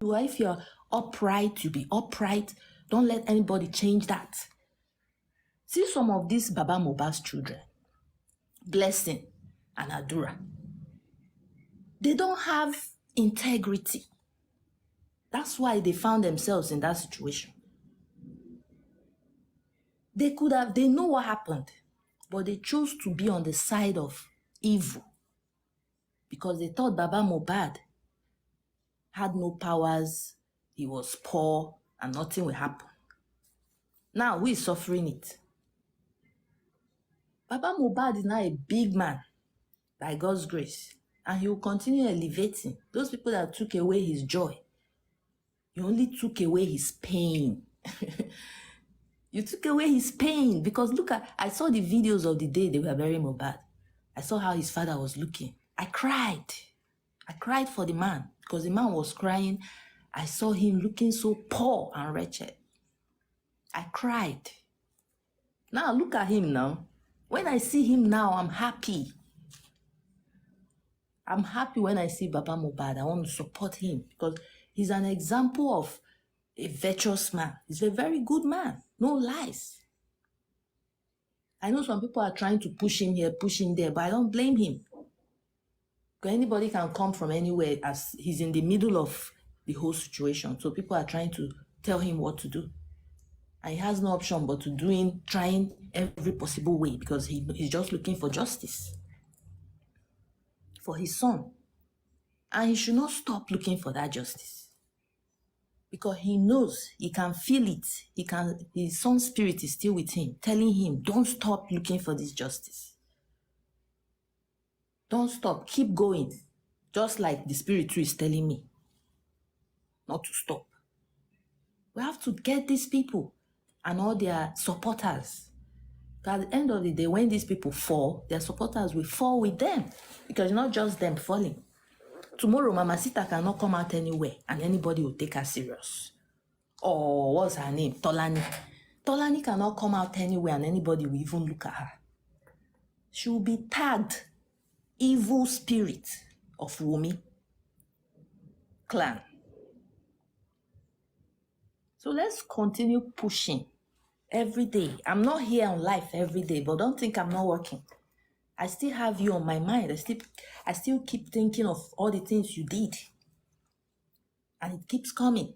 do. If you're upright, you be upright. Don't let anybody change that. See some of these Baba Mohbad's children, Blessing and Adura. They don't have integrity. That's why they found themselves in that situation. They know what happened, but they chose to be on the side of evil because they thought Baba Mohbad had no powers, he was poor, and nothing will happen. Now, who is suffering it? Baba Mohbad is now a big man, by God's grace, and he will continue elevating. Those people that took away his joy, you only took away his pain. You took away his pain because I saw the videos of the day they were burying Mohbad. I saw how his father was looking. I cried. I cried for the man because the man was crying. I saw him looking so poor and wretched. I cried. Now look at him now. When I see him now, I'm happy. I'm happy when I see Baba Mohbad. I want to support him because he's an example of a virtuous man. He's a very good man. No lies. I know some people are trying to push him here, push him there, but I don't blame him. Because anybody can come from anywhere as he's in the middle of the whole situation. So people are trying to tell him what to do. And he has no option but to trying every possible way because he's just looking for justice for his son. And he should not stop looking for that justice. Because he knows, he can feel it. His son's spirit is still with him, telling him, don't stop looking for this justice. Don't stop, keep going. Just like the spirit too is telling me not to stop. We have to get these people and all their supporters. Because at the end of the day, when these people fall, their supporters will fall with them. Because it's not just them falling. Tomorrow, Mama Sita cannot come out anywhere and anybody will take her serious. Or what's her name? Tolani. Tolani cannot come out anywhere and anybody will even look at her. She will be tagged evil spirit of Wumi clan. So let's continue pushing every day. I'm not here on life every day, but don't think I'm not working. I still have you on my mind. I still keep thinking of all the things you did. And it keeps coming.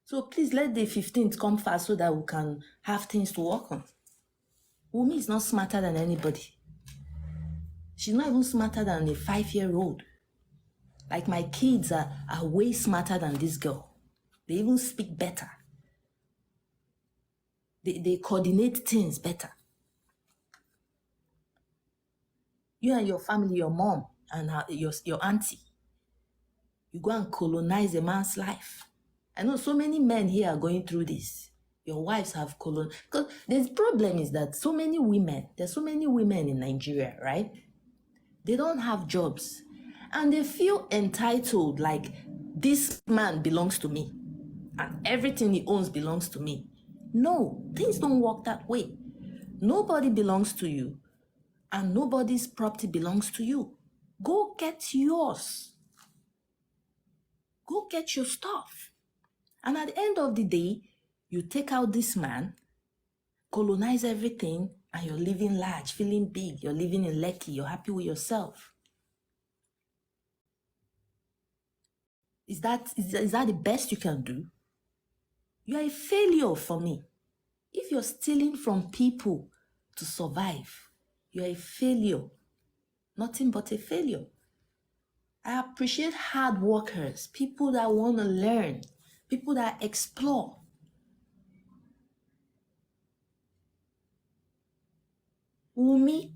So please let the 15th come fast so that we can have things to work on. Wumi is not smarter than anybody. She's not even smarter than a 5-year-old. Like my kids are way smarter than this girl. They even speak better. They coordinate things better. You and your family, your mom and your auntie, you go and colonize a man's life. I know so many men here are going through this. Your wives have colonized. Because the problem is that there's so many women in Nigeria, right? They don't have jobs. And they feel entitled, like this man belongs to me. And everything he owns belongs to me. No, things don't work that way. Nobody belongs to you. And nobody's property belongs to you. Go get yours. Go get your stuff. And at the end of the day, you take out this man, colonize everything, and you're living large, feeling big. You're living in Lekki. You're happy with yourself. Is that the best you can do? You are a failure for me. If you're stealing from people to survive, you're a failure. Nothing but a failure. I appreciate hard workers, people that want to learn, people that explore. Wumi,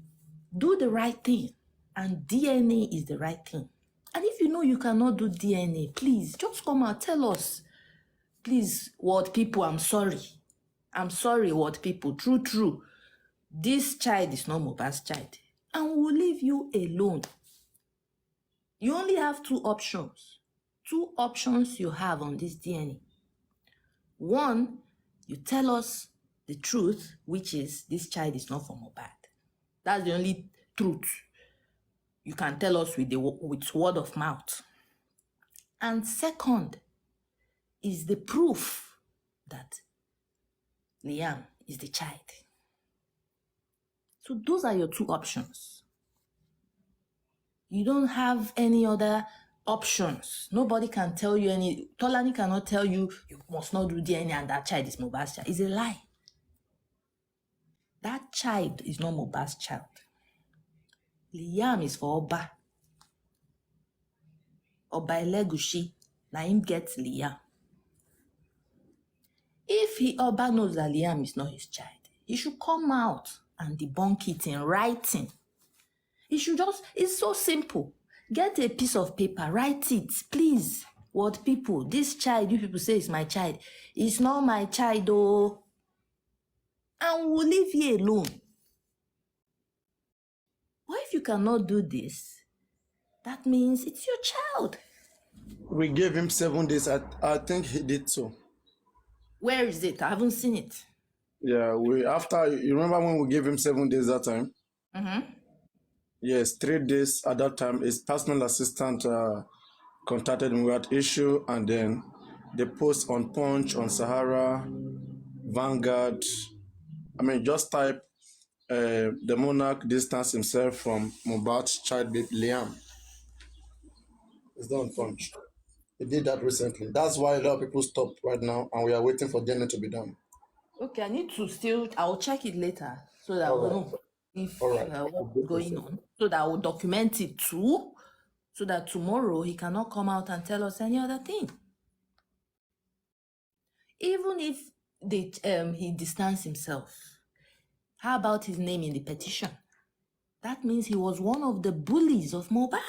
do the right thing, and DNA is the right thing. And if you know you cannot do DNA, please just come out, tell us. Please, what people, I'm sorry. I'm sorry, what people, true. This child is not Mohbad's child. And we'll leave you alone. You only have two options. Two options you have on this DNA. One, you tell us the truth, which is this child is not from Mohbad. That's the only truth you can tell us with word of mouth. And second, is the proof that Liam is the child. So those are your two options. You don't have any other options. Nobody can tell you any. Tolani cannot tell you must not do DNA and that child is Mohbad's child. It's a lie. That child is not Mohbad's child. Liam is for Oba. Oba Elegushi. Na him get Liam. If Oba knows that Liam is not his child, he should come out and debunk it in writing. He should just, it's so simple. Get a piece of paper, write it, please. What people, this child, you people say is my child. It's not my child, oh. And we'll leave you alone. But if you cannot do this, that means it's your child. We gave him 7 days. I think he did so. Where is it? I haven't seen it. Yeah, you remember when we gave him 7 days that time? Mm-hmm. Yes, 3 days at that time. His personal assistant contacted him with issue, and then they post on Punch, on Sahara, Vanguard. I mean, just type the monarch distance himself from Mohbad's child baby Liam. It's done on Punch. He did that recently. That's why a lot of people stopped right now, and we are waiting for DNA to be done. Okay, I need to still, I'll check it later so that we'll know if what's going on, so that I will document it too, so that tomorrow he cannot come out and tell us any other thing. Even if he distanced himself, how about his name in the petition? That means he was one of the bullies of Mohbad.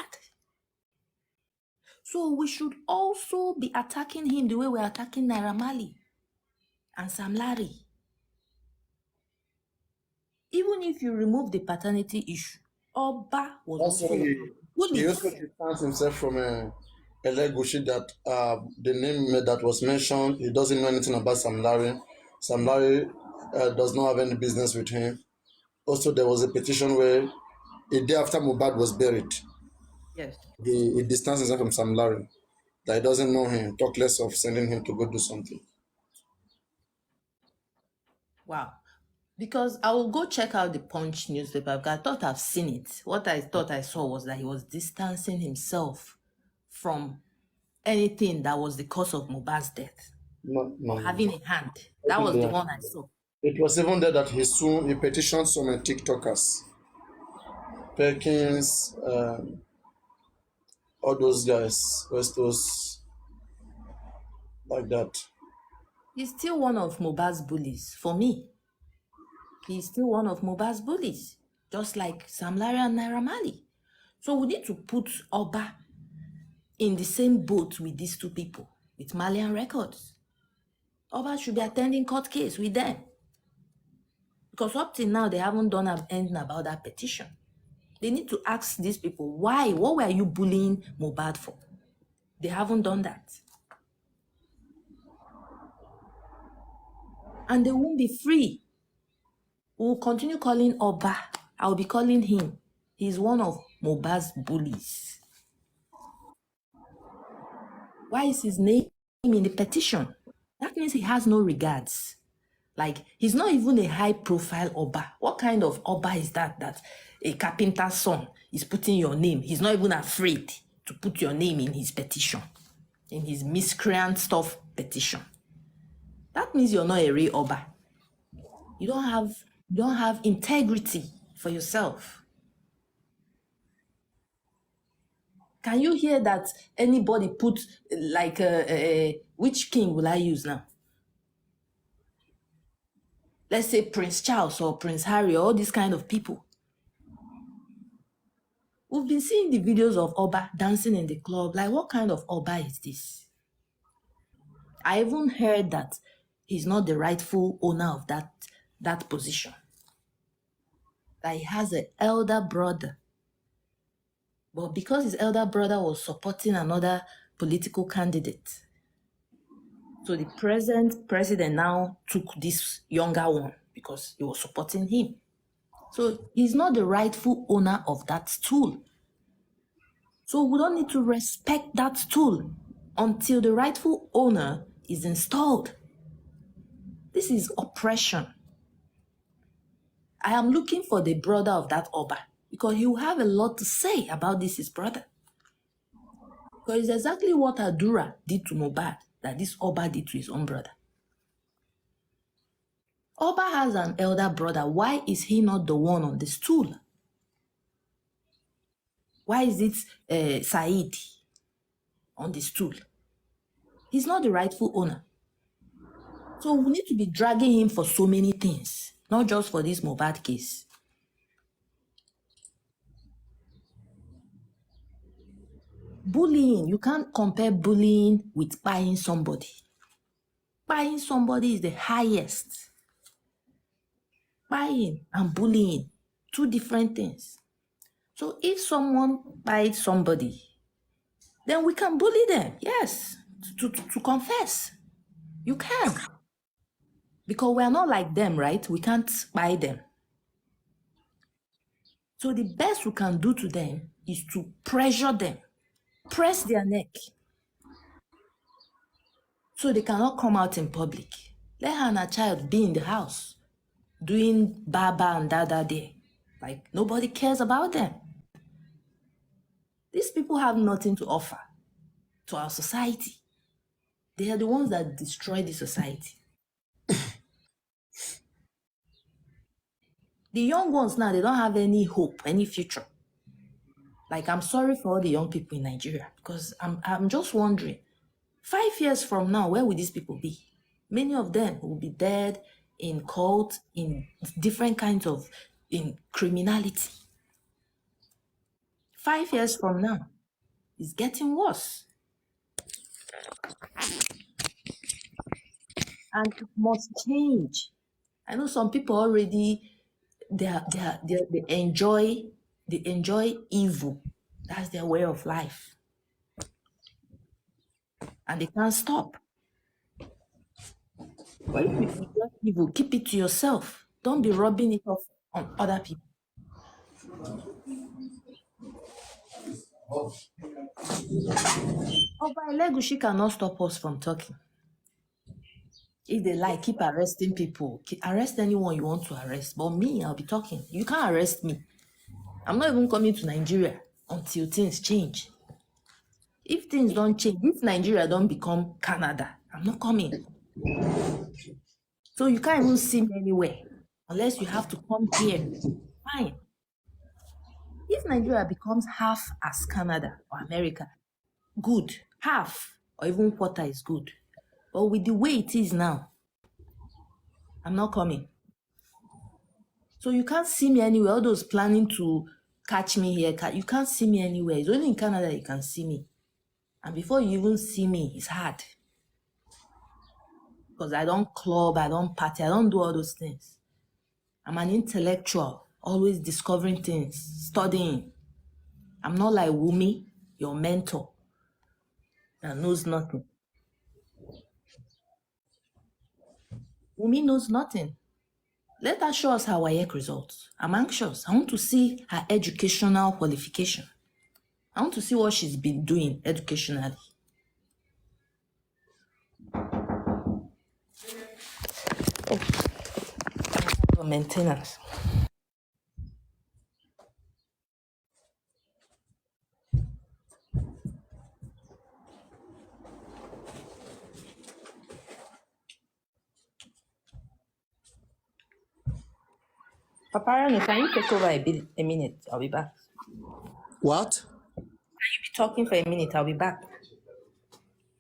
So we should also be attacking him the way we're attacking Naira Marley and Sam Larry. Even if you remove the paternity issue, Oba was also He also distanced himself from Elegushi, that the name that was mentioned, he doesn't know anything about Sam Larry. Sam Larry does not have any business with him. Also, there was a petition where a day after Mohbad was buried, Yes. he distanced himself from Sam Larry, that he doesn't know him, talk less of sending him to go do something. Wow. Because I will go check out the Punch newspaper, because I thought I've seen it. What I thought I saw was that he was distancing himself from anything that was the cause of Mohbad's death. No. Having a hand. That was the one I saw. It was even there that he petitioned some TikTokers, Perkins, all those guys, Westos, like that. He's still one of Mohbad's bullies. For me, he's still one of Mohbad's bullies, just like Sam Larry and Naira Marley. So we need to put Oba in the same boat with these two people, with Malian Records. Oba should be attending court case with them. Because up till now, they haven't done anything about that petition. They need to ask these people, why? What were you bullying Mohbad for? They haven't done that. And they won't be free. We'll continue calling Oba. I'll be calling him. He's one of Mohbad's bullies. Why is his name in the petition? That means he has no regards. Like, he's not even a high-profile Oba. What kind of Oba is that a carpenter's son is putting your name? He's not even afraid to put your name in his petition, in his miscreant stuff petition. That means you're not a real Oba. You don't have integrity for yourself. Can you hear that anybody put, like, which king will I use now? Let's say Prince Charles or Prince Harry, or all these kind of people. We've been seeing the videos of Oba dancing in the club. Like, what kind of Oba is this? I even heard that he's not the rightful owner of that position. That he has an elder brother. But because his elder brother was supporting another political candidate, so the present president now took this younger one because he was supporting him. So he's not the rightful owner of that stool. So we don't need to respect that stool until the rightful owner is installed. This is oppression. I am looking for the brother of that Oba because he will have a lot to say about this, his brother. Because it's exactly what Adura did to Mohbad that this Oba did to his own brother. Oba has an elder brother. Why is he not the one on the stool? Why is it Said on the stool? He's not the rightful owner. So we need to be dragging him for so many things, not just for this Mohbad case. Bullying, you can't compare bullying with buying somebody. Buying somebody is the highest. Buying and bullying, two different things. So if someone buys somebody, then we can bully them, yes, to confess. You can. Because we are not like them, right? We can't buy them. So the best we can do to them is to pressure them, press their neck, so they cannot come out in public. Let her and her child be in the house, doing baba and dada there. Like nobody cares about them. These people have nothing to offer to our society. They are the ones that destroy the society. The young ones now, they don't have any hope, any future. Like, I'm sorry for all the young people in Nigeria because I'm just wondering, 5 years from now, where will these people be? Many of them will be dead in cult, in different kinds of in criminality. 5 years from now, it's getting worse. And it must change. I know some people already, they enjoy evil. That's their way of life. And they can't stop. But if you enjoy evil, keep it to yourself. Don't be rubbing it off on other people. Oba Elegushi cannot stop us from talking. If they like, keep arresting people. Arrest anyone you want to arrest. But me, I'll be talking. You can't arrest me. I'm not even coming to Nigeria until things change. If things don't change, if Nigeria don't become Canada, I'm not coming. So you can't even see me anywhere unless you have to come here. Fine. If Nigeria becomes half as Canada or America, good. Half or even quarter is good. But with the way it is now, I'm not coming. So you can't see me anywhere. All those planning to catch me here, you can't see me anywhere. It's only in Canada you can see me. And before you even see me, it's hard. Because I don't club, I don't party, I don't do all those things. I'm an intellectual, always discovering things, studying. I'm not like Wumi, your mentor, that knows nothing. Wumi knows nothing. Let her show us her WAEC results. I'm anxious. I want to see her educational qualification. I want to see what she's been doing educationally. Oh, maintenance. Papa Rano, can you take over a minute? I'll be back. What? Can you be talking for a minute? I'll be back.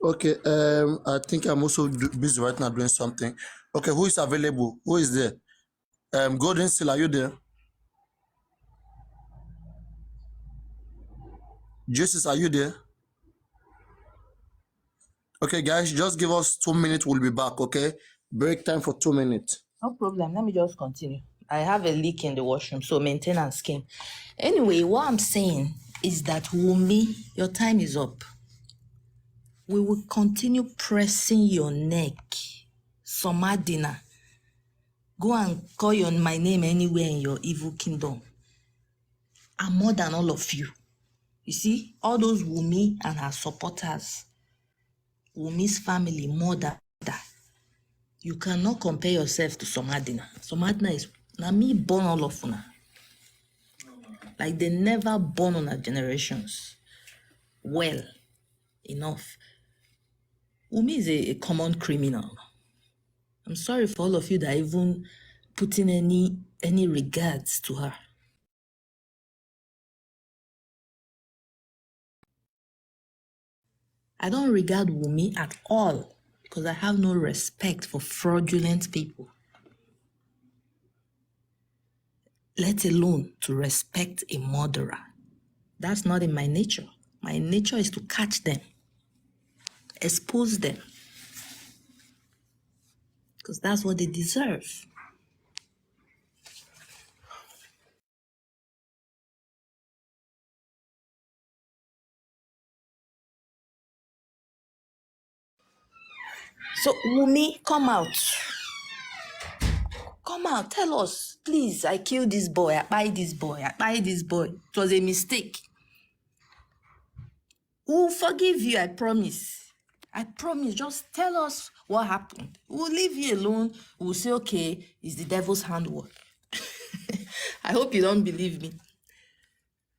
Okay, I think I'm also busy right now doing something. Okay, who is available? Who is there? Golden Seal, are you there? Jesus, are you there? Okay, guys, just give us 2 minutes. We'll be back, okay? Break time for 2 minutes. No problem. Let me just continue. I have a leak in the washroom, so maintenance came. Anyway, what I'm saying is that Wumi, your time is up. We will continue pressing your neck. Somadina. Go and call my name anywhere in your evil kingdom. I'm more than all of you. You see, all those Wumi and her supporters, Wumi's family mother. You cannot compare yourself to Somadina. Somadina is na me born all of una. Like they never born on our generations. Well enough. Wumi is a common criminal. I'm sorry for all of you that even put in any regards to her. I don't regard Wumi at all because I have no respect for fraudulent people, let alone to respect a murderer. That's not in my nature. My nature is to catch them, expose them, because that's what they deserve. So Wumi, come out. Come out, tell us, please, I killed this boy, I buy this boy. It was a mistake. We'll forgive you, I promise. I promise, just tell us what happened. We'll leave you alone. We'll say, okay, it's the devil's handwork. I hope you don't believe me.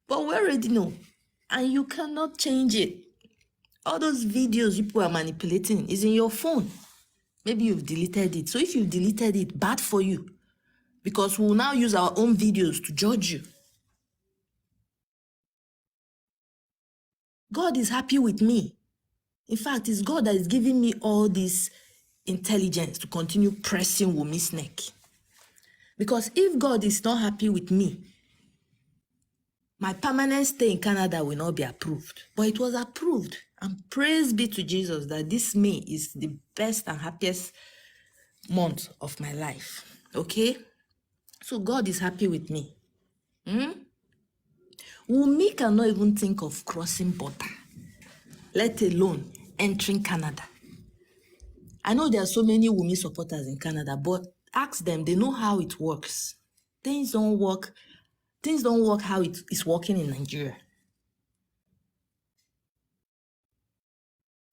But we already know. And you cannot change it. All those videos people are manipulating is in your phone. Maybe you've deleted it. So if you've deleted it, bad for you. Because we'll now use our own videos to judge you. God is happy with me. In fact, it's God that is giving me all this intelligence to continue pressing Wumi's neck. Because if God is not happy with me, my permanent stay in Canada will not be approved. But it was approved. And praise be to Jesus that this May is the best and happiest month of my life. Okay? So God is happy with me. Wumi cannot even think of crossing border, let alone entering Canada. I know there are so many Wumi supporters in Canada, but ask them, they know how it works. Things don't work how it is working in Nigeria.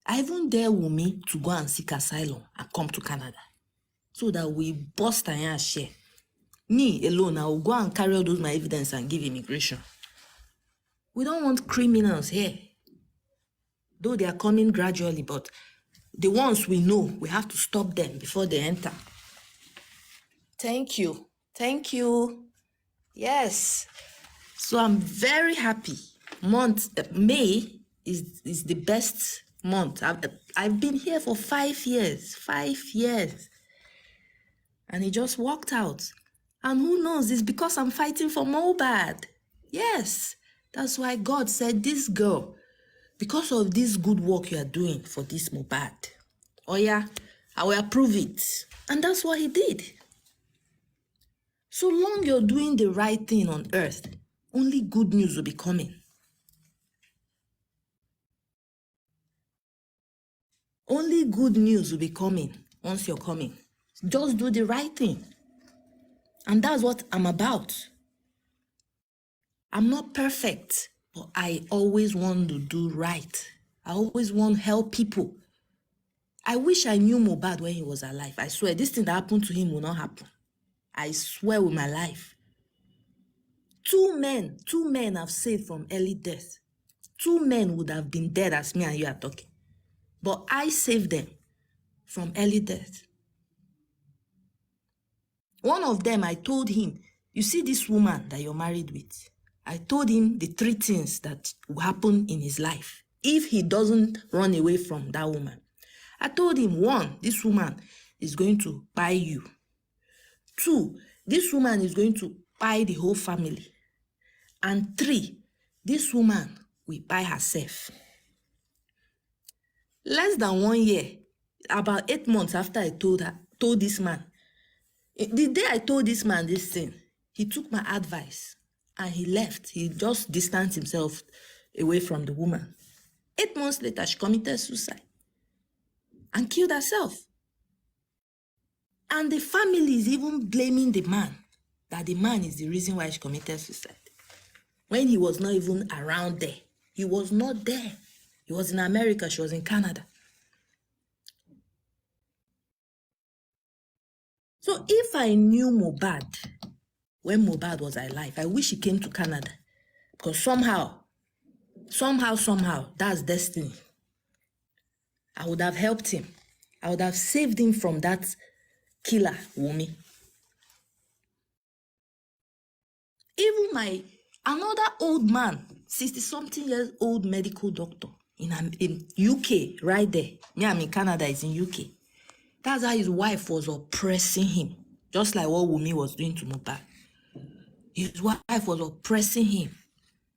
I even dare Wumi to go and seek asylum and come to Canada so that we bust and share. Me alone, I will go and carry all those my evidence and give immigration. We don't want criminals here. Though they are coming gradually, but the ones we know, we have to stop them before they enter. Thank you. Thank you. Yes. So I'm very happy. May is the best month. I've been here for 5 years. 5 years. And it just worked out. And who knows, it's because I'm fighting for Mohbad. Yes. That's why God said, this girl, because of this good work you are doing for this Mohbad, oh yeah, I will approve it. And that's what he did. So long you're doing the right thing on earth, only good news will be coming. Only good news will be coming once you're coming. Just do the right thing. And that's what I'm about. I'm not perfect, but I always want to do right. I always want to help people. I wish I knew Mohbad when he was alive. I swear, this thing that happened to him will not happen. I swear with my life. Two men have saved from early death. 2 men would have been dead as me and you are talking. But I saved them from early death. One of them, I told him, you see this woman that you're married with? I told him the 3 things that will happen in his life if he doesn't run away from that woman. I told him, 1, this woman is going to buy you. 2, this woman is going to buy the whole family. And 3, this woman will buy herself. Less than 1 year, about 8 months after I told this man, the day I told this man this thing, he took my advice and he left. He just distanced himself away from the woman. 8 months later, she committed suicide and killed herself. And the family is even blaming the man, that the man is the reason why she committed suicide. When he was not even around there. He was not there. He was in America, she was in Canada. So if I knew Mohbad when Mohbad was alive, I wish he came to Canada. Because somehow, that's destiny. I would have helped him. I would have saved him from that killer, Wunmi. Even another old man, 60-something years old medical doctor in UK, right there. Me, I'm in Canada, he's in UK. That's how his wife was oppressing him, just like what Wunmi was doing to Mohbad. His wife was oppressing him,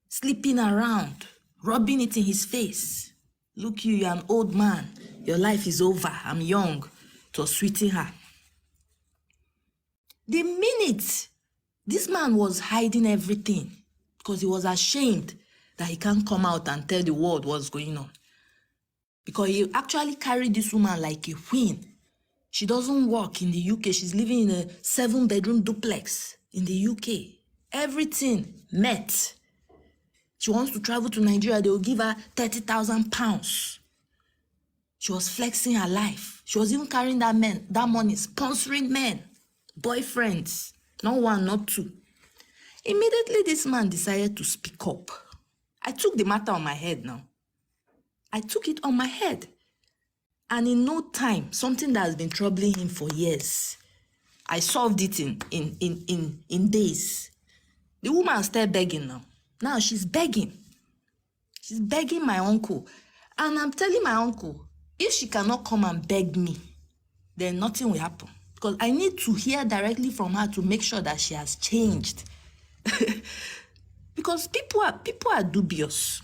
sleeping around, rubbing it in his face. Look, you're an old man. Your life is over. I'm young. It was sweeting her. The minute this man was hiding everything because he was ashamed that he can't come out and tell the world what's going on. Because he actually carried this woman like a queen. She doesn't work in the UK. She's living in a 7-bedroom duplex in the UK. Everything met. She wants to travel to Nigeria. They will give her £30,000. She was flexing her life. She was even carrying that money, sponsoring men, boyfriends, not one, not two. Immediately, this man decided to speak up. I took the matter on my head now. I took it on my head. And in no time, something that has been troubling him for years, I solved it in days. The woman started begging now. Now she's begging. She's begging my uncle. And I'm telling my uncle, if she cannot come and beg me, then nothing will happen. Because I need to hear directly from her to make sure that she has changed. Because people are dubious.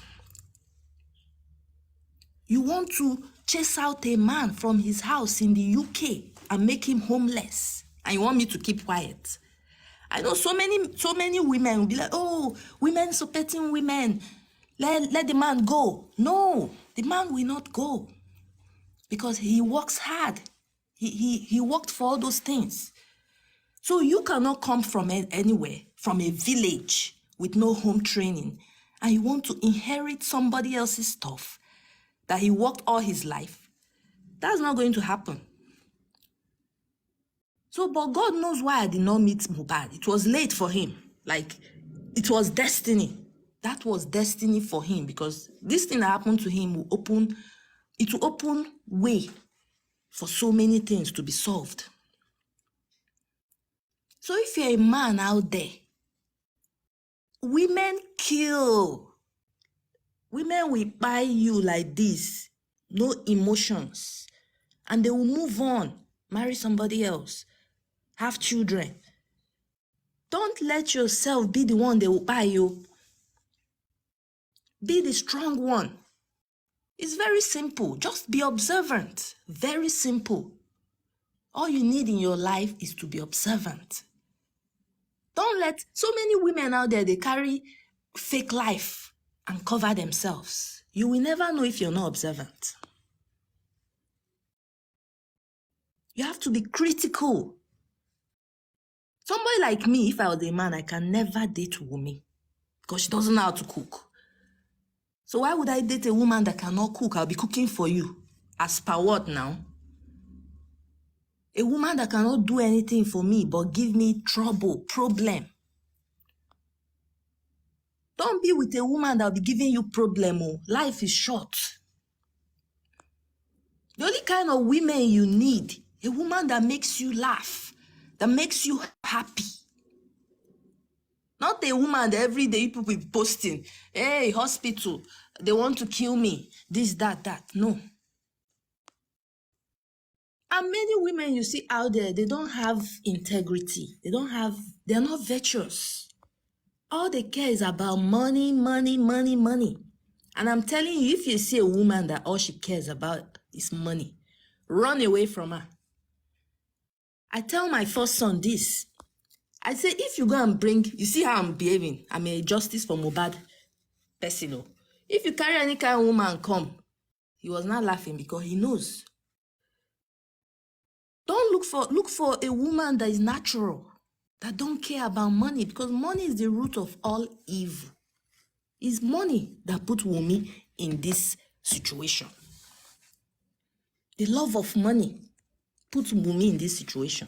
You want to chase out a man from his house in the UK and make him homeless, and you want me to keep quiet. I know so many women will be like, oh, women supporting women. Let the man go. No, the man will not go. Because he works hard. He worked for all those things. So you cannot come from anywhere, from a village with no home training, and you want to inherit somebody else's stuff that he worked all his life. That's not going to happen. So, but God knows why I did not meet Mohbad. It was late for him. Like, it was destiny. That was destiny for him, because this thing that happened to him will open way for so many things to be solved. So if you're a man out there, women kill. Women will buy you like this, no emotions, and they will move on, marry somebody else, have children. Don't let yourself be the one they will buy you. Be the strong one. It's very simple. Just be observant. Very simple. All you need in your life is to be observant. Don't let so many women out there, they carry fake life and cover themselves. You will never know if you're not observant. You have to be critical. Somebody like me, if I was a man, I can never date a woman because she doesn't know how to cook. So why would I date a woman that cannot cook? I'll be cooking for you. As per what now? A woman that cannot do anything for me but give me trouble, problem. Don't be with a woman that will be giving you problem. Oh. Life is short. The only kind of women you need, a woman that makes you laugh, that makes you happy. Not a woman that every day people be posting, hey, hospital, they want to kill me, this, that. No. And many women you see out there, they don't have integrity. They're not virtuous. All they care is about money. And I'm telling you, if you see a woman that all she cares about is money, run away from her. I tell my first son this. I say, if you go and you see how I'm behaving, I'm a justice for Mohbad person. If you carry any kind of woman come, he was not laughing because he knows. Don't look for a woman that is natural, that don't care about money, because money is the root of all evil. It's money that put Wunmi in this situation. The love of money put Wunmi in this situation.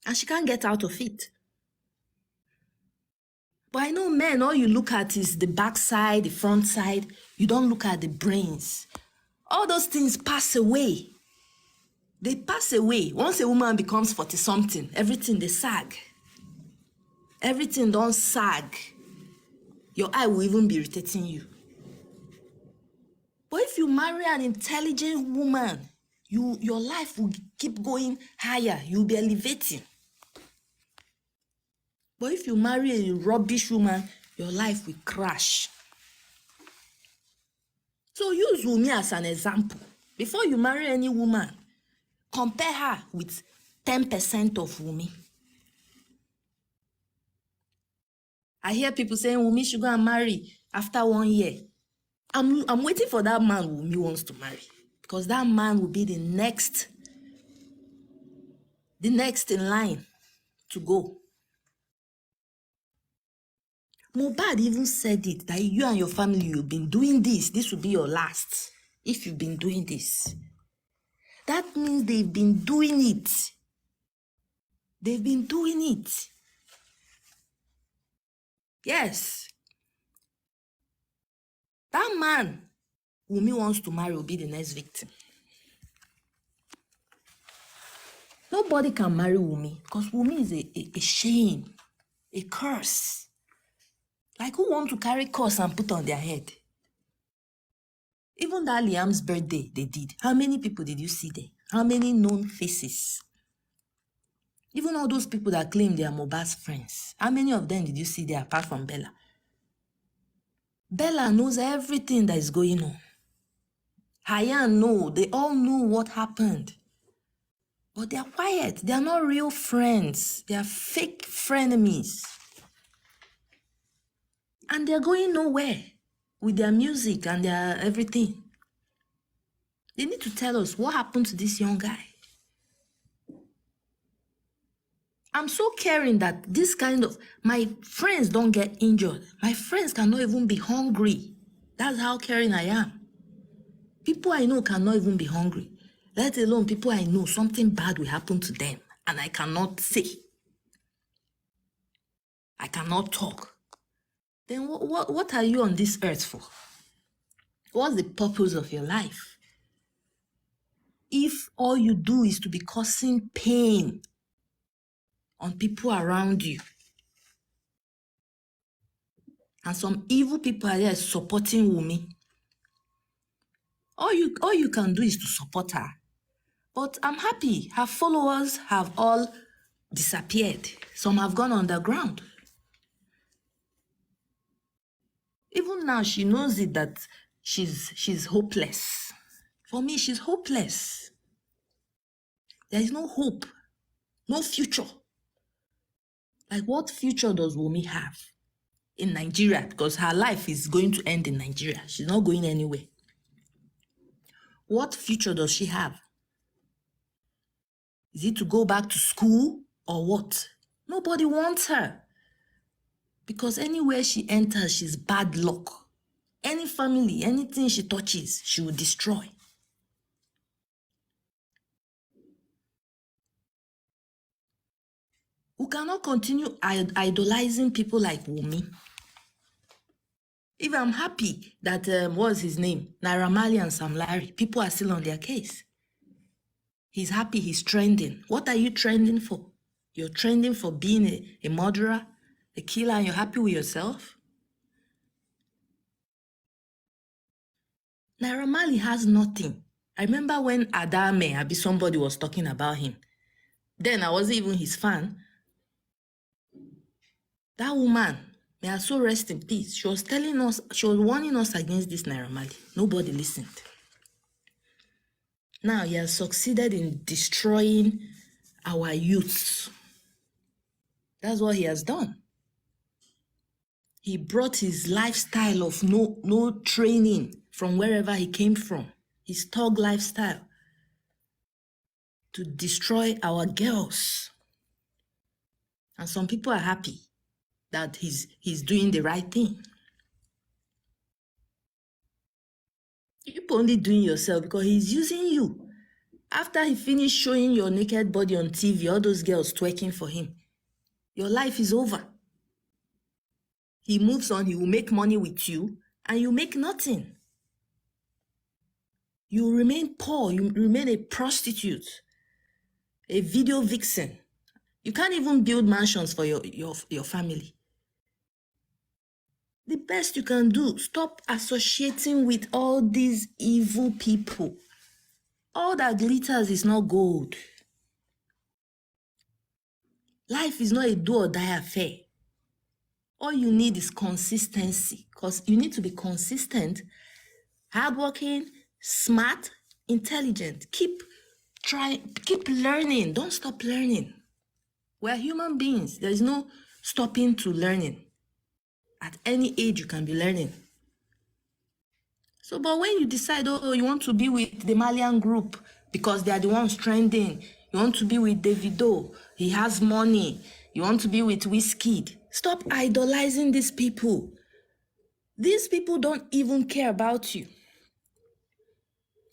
and she can't get out of it. But I know men, all you look at is the backside, the front side. You don't look at the brains. All those things pass away. They pass away. Once a woman becomes 40-something, everything they sag. Everything don't sag. Your eye will even be irritating you. But if you marry an intelligent woman, your life will keep going higher. You'll be elevating. But if you marry a rubbish woman, your life will crash. So use Wunmi as an example. Before you marry any woman, compare her with 10% of Wunmi. I hear people saying Wunmi should go and marry after 1 year. I'm waiting for that man Wunmi wants to marry, because that man will be the next in line to go. Mohbad even said it, that you and your family, you've been doing this. This will be your last if you've been doing this. That means they've been doing it. They've been doing it. Yes. That man Wunmi wants to marry will be the next victim. Nobody can marry Wunmi, because Wunmi is a shame, a curse. Like, who want to carry curse and put on their head? Even that Liam's birthday they did. How many people did you see there? How many known faces? Even all those people that claim they are Mohbad's friends. How many of them did you see there apart from Bella? Bella knows everything that is going on. Hayan know. They all know what happened. But they are quiet. They are not real friends. They are fake frenemies. And they're going nowhere with their music and their everything. They need to tell us what happened to this young guy. I'm so caring that this kind of, my friends don't get injured. My friends cannot even be hungry. That's how caring I am. People I know cannot even be hungry. Let alone people I know, something bad will happen to them and I cannot say. I cannot talk. Then what are you on this earth for? What's the purpose of your life? If all you do is to be causing pain on people around you, and some evil people are there supporting Wunmi, all you can do is to support her. But I'm happy her followers have all disappeared. Some have gone underground. Even now, she knows it that she's hopeless. For me, she's hopeless. There is no hope, no future. Like, what future does Wunmi have in Nigeria? Because her life is going to end in Nigeria. She's not going anywhere. What future does she have? Is it to go back to school or what? Nobody wants her. Because anywhere she enters, she's bad luck. Any family, anything she touches, she will destroy. We cannot continue idolizing people like Wunmi. If I'm happy that, what's his name? Naira Marley and Sam Larry, people are still on their case. He's happy, he's trending. What are you trending for? You're trending for being a murderer, a killer, and you're happy with yourself? Naira Marley has nothing. I remember when Adame, somebody was talking about him. Then I wasn't even his fan. That woman, may her soul rest in peace, she was telling us, she was warning us against this Naira Marley. Nobody listened. Now he has succeeded in destroying our youths. That's what he has done. He brought his lifestyle of no training from wherever he came from, his thug lifestyle, to destroy our girls. And some people are happy that he's doing the right thing. You're only doing yourself because he's using you. After he finished showing your naked body on TV, all those girls twerking for him, your life is over. He moves on, he will make money with you, and you make nothing. You remain poor, you remain a prostitute, a video vixen. You can't even build mansions for your family. The best you can do, stop associating with all these evil people. All that glitters is not gold. Life is not a do or die affair. All you need is consistency, because you need to be consistent, hardworking, smart, intelligent. Keep learning. Don't stop learning. We're human beings. There is no stopping to learning. At any age, you can be learning. So, but when you decide, oh, you want to be with the Malian group because they are the ones trending, you want to be with Davido, he has money, you want to be with Wizkid, stop idolizing these people. These people don't even care about you.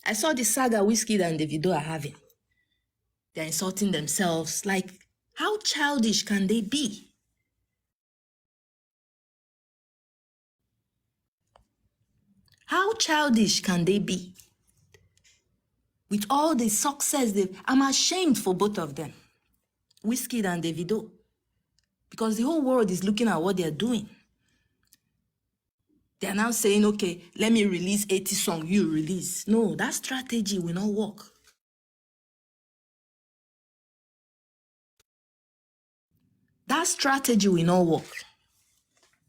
I saw the saga Wizkid and Davido are having. They're insulting themselves. Like, how childish can they be? How childish can they be? With all the success, I'm ashamed for both of them, Wizkid and Davido, because the whole world is looking at what they're doing. They're now saying, okay, let me release 80 songs, you release. No, that strategy will not work. That strategy will not work.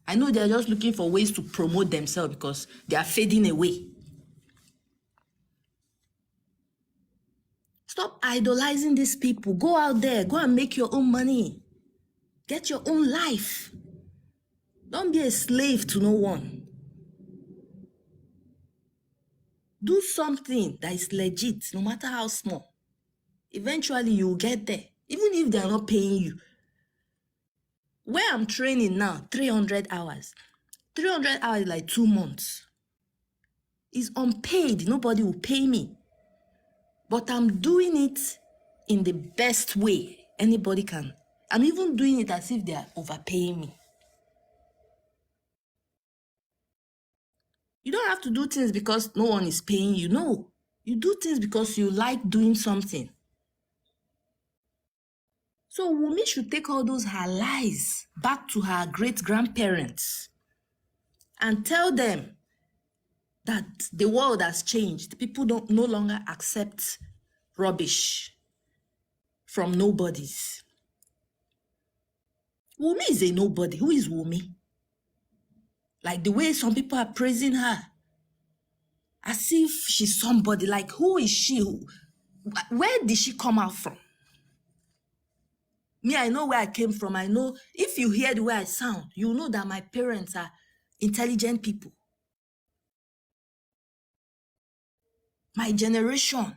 I know they're just looking for ways to promote themselves because they are fading away. Stop idolizing these people. Go out there. Go and make your own money. Get your own life. Don't be a slave to no one. Do something that is legit, no matter how small. Eventually, you will get there, even if they are not paying you. Where I'm training now, 300 hours. 300 hours is like 2 months. It's unpaid. Nobody will pay me. But I'm doing it in the best way anybody can. I'm even doing it as if they are overpaying me. You don't have to do things because no one is paying you. No. You do things because you like doing something. So Wunmi should take all those her lies back to her great-grandparents and tell them that the world has changed. People no longer accept rubbish from nobodies. Wunmi is a nobody. Who is Wunmi? Like the way some people are praising her, as if she's somebody. Like, who is she? Where did she come out from? Me, I know where I came from. I know if you hear the way I sound, you know that my parents are intelligent people. My generation,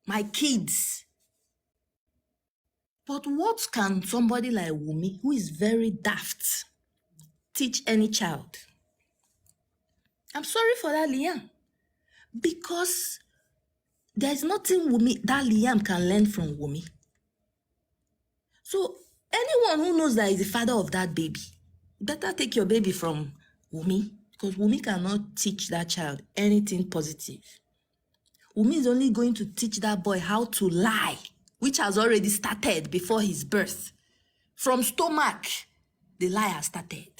my kids. But what can somebody like Wunmi, who is very daft, teach any child? I'm sorry for that, Liam. Because there's nothing that Liam can learn from Wunmi. So anyone who knows that is the father of that baby, better take your baby from Wunmi, because Wunmi cannot teach that child anything positive. Wunmi is only going to teach that boy how to lie, which has already started before his birth. From stomach, the lie has started.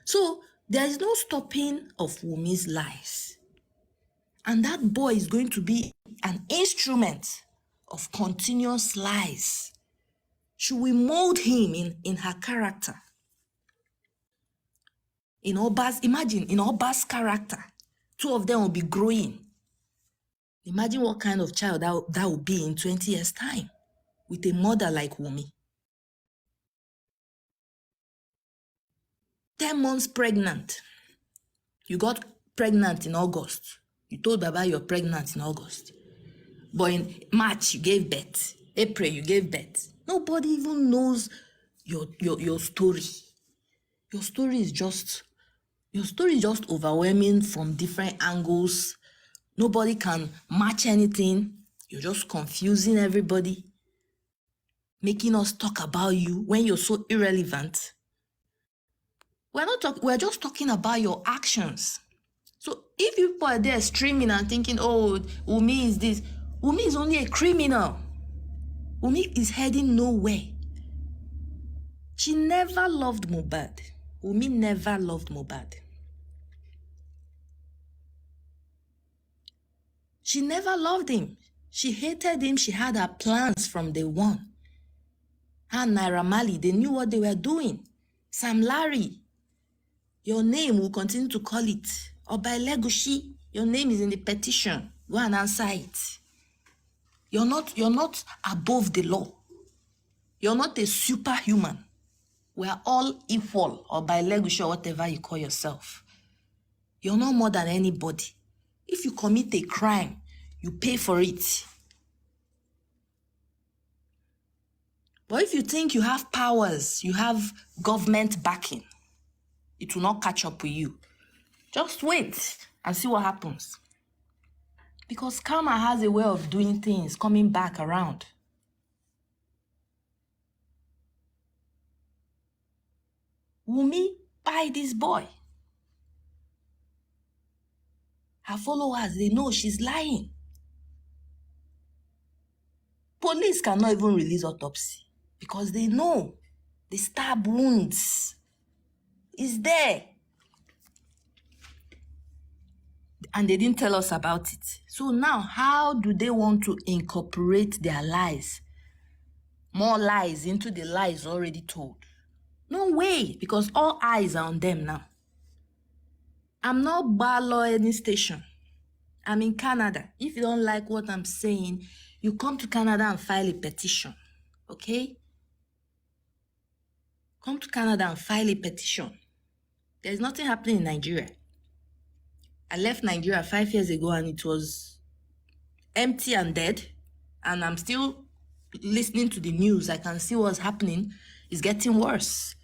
So there is no stopping of Wunmi's lies. And that boy is going to be an instrument of continuous lies. Should we mold him in her character? Imagine in Oba's character, 2 of them will be growing. Imagine what kind of child that will be in 20 years' time with a mother like Wunmi. 10 months pregnant. You got pregnant in August. You told Baba you're pregnant in August. But in March, you gave birth. April, you gave birth. Nobody even knows your story. Your story is just overwhelming from different angles. Nobody can match anything. You're just confusing everybody, making us talk about you when you're so irrelevant. We're just talking about your actions. So if people are there streaming and thinking, oh, Wunmi is this, Wunmi is only a criminal. Wunmi is heading nowhere. She never loved Mohbad. Wunmi never loved Mohbad. She never loved him. She hated him. She had her plans from day one. Her and Naira Marley, they knew what they were doing. Sam Larry, your name, will continue to call it. Oba Elegushi, your name is in the petition. Go and answer it. You're not above the law. You're not a superhuman. We are all equal, or by Elegushi, or whatever you call yourself. You're not more than anybody. If you commit a crime, you pay for it. But if you think you have powers, you have government backing, it will not catch up with you. Just wait and see what happens. Because karma has a way of doing things, coming back around. Wunmi buy this boy. Her followers, they know she's lying. Police cannot even release autopsy because they know the stab wounds is there. And they didn't tell us about it. So now, how do they want to incorporate their lies, more lies, into the lies already told? No way, because all eyes are on them now. I'm not Balo any station. I'm in Canada. If you don't like what I'm saying, you come to Canada and file a petition, okay? Come to Canada and file a petition. There's nothing happening in Nigeria. I left Nigeria 5 years ago and it was empty and dead. And I'm still listening to the news. I can see what's happening. It's getting worse.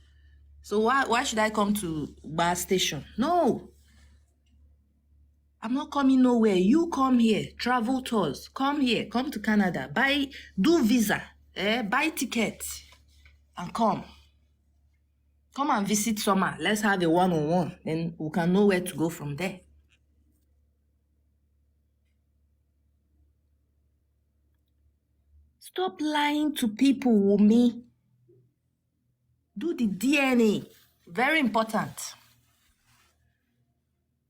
So why should I come to Bar Station? No. I'm not coming nowhere. You come here. Travel tours. Come here. Come to Canada. Do visa. Buy ticket. And come. Come and visit Summer. Let's have a one-on-one. Then we can know where to go from there. Stop lying to people, Wunmi. Do the DNA. Very important.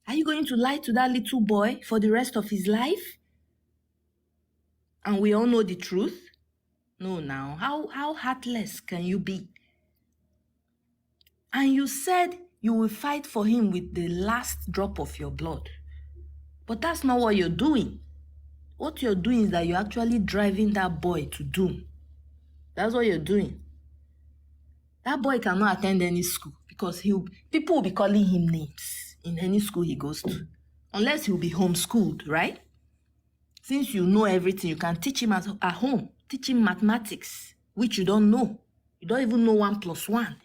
Are you going to lie to that little boy for the rest of his life? And we all know the truth? No, now. How heartless can you be? And you said you will fight for him with the last drop of your blood. But that's not what you're doing. What you're doing is that you're actually driving that boy to doom. That's what you're doing. That boy cannot attend any school because people will be calling him names in any school he goes to. Unless he'll be homeschooled, right? Since you know everything, you can teach him at home. Teach him mathematics, which you don't know. You don't even know 1 plus 1.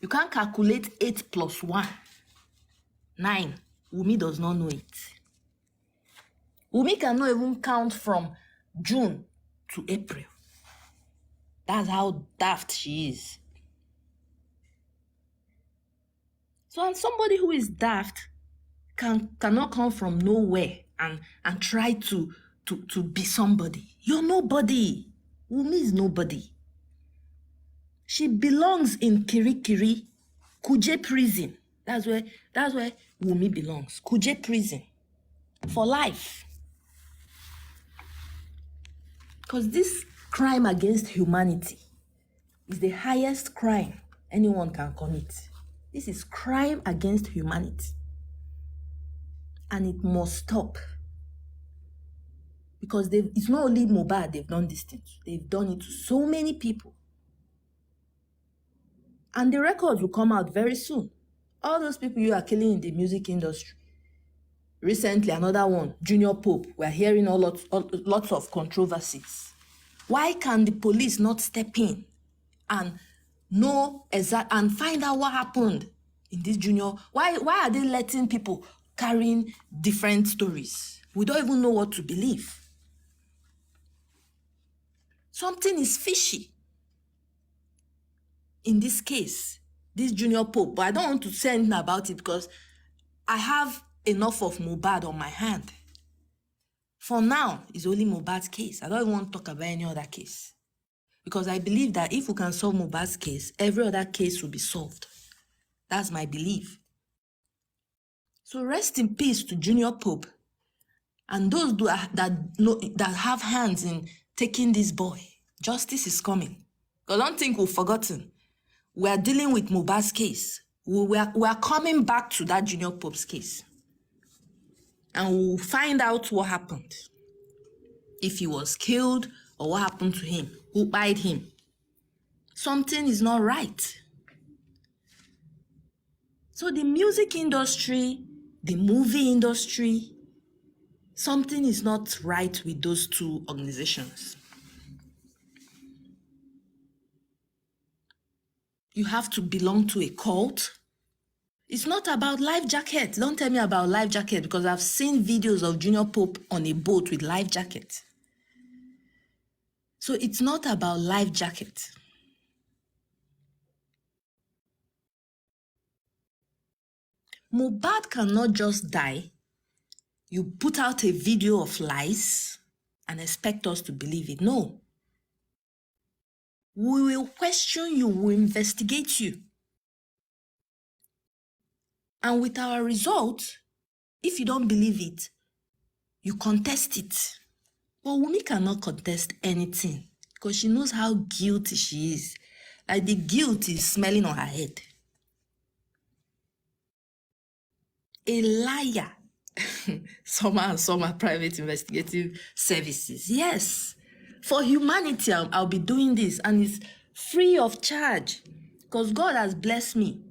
You can't calculate 8 plus 1. 9. Wunmi does not know it. Wunmi cannot even count from June to April. That's how daft she is. So and somebody who is daft cannot come from nowhere and try to be somebody. You're nobody. Wunmi is nobody. She belongs in Kirikiri, Kuje prison. That's where Wunmi belongs. Kuje prison. For life. Because this crime against humanity is the highest crime anyone can commit. This is crime against humanity. And it must stop. Because it's not only Mohbad they've done this thing. They've done it to so many people. And the records will come out very soon. All those people you are killing in the music industry. Recently, another one, Junior Pope. We're hearing lots of controversies. Why can the police not step in and know and find out what happened in this Junior? Why are they letting people carrying different stories? We don't even know what to believe. Something is fishy in this case, this Junior Pope. But I don't want to say anything about it because I have enough of Mohbad on my hand. For now, it's only Mohbad's case. I don't even want to talk about any other case. Because I believe that if we can solve Mohbad's case, every other case will be solved. That's my belief. So rest in peace to Junior Pope and those that have hands in taking this boy. Justice is coming. I don't think we've forgotten. We are dealing with Mohbad's case. We are coming back to that Junior Pope's case. And we'll find out what happened. If he was killed or what happened to him. Who bite him. Something is not right. So the music industry, the movie industry, something is not right with those two organizations. You have to belong to a cult. It's not about life jacket. Don't tell me about life jacket because I've seen videos of Junior Pope on a boat with life jacket. So it's not about life jacket. Mohbad cannot just die. You put out a video of lies and expect us to believe it. No. We will question you, we'll investigate you. And with our result, if you don't believe it, you contest it. But Wunmi cannot contest anything because she knows how guilty she is. Like the guilt is smelling on her head. A liar. Summer private investigative services. Yes. For humanity, I'll be doing this and it's free of charge because God has blessed me.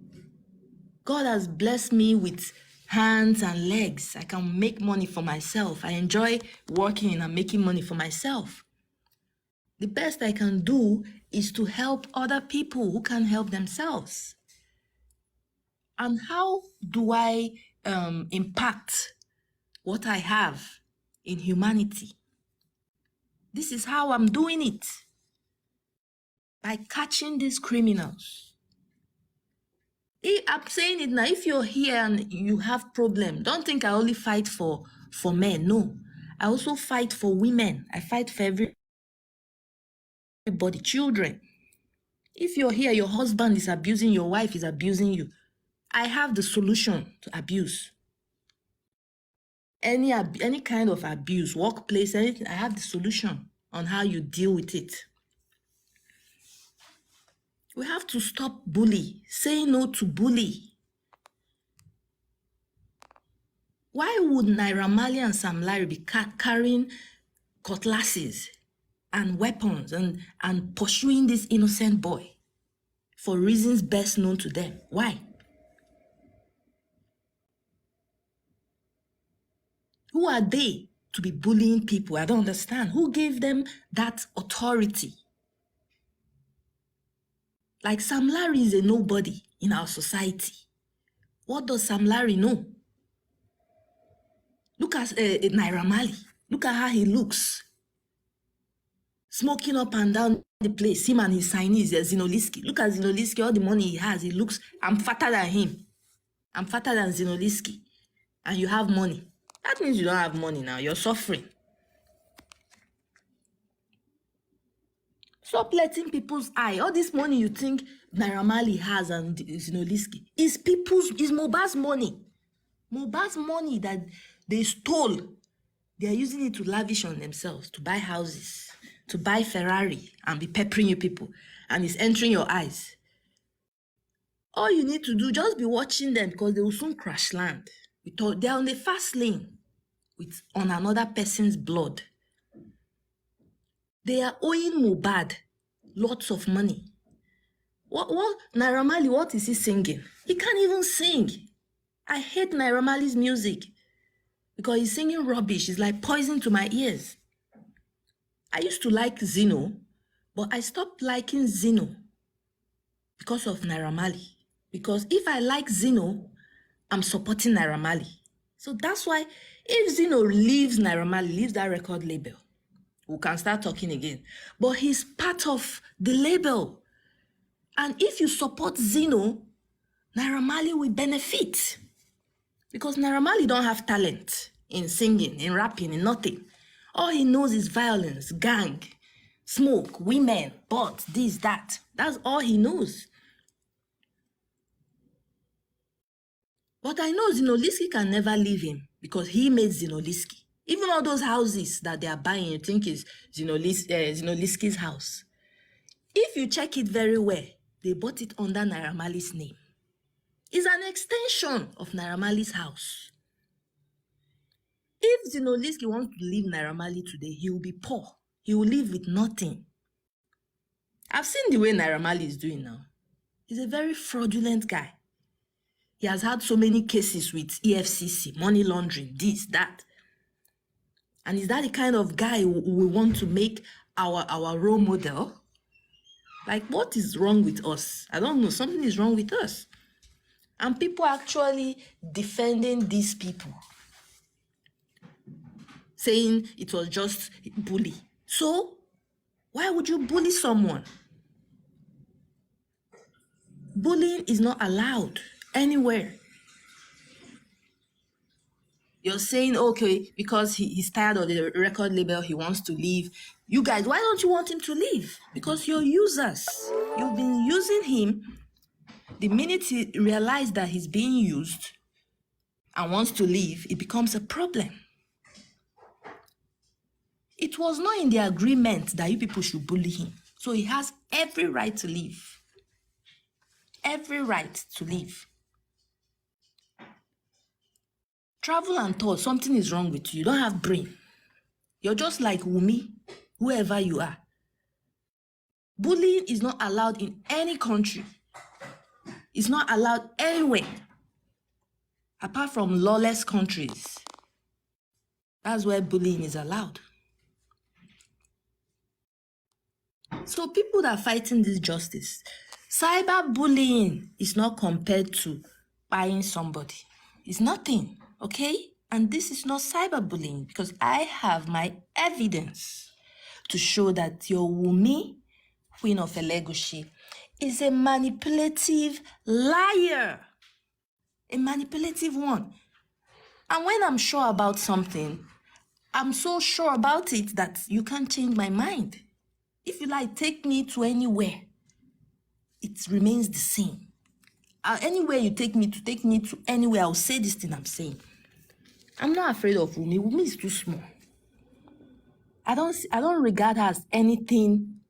God has blessed me with hands and legs. I can make money for myself. I enjoy working and making money for myself. The best I can do is to help other people who can help themselves. And how do I impact what I have in humanity? This is how I'm doing it. By catching these criminals. I'm saying it now, if you're here and you have problem, don't think I only fight for men. No. I also fight for women. I fight for everybody, children. If you're here, your husband is abusing, your wife is abusing you. I have the solution to abuse. Any kind of abuse, workplace, anything, I have the solution on how you deal with it. We have to stop bully. Say no to bully. Why would Naira Marley and Sam Larry be carrying cutlasses and weapons and pursuing this innocent boy for reasons best known to them? Why? Who are they to be bullying people? I don't understand. Who gave them that authority? Like Sam Larry is a nobody in our society. What does Sam Larry know? Look at Naira Marley. Look at how he looks. Smoking up and down the place. Him and his signees, Zinoliski. Look at Zinoliski, all the money he has. He looks, I'm fatter than him. I'm fatter than Zinoliski. And you have money. That means you don't have money now. You're suffering. Stop letting people's eye. All this money you think Naira Marley has and Zinoliski is Mohbad's money. Mohbad's money that they stole. They are using it to lavish on themselves, to buy houses, to buy Ferrari and be peppering you people. And it's entering your eyes. All you need to do, just be watching them because they will soon crash land. They're on the fast lane on another person's blood. They are owing Mohbad lots of money. What Naira Marley, what is he singing? He can't even sing. I hate Naira Marley's music because he's singing rubbish. It's like poison to my ears. I used to like Zino, but I stopped liking Zino because of Naira Marley. Because if I like Zino, I'm supporting Naira Marley. So that's why If Zeno leaves Naira Marley, leaves that record label, we can start talking again. But he's part of the label. And if you support Zeno, Naira Marley will benefit. Because Naira Marley don't have talent in singing, in rapping, in nothing. All he knows is violence, gang, smoke, women, but this, that. That's all he knows. But I know Zinoliski can never leave him because he made Zinoliski. Even all those houses that they are buying, you think is Zinoliski's house. If you check it very well, they bought it under Naira Marley's name. It's an extension of Naira Marley's house. If Zinoliski wants to leave Naira Marley today, he will be poor. He will live with nothing. I've seen the way Naira Marley is doing now. He's a very fraudulent guy. He has had so many cases with EFCC, money laundering, this, that. And is that the kind of guy we want to make our role model? Like, what is wrong with us? I don't know. Something is wrong with us. And people actually defending these people, saying it was just bully. So, why would you bully someone? Bullying is not allowed anywhere. You're saying, okay, because he's tired of the record label, he wants to leave. You guys, why don't you want him to leave? Because you're users. You've been using him. The minute he realizes that he's being used and wants to leave, it becomes a problem. It was not in the agreement that you people should bully him. So he has every right to leave. Every right to leave. Travel and thought, something is wrong with you. You don't have brain. You're just like Wumi, whoever you are. Bullying is not allowed in any country. It's not allowed anywhere, apart from lawless countries. That's where bullying is allowed. So people that are fighting this justice, cyberbullying is not compared to buying somebody. It's nothing, okay? And this is not cyberbullying because I have my evidence to show that your Wumi, Queen of Elegushi, is a manipulative liar. A manipulative one. And when I'm sure about something, I'm so sure about it that you can't change my mind. If you like, take me to anywhere, it remains the same. Anywhere you take me to anywhere, I'll say this thing I'm saying. I'm not afraid of Wumi. Wumi is too small. I don't regard her as anything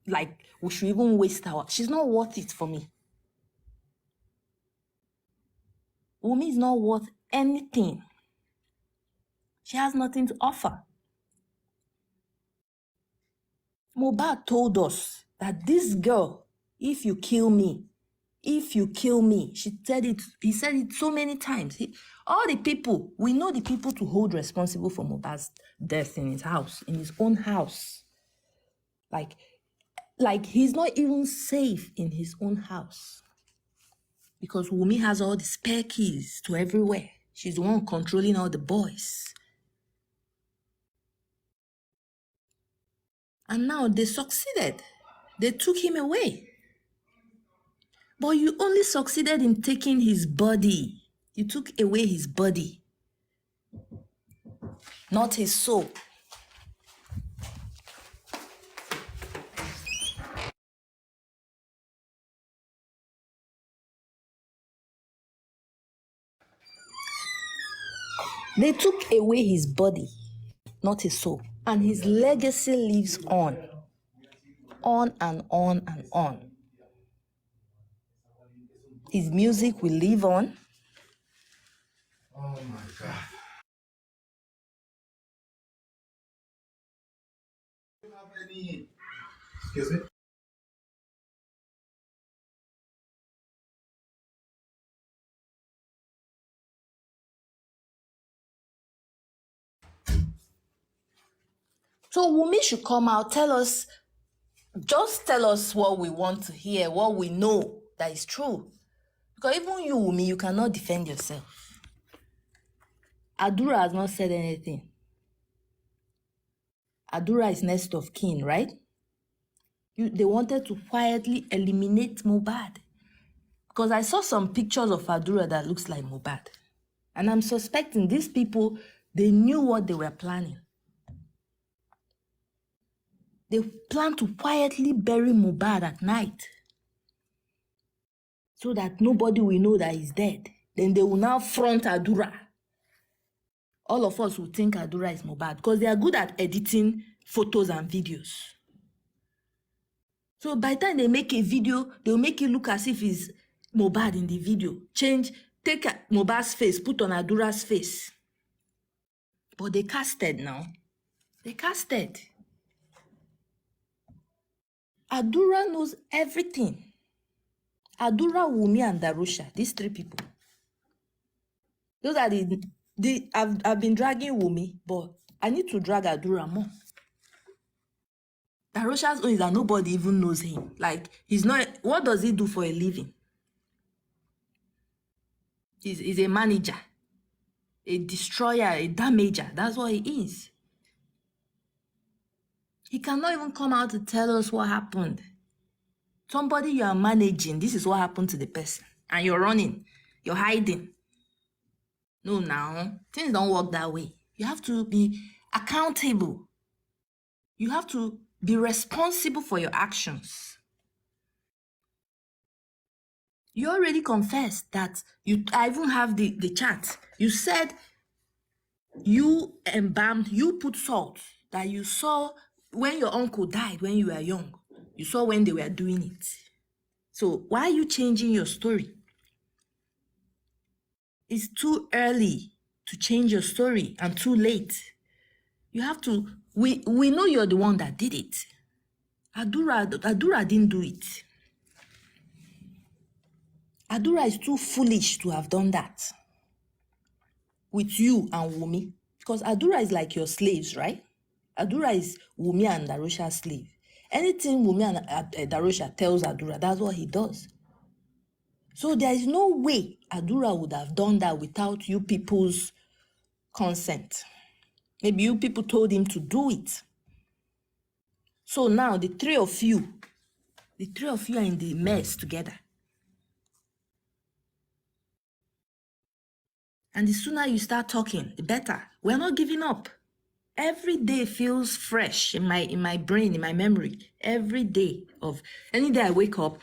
like we should even waste our. She's not worth it for me. Wumi is not worth anything. She has nothing to offer. Mohbad told us that this girl, if you kill me, he said it so many times. All the people, we know the people to hold responsible for Mohbad's death in his house, in his own house. Like he's not even safe in his own house. Because Wumi has all the spare keys to everywhere. She's the one controlling all the boys. And now they succeeded. They took him away. But you only succeeded in taking his body. You took away his body, not his soul. They took away his body, not his soul. And his legacy lives on and on and on. His music will live on. Oh my God. Do you have any? Excuse me? So Wumi should come out, just tell us what we want to hear, what we know that is true. Because even you, Wumi, you cannot defend yourself. Adura has not said anything. Adura is next of kin, right? They wanted to quietly eliminate Mohbad. Because I saw some pictures of Adura that looks like Mohbad. And I'm suspecting these people, they knew what they were planning. They plan to quietly bury Mohbad at night so that nobody will know that he's dead. Then they will now front Adura. All of us will think Adura is Mohbad because they are good at editing photos and videos. So by the time they make a video, they'll make it look as if it's Mohbad in the video. Take Mohbad's face, put on Adura's face. But they casted now. They casted. Adura knows everything. Adura, Wunmi, and Darusha, these three people. Those are I've been dragging Wunmi, but I need to drag Adura more. Darusha's own is that nobody even knows him. Like, he's not, what does he do for a living? He's a manager, a destroyer, a damager. That's what he is. He cannot even come out to tell us what happened. Somebody you are managing, this is what happened to the person. And you're running, you're hiding. No, now, things don't work that way. You have to be accountable. You have to be responsible for your actions. You already confessed that I even have the chat. You said you embalmed, you put salt that you saw when your uncle died when you were young. You saw when they were doing it. So why are you changing your story? It's too early to change your story and too late. You have to, we know you're the one that did it. Adura didn't do it. Adura is too foolish to have done that with you and Wunmi. Because Adura is like your slaves, right? Adura is Wunmi and Darusha's slave. Anything Wunmi and Darusha tells Adura, that's what he does. So there is no way Adura would have done that without you people's consent. Maybe you people told him to do it. So now the three of you are in the mess together. And the sooner you start talking, the better. We're not giving up. Every day feels fresh in my brain, in my memory. Every day any day I wake up,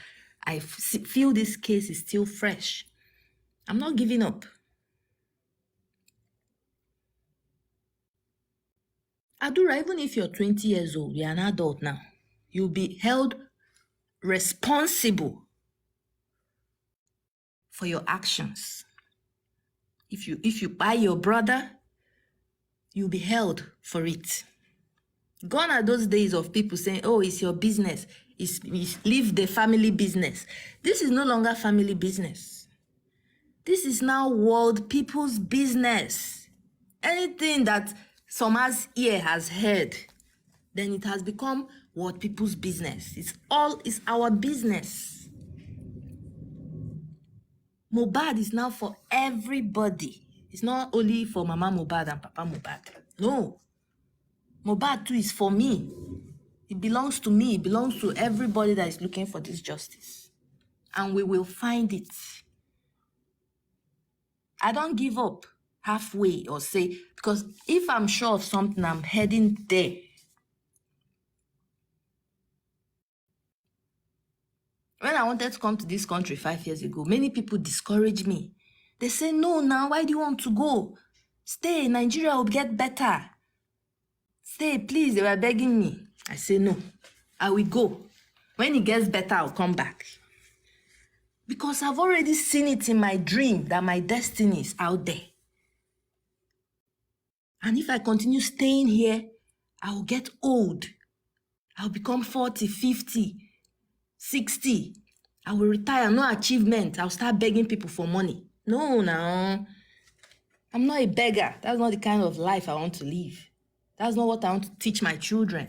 I feel this case is still fresh. I'm not giving up. Adura, even if you're 20 years old, you're an adult now, you'll be held responsible for your actions. If you buy your brother, you'll be held for it. Gone are those days of people saying, oh, it's your business. Leave the family business. This is no longer family business. This is now world people's business. Anything that Soma's ear has heard, then it has become world people's business. It's our business. Mohbad is now for everybody. It's not only for Mama Mohbad and Papa Mohbad. No. Mohbad too is for me. It belongs to me. It belongs to everybody that is looking for this justice. And we will find it. I don't give up halfway or say, because if I'm sure of something, I'm heading there. When I wanted to come to this country 5 years ago, many people discouraged me. They say, no, now, why do you want to go? Stay, Nigeria will get better. Stay, please, they were begging me. I say, no, I will go. When it gets better, I'll come back. Because I've already seen it in my dream that my destiny is out there. And if I continue staying here, I'll get old. I'll become 40, 50, 60. I will retire, no achievement. I'll start begging people for money. No. I'm not a beggar. That's not the kind of life I want to live. That's not what I want to teach my children,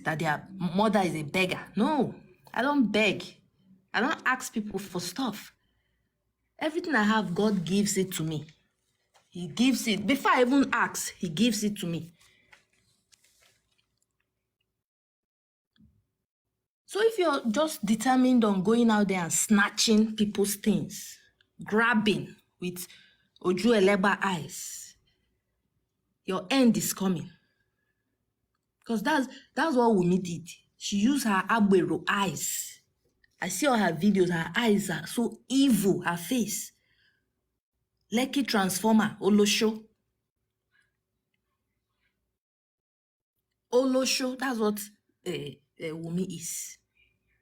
that their mother is a beggar. No, I don't beg. I don't ask people for stuff. Everything I have, God gives it to me. He gives it. Before I even ask, he gives it to me. So if you're just determined on going out there and snatching people's things, grabbing with Oju Eleba eyes, your end is coming. Because that's what Wunmi did. She used her Agbero eyes. I see all her videos, her eyes are so evil, her face. Lekki Transformer, Olosho. Olosho, that's what Wunmi is.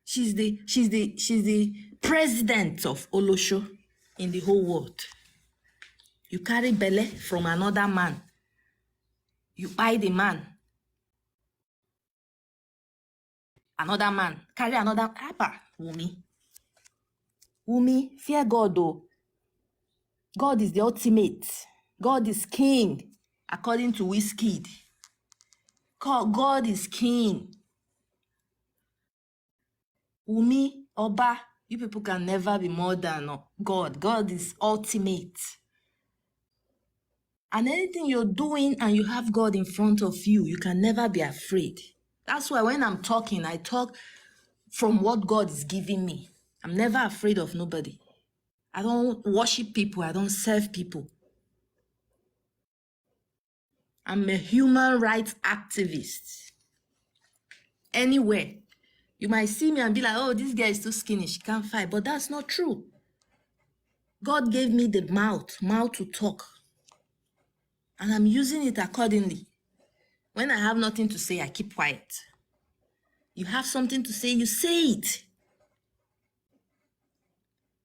She's the president of Olosho in the whole world. You carry belle from another man. You buy the man. Another man. Carry another papa. Wunmi. Wunmi, fear God though. God is the ultimate. God is king. According to Wizkid. God is king. Wunmi, Oba, you people can never be more than God. God is ultimate. And anything you're doing and you have God in front of you, you can never be afraid. That's why when I'm talking, I talk from what God is giving me. I'm never afraid of nobody. I don't worship people. I don't serve people. I'm a human rights activist. Anywhere. You might see me and be like, oh, this girl is too skinny. She can't fight. But that's not true. God gave me the mouth to talk. And I'm using it accordingly. When I have nothing to say, I keep quiet. You have something to say, you say it.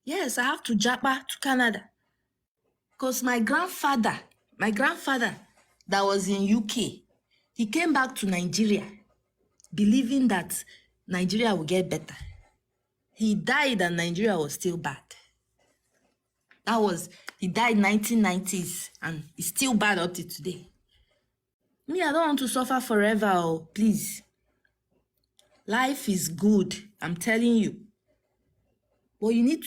Yes, I have to japa to Canada. Because my grandfather that was in UK, he came back to Nigeria believing that Nigeria will get better. He died and Nigeria was still bad. He died 1990s and it's still bad up to today. Me, I don't want to suffer forever, oh, please. Life is good, I'm telling you. But you need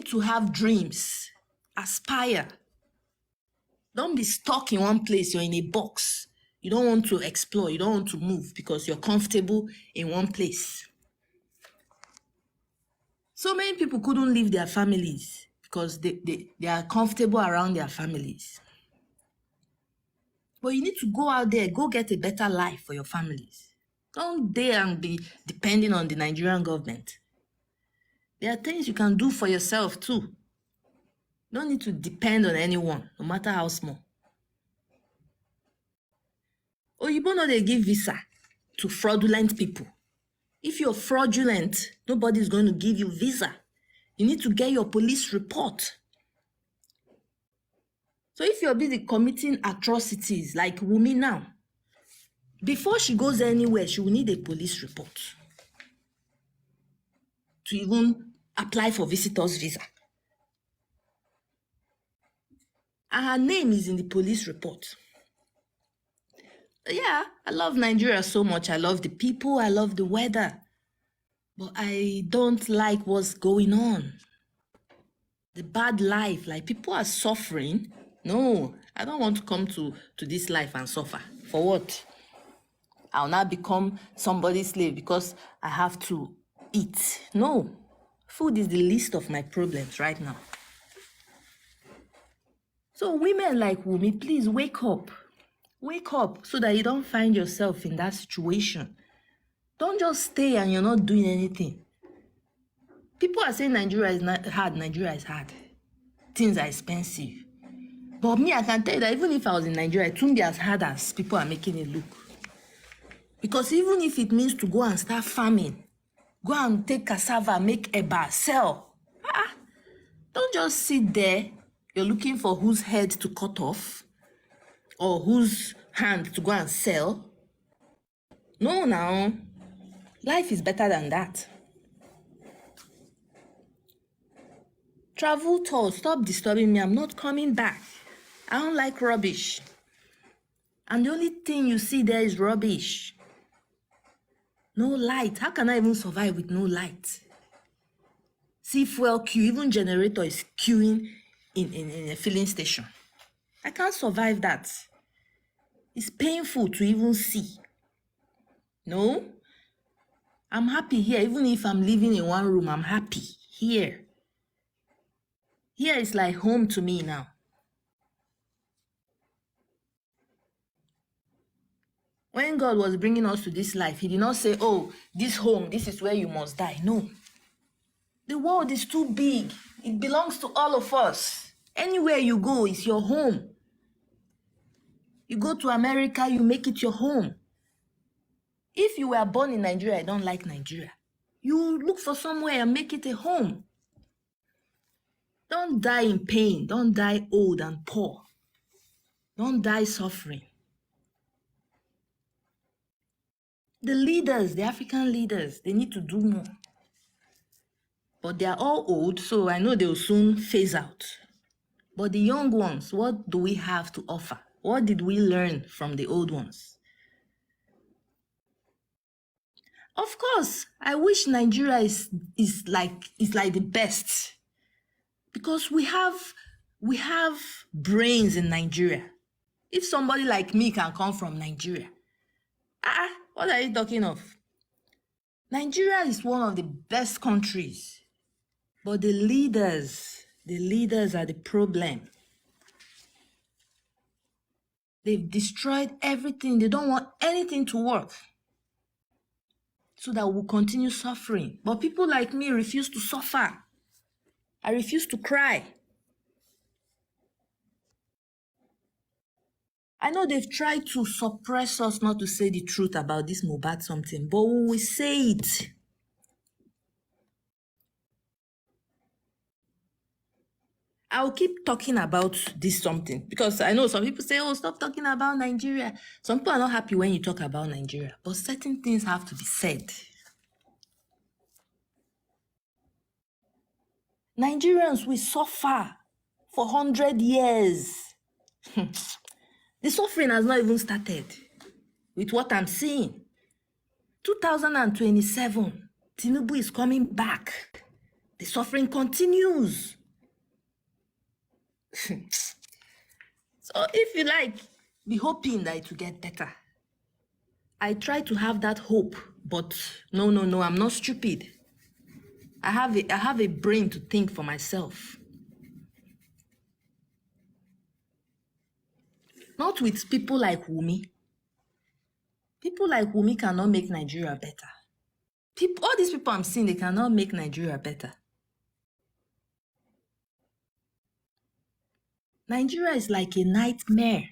to have dreams. Aspire. Don't be stuck in one place. You're in a box. You don't want to explore. You don't want to move because you're comfortable in one place. So many people couldn't leave their families because they are comfortable around their families. But you need to go out there, go get a better life for your families. Don't dare and be depending on the Nigerian government. There are things you can do for yourself too. Don't need to depend on anyone, no matter how small. Oyibo no dey give visa to fraudulent people. If you're fraudulent, nobody's going to give you visa. You need to get your police report. So if you're busy committing atrocities like Wunmi now, before she goes anywhere, she will need a police report to even apply for visitor's visa. And her name is in the police report. Yeah, I love Nigeria so much. I love the people. I love the weather. But I don't like what's going on. The bad life, like people are suffering. No, I don't want to come to this life and suffer. For what? I'll now become somebody's slave because I have to eat. No, food is the least of my problems right now. So women like Wunmi, please wake up. Wake up so that you don't find yourself in that situation. Don't just stay and you're not doing anything. People are saying Nigeria is not hard. Nigeria is hard. Things are expensive. But me, I can tell you that even if I was in Nigeria, it wouldn't be as hard as people are making it look. Because even if it means to go and start farming, go and take cassava, make eba, sell. Don't just sit there. You're looking for whose head to cut off or whose hand to go and sell. No, now. Life is better than that. Travel tour, stop disturbing me. I'm not coming back. I don't like rubbish. And the only thing you see there is rubbish. No light. How can I even survive with no light? See fuel queue, even generator is queuing in a filling station. I can't survive that. It's painful to even see. No, I'm happy here. Even if I'm living in one room, I'm happy here. Here is like home to me now. When God was bringing us to this life, he did not say, oh, this home, this is where you must die. No. The world is too big. It belongs to all of us. Anywhere you go is your home. You go to America, you make it your home. If you were born in Nigeria, I don't like Nigeria. You look for somewhere and make it a home. Don't die in pain. Don't die old and poor. Don't die suffering. The leaders, the African leaders, they need to do more. But they are all old, so I know they will soon phase out. But the young ones, what do we have to offer? What did we learn from the old ones? Of course, I wish Nigeria is like the best, because we have brains in Nigeria. If somebody like me can come from Nigeria, what are you talking of? Nigeria is one of the best countries, but the leaders are the problem. They've destroyed everything. They don't want anything to work, so that we'll continue suffering. But people like me refuse to suffer. I refuse to cry. I know they've tried to suppress us not to say the truth about this Mohbad something, but we will say it. I'll keep talking about this something, because I know some people say, oh, stop talking about Nigeria. Some people are not happy when you talk about Nigeria, but certain things have to be said. Nigerians will suffer for 100 years. The suffering has not even started with what I'm seeing. 2027, Tinubu is coming back. The suffering continues. So if you like, be hoping that it will get better. I try to have that hope, but no, I'm not stupid. I have a brain to think for myself. Not with people like Wumi. People like Wumi cannot make Nigeria better. All these people I'm seeing, they cannot make Nigeria better. Nigeria is like a nightmare.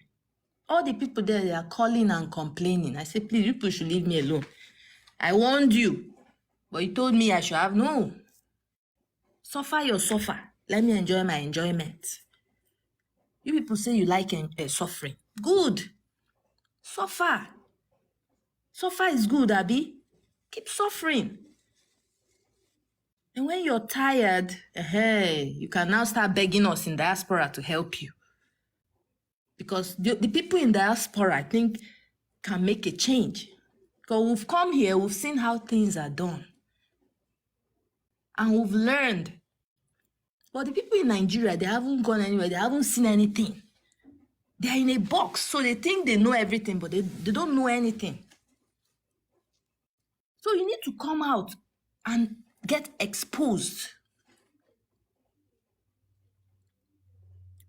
All the people there, they are calling and complaining. I say, please, you people should leave me alone. I warned you, but you told me I should have no. Suffer your suffer. Let me enjoy my enjoyment. You people say you like suffering. Good. Suffer. Suffer is good, Abi. Keep suffering. And when you're tired, you can now start begging us in diaspora to help you. Because the people in diaspora, I think, can make a change. Because we've come here, we've seen how things are done. And we've learned. But the people in Nigeria, they haven't gone anywhere. They haven't seen anything. They're in a box. So they think they know everything, but they don't know anything. So you need to come out and get exposed.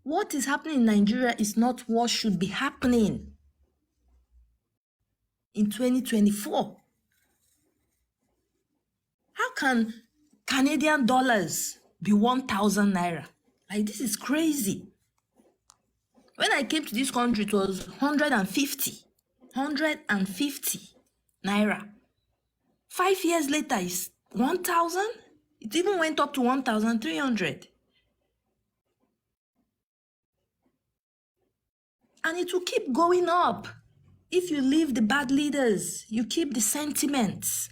What is happening in Nigeria is not what should be happening in 2024. How can Canadian dollars be 1,000 naira? Like, this is crazy. When I came to this country, it was 150 naira. 5 years later, it's 1,000. It even went up to 1,300. And it will keep going up. If you leave the bad leaders, you keep the sentiments,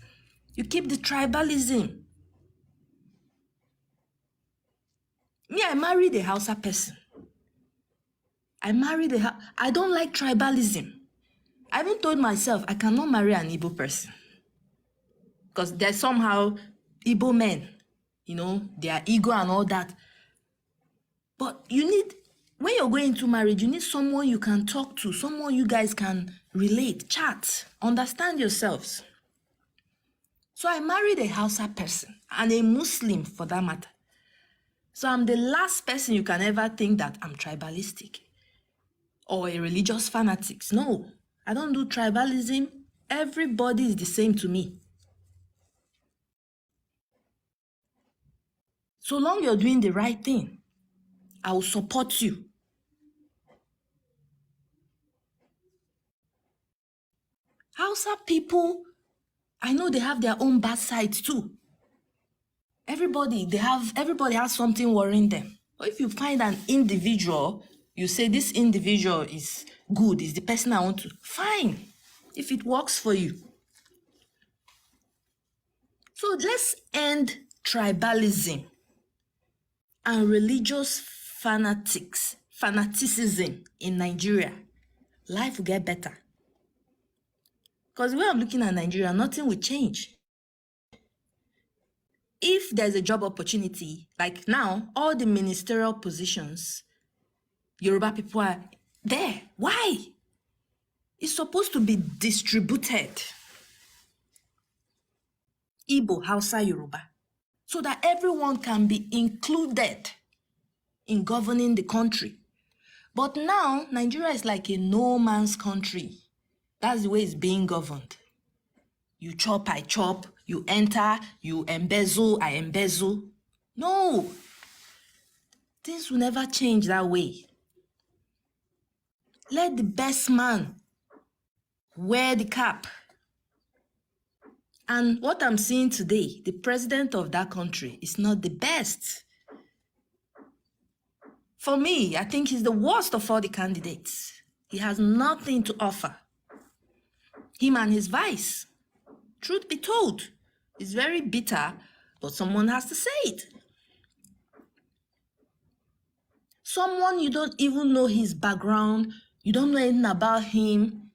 you keep the tribalism. Me, I married a Hausa person. I don't like tribalism. I even told myself I cannot marry an Igbo person. Because there's somehow Igbo men, their ego and all that. But you need when you're going into marriage, you need someone you can talk to, someone you guys can relate, chat, understand yourselves. So I married a Hausa person and a Muslim for that matter. So I'm the last person you can ever think that I'm tribalistic or a religious fanatic. No, I don't do tribalism. Everybody is the same to me. So long you're doing the right thing, I will support you. Hausa people, I know they have their own bad sides too. Everybody has something worrying them. But if you find an individual, you say this individual is good, is the person I want to, fine, if it works for you. So let's end tribalism and religious fanaticism in Nigeria. Life will get better. Because the way I'm looking at Nigeria, nothing will change. If there's a job opportunity, like now, all the ministerial positions, Yoruba people are there. Why? It's supposed to be distributed. Igbo, Hausa, Yoruba. So that everyone can be included in governing the country. But now, Nigeria is like a no man's country. That's the way it's being governed. You chop, I chop. You enter, you embezzle, I embezzle. No. Things will never change that way. Let the best man wear the cap. And what I'm seeing today, the president of that country is not the best. For me, I think he's the worst of all the candidates. He has nothing to offer. Him and his vice. Truth be told, it's very bitter, but someone has to say it. Someone you don't even know his background, you don't know anything about him,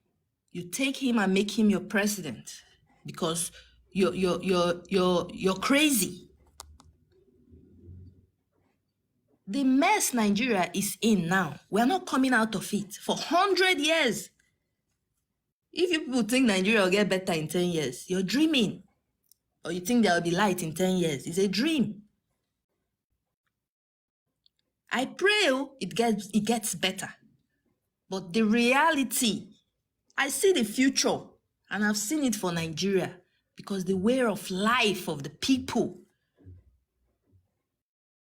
you take him and make him your president because you're crazy. The mess Nigeria is in now, we're not coming out of it for 100 years. If you people think Nigeria will get better in 10 years, you're dreaming. Or you think there will be light in 10 years. It's a dream. I pray it gets better. But the reality, I see the future, and I've seen it for Nigeria, because the way of life of the people,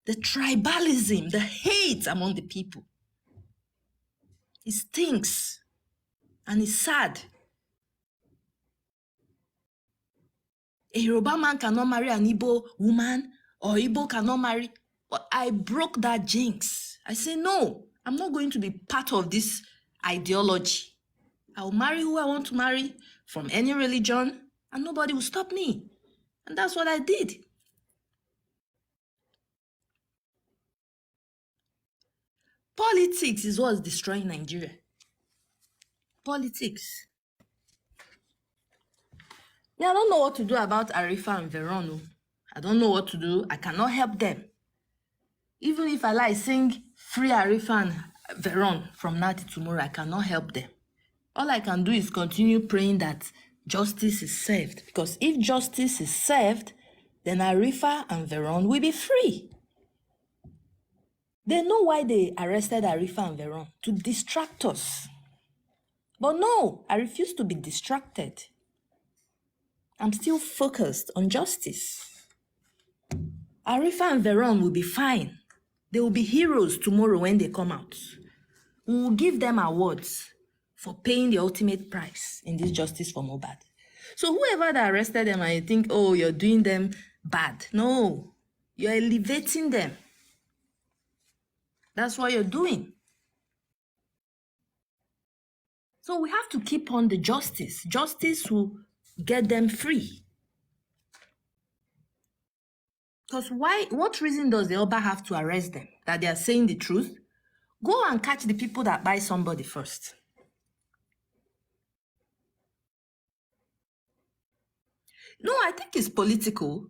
the tribalism, the hate among the people, it stinks and it's sad. A Yoruba man cannot marry an Igbo woman, or Igbo cannot marry. But I broke that jinx. I say, no, I'm not going to be part of this ideology. I'll marry who I want to marry from any religion, and nobody will stop me. And that's what I did. Politics is what's destroying Nigeria. Politics. Yeah, I don't know what to do about Arifa and Veron. I don't know what to do. I cannot help them. Even if I sing free Arifa and Veron from now to tomorrow, I cannot help them. All I can do is continue praying that justice is served. Because if justice is served, then Arifa and Veron will be free. They know why they arrested Arifa and Veron, to distract us. But no, I refuse to be distracted. I'm still focused on justice. Arifa and Veron will be fine. They will be heroes tomorrow when they come out. We will give them awards for paying the ultimate price in this justice for Mohbad. So whoever that arrested them and you think, oh, you're doing them bad. No, you're elevating them. That's what you're doing. So we have to keep on the justice. Justice will get them free. Because what reason does the Oba have to arrest them? That they are saying the truth? Go and catch the people that buy somebody first. No, I think it's political.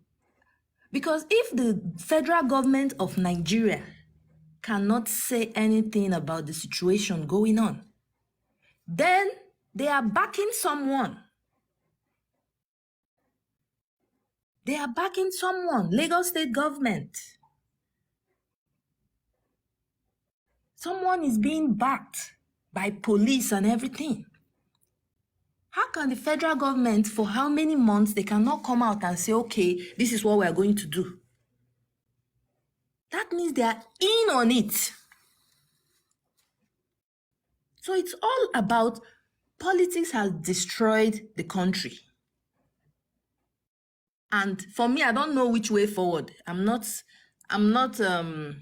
Because if the federal government of Nigeria cannot say anything about the situation going on. Then they are backing someone. They are backing someone, Lagos State government. Someone is being backed by police and everything. How can the federal government, for how many months, they cannot come out and say, okay, this is what we are going to do? That means they are in on it. So it's all about politics has destroyed the country. And for me, I don't know which way forward. I'm not,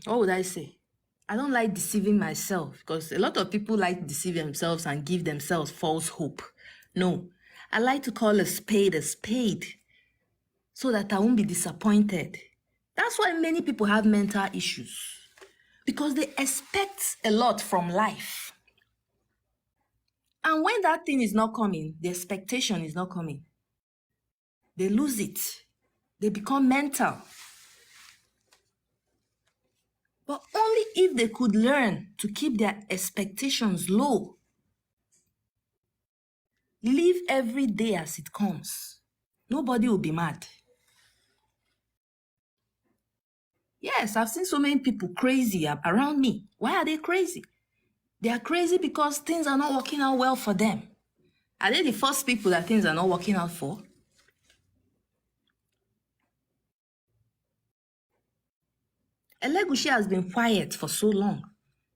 what would I say? I don't like deceiving myself, because a lot of people like to deceive themselves and give themselves false hope. No, I like to call a spade so that I won't be disappointed. That's why many people have mental issues, because they expect a lot from life. And when that thing is not coming, the expectation is not coming, they lose it. They become mental. But only if they could learn to keep their expectations low, live every day as it comes, nobody will be mad. Yes, I've seen so many people crazy around me. Why are they crazy? They are crazy because things are not working out well for them. Are they the first people that things are not working out for? Elegushi has been quiet for so long.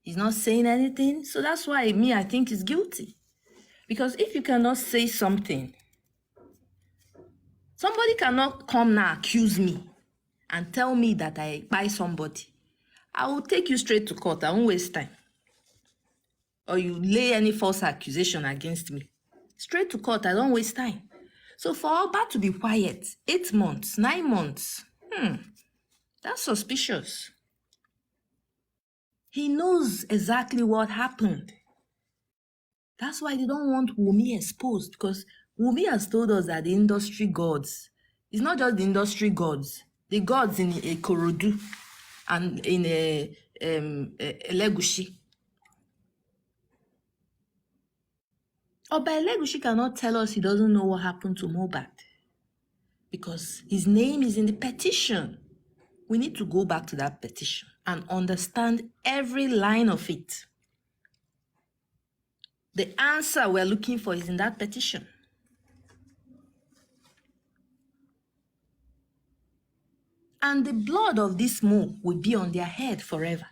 He's not saying anything. So that's why I think he's guilty. Because if you cannot say something, somebody cannot come now accuse me and tell me that I buy somebody. I will take you straight to court. I won't waste time. Or you lay any false accusation against me. Straight to court, I don't waste time. So for Oba to be quiet, 8 months, 9 months, that's suspicious. He knows exactly what happened. That's why they don't want Wunmi exposed, because Wunmi has told us that the industry gods, it's not just the industry gods, the gods in Ikorodu and in Elegushi. Oba Elegushi cannot tell us he doesn't know what happened to Mohbad, because his name is in the petition. We need to go back to that petition and understand every line of it. The answer we're looking for is in that petition. And the blood of this Mo will be on their head forever.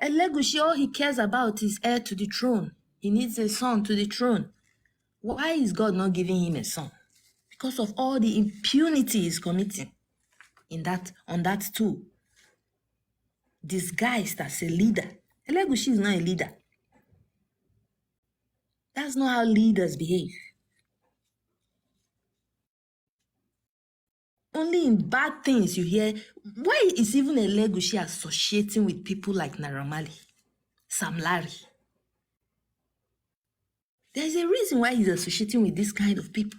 Elegushi, all he cares about is heir to the throne. He needs a son to the throne. Why is God not giving him a son? Because of all the impunity he's committing on that stool. Disguised as a leader. Elegushi is not a leader. That's not how leaders behave. Only in bad things you hear. Why is even Elegushi associating with people like Naira Marley, Sam Larry? There's a reason why he's associating with this kind of people.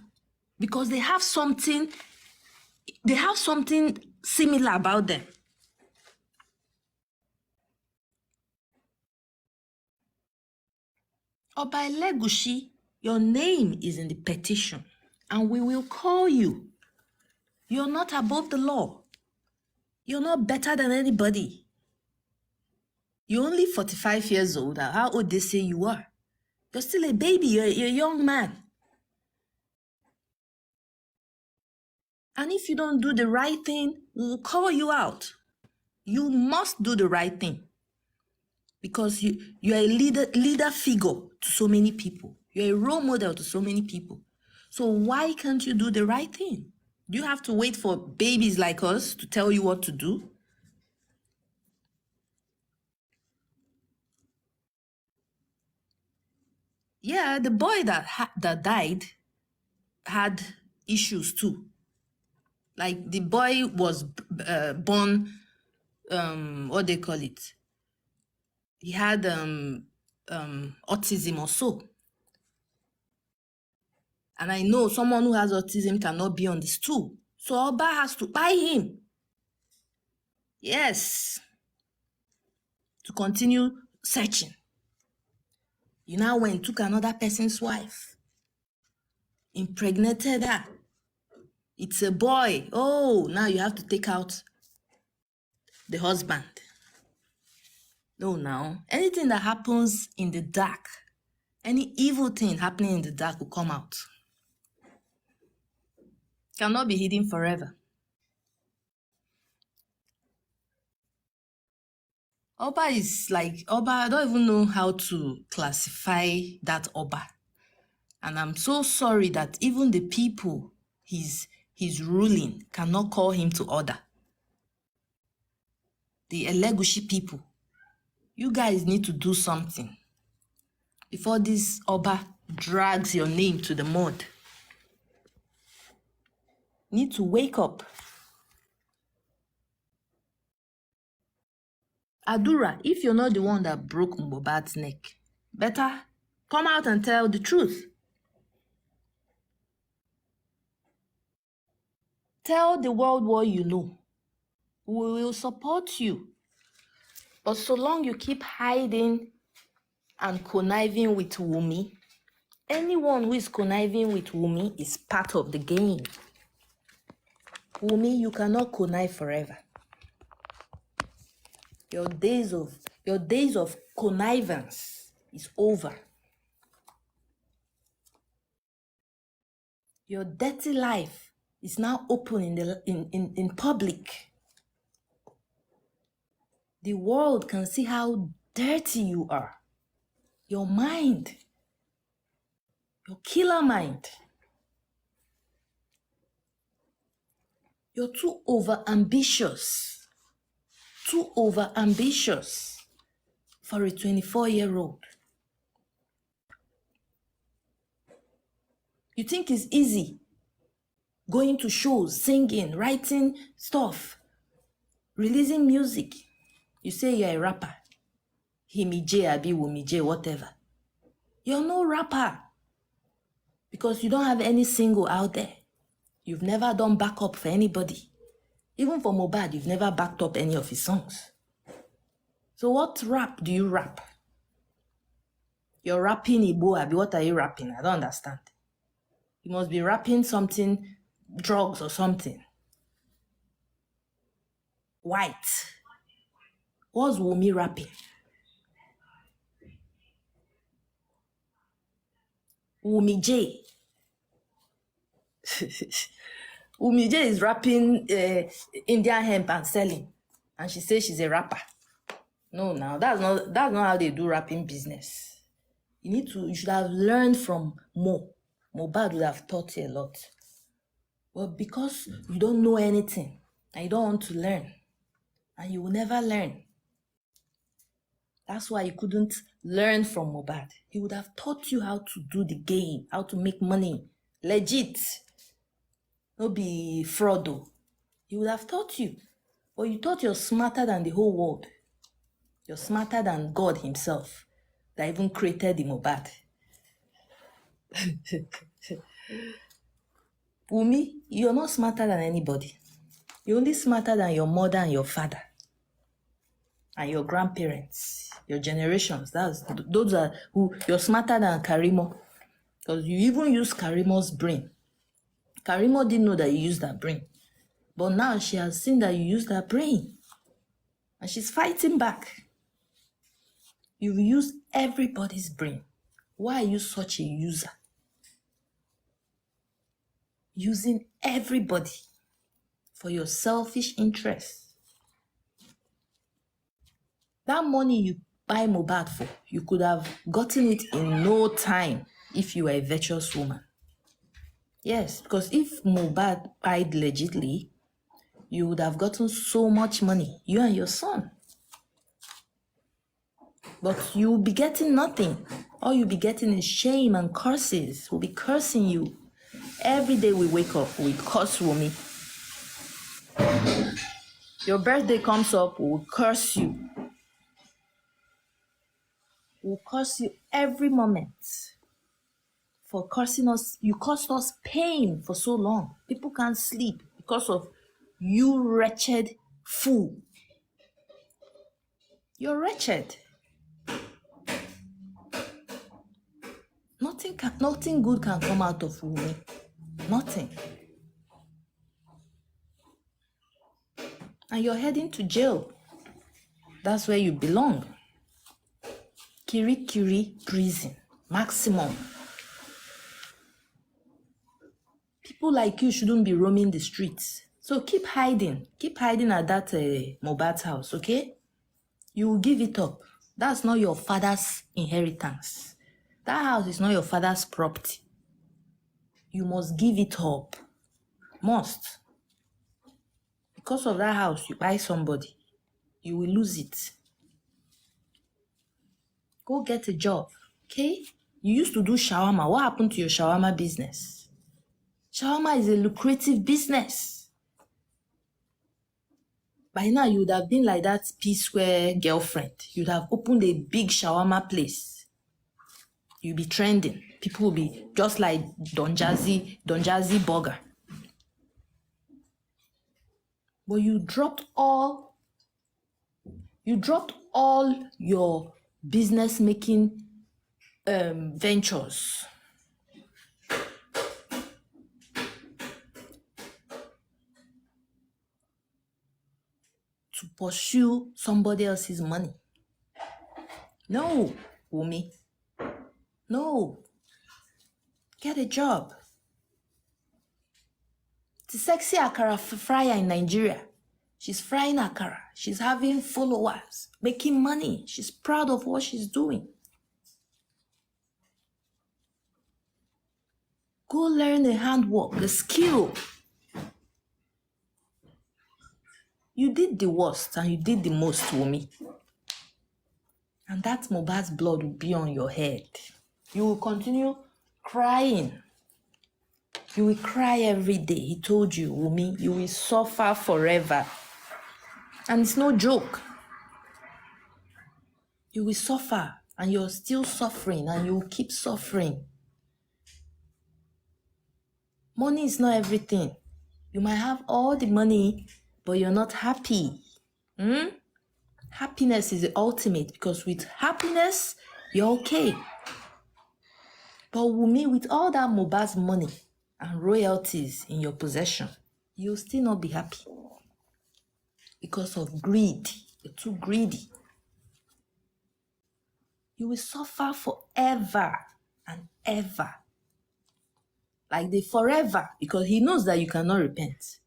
Because they have something similar about them. Oba Elegushi, your name is in the petition, and we will call you. You're not above the law. You're not better than anybody. You're only 45 years old. How old they say you are? You're still a baby. You're a young man. And if you don't do the right thing, we'll call you out. You must do the right thing. Because you're a leader figure to so many people. You're a role model to so many people. So why can't you do the right thing? Do you have to wait for babies like us to tell you what to do? Yeah, the boy that died had issues too. Like the boy was born, what they call it? He had autism or so. And I know someone who has autism cannot be on the stool. So Oba has to buy him. Yes, to continue searching. You now went, took another person's wife, impregnated her. It's a boy. Oh, now you have to take out the husband. No, now, anything that happens in the dark, any evil thing happening in the dark will come out. Cannot be hidden forever. Oba is like, Oba, I don't even know how to classify that Oba. And I'm so sorry that even the people he's ruling cannot call him to order. The Elegushi people, you guys need to do something before this Oba drags your name to the mud. Need to wake up. Adura, if you're not the one that broke Mohbad's neck, better come out and tell the truth. Tell the world what you know. We will support you. But so long you keep hiding and conniving with Wumi, anyone who is conniving with Wumi is part of the game. Wumi, you cannot connive forever. Your days of connivance is over. Your dirty life is now open in public. The world can see how dirty you are. Your mind, your killer mind. You're too over-ambitious. Too over-ambitious for a 24-year-old. You think it's easy going to shows, singing, writing stuff, releasing music. You say you're a rapper. Himi J, Abi, Wumi J, whatever. You're no rapper because you don't have any single out there. You've never done backup for anybody. Even for Mohbad, you've never backed up any of his songs. So what rap do you rap? You're rapping Igbo, Abi, what are you rapping? I don't understand. You must be rapping something, drugs or something. White. What's Wumi rapping? Wumi J. Wumi J is rapping Indian hemp and selling. And she says she's a rapper. No, now that's not how they do rapping business. You should have learned from Mo. Mohbad would have taught you a lot. But because you don't know anything and you don't want to learn, and you will never learn. That's why you couldn't learn from Mohbad. He would have taught you how to do the game, how to make money. Legit. No be fraud though. He would have taught you. But you thought you're smarter than the whole world. You're smarter than God himself that even created the Mohbad. Wumi, you're not smarter than anybody. You're only smarter than your mother and your father and your grandparents, your generations. Those are who you're smarter than Karimo, because you even use Karimo's brain. Karimo didn't know that you used that brain, but now she has seen that you use that brain, and she's fighting back. You've used everybody's brain. Why are you such a user? Using everybody for your selfish interests. That money you buy Mohbad for, you could have gotten it in no time if you were a virtuous woman. Yes, because if Mohbad died legitly, you would have gotten so much money, you and your son. But you'll be getting nothing. All you'll be getting is shame and curses. We'll be cursing you. Every day we wake up, we curse Wumi. Your birthday comes up, we'll curse you. We'll curse you every moment for cursing us. You caused us pain for so long. People can't sleep because of you wretched fool. You're wretched. Nothing good can come out of Wunmi. Nothing. And you're heading to jail. That's where you belong. Kirikiri prison. Maximum. People like you shouldn't be roaming the streets. So keep hiding. Keep hiding at that Mohbad's house, okay? You will give it up. That's not your father's inheritance. That house is not your father's property. You must give it up. Must. Because of that house, you buy somebody. You will lose it. Go get a job, okay? You used to do shawarma. What happened to your shawarma business? Shawarma is a lucrative business. By now, you would have been like that P-Square girlfriend. You'd have opened a big shawarma place. You'll be trending. People will be just like Don Jazzy Burger. But you dropped all your business making ventures. To pursue somebody else's money. No, Wunmi. No. Get a job. The sexy akara fryer in Nigeria. She's frying akara. She's having followers, making money. She's proud of what she's doing. Go learn the handwork, the skill. You did the worst and you did the most, Wunmi. And that Mohbad's blood will be on your head. You will continue crying. You will cry every day. He told you, Wunmi, you will suffer forever. And it's no joke. You will suffer and you're still suffering and you will keep suffering. Money is not everything. You might have all the money, but you're not happy. Happiness is the ultimate because with happiness, you're okay. But Wunmi, with all that Mohbad's money and royalties in your possession, you'll still not be happy. Because of greed. You're too greedy. You will suffer forever and ever. Like the forever, because he knows that you cannot repent.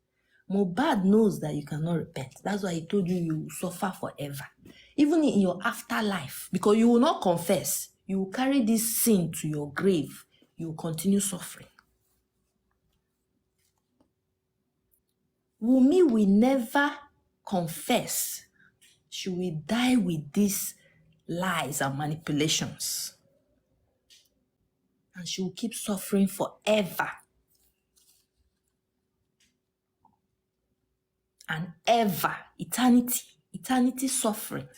Mohbad knows that you cannot repent. That's why he told you you will suffer forever. Even in your afterlife, because you will not confess. You will carry this sin to your grave. You will continue suffering. Wunmi will never confess. She will die with these lies and manipulations. And she will keep suffering forever. And ever. Eternity suffering.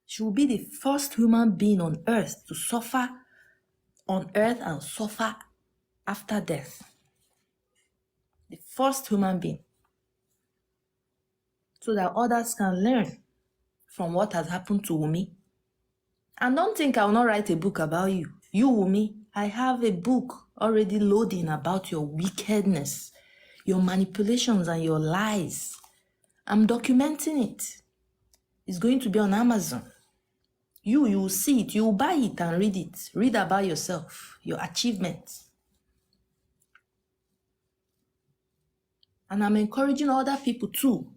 She will be the first human being on earth to suffer on earth and suffer after death. The first human being. So that others can learn from what has happened to Wunmi. And don't think I will not write a book about you. You, Wunmi, I have a book already loading about your wickedness, your manipulations and your lies. I'm documenting it. It's going to be on Amazon. You will see it. You will buy it and read it. Read about yourself, your achievements. And I'm encouraging other people too.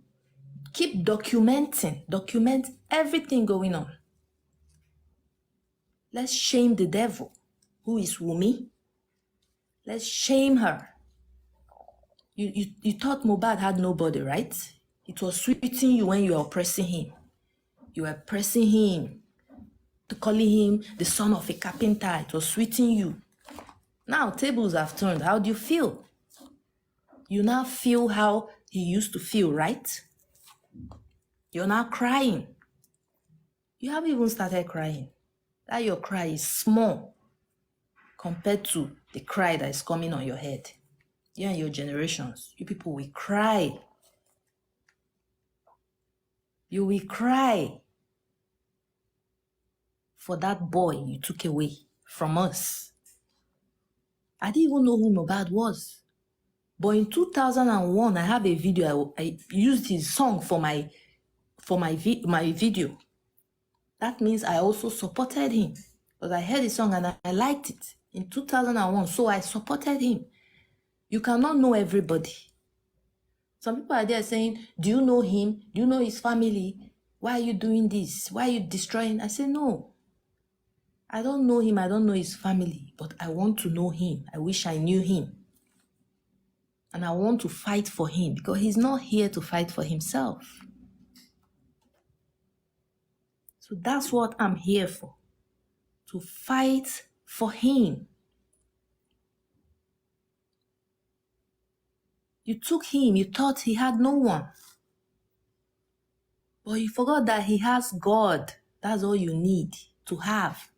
Keep documenting. Document everything going on. Let's shame the devil, who is Wunmi. Let's shame her. You thought Mohbad had nobody, right? It was sweeting you when you were oppressing him. You were pressing him, calling him the son of a carpenter. It was sweeting you. Now tables have turned. How do you feel? You now feel how he used to feel, right? You're now crying. You haven't even started crying. That your cry is small compared to the cry that is coming on your head. You and your generations, you people will cry. You will cry for that boy you took away from us. I didn't even know who Mohbad was. But in 2001, I have a video. I used his song for my video. That means I also supported him because I heard the song and I liked it in 2001. So I supported him. You cannot know everybody. Some people are there saying, do you know him? Do you know his family? Why are you doing this? Why are you destroying? I say, no. I don't know him. I don't know his family. But I want to know him. I wish I knew him. And I want to fight for him because he's not here to fight for himself. So that's what I'm here for. To fight for him. You took him, you thought he had no one. But you forgot that he has God. That's all you need to have.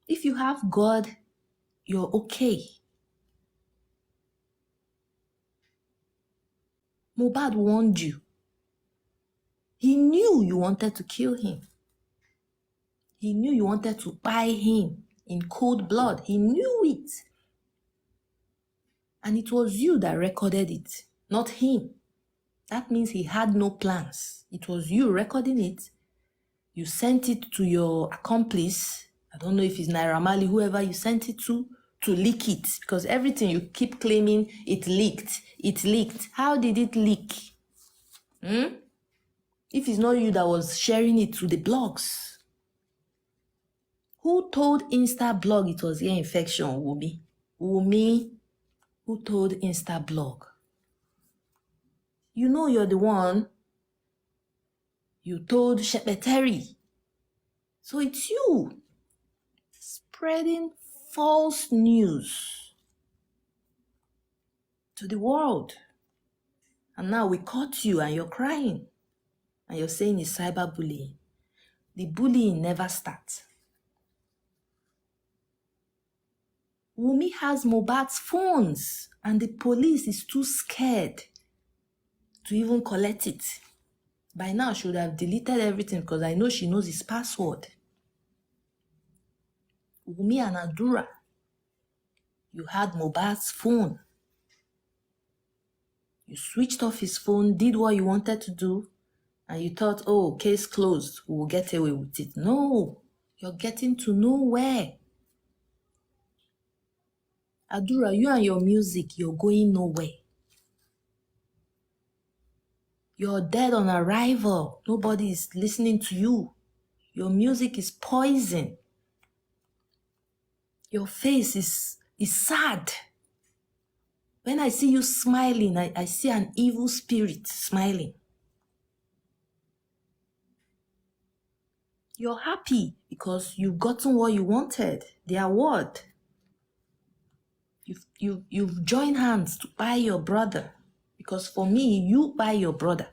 If you have God, you're okay. Mohbad warned you. He knew you wanted to kill him. He knew you wanted to buy him in cold blood. He knew it. And it was you that recorded it, not him. That means he had no plans. It was you recording it. You sent it to your accomplice. I don't know if it's Naira Marley, whoever you sent it to leak it. Because everything you keep claiming, it leaked. It leaked. How did it leak? If it's not you that was sharing it to the blogs. Who told Instablog it was ear infection, Wumi? Wumi, who told Instablog? You know you're the one. You told Shepeteri. So it's you spreading false news to the world. And now we caught you and you're crying. And you're saying it's cyberbullying. The bullying never starts. Wumi has Mohbad's phones and the police is too scared to even collect it. By now, she would have deleted everything because I know she knows his password. Wumi and Adura, you had Mohbad's phone. You switched off his phone, did what you wanted to do, and you thought, oh, case closed, we will get away with it. No, you're getting to nowhere. Adura, you and your music, you're going nowhere. You're dead on arrival. Nobody is listening to you. Your music is poison. Your face is sad. When I see you smiling, I see an evil spirit smiling. You're happy because you've gotten what you wanted, the award. You've joined hands to buy your brother. Because for me, you buy your brother.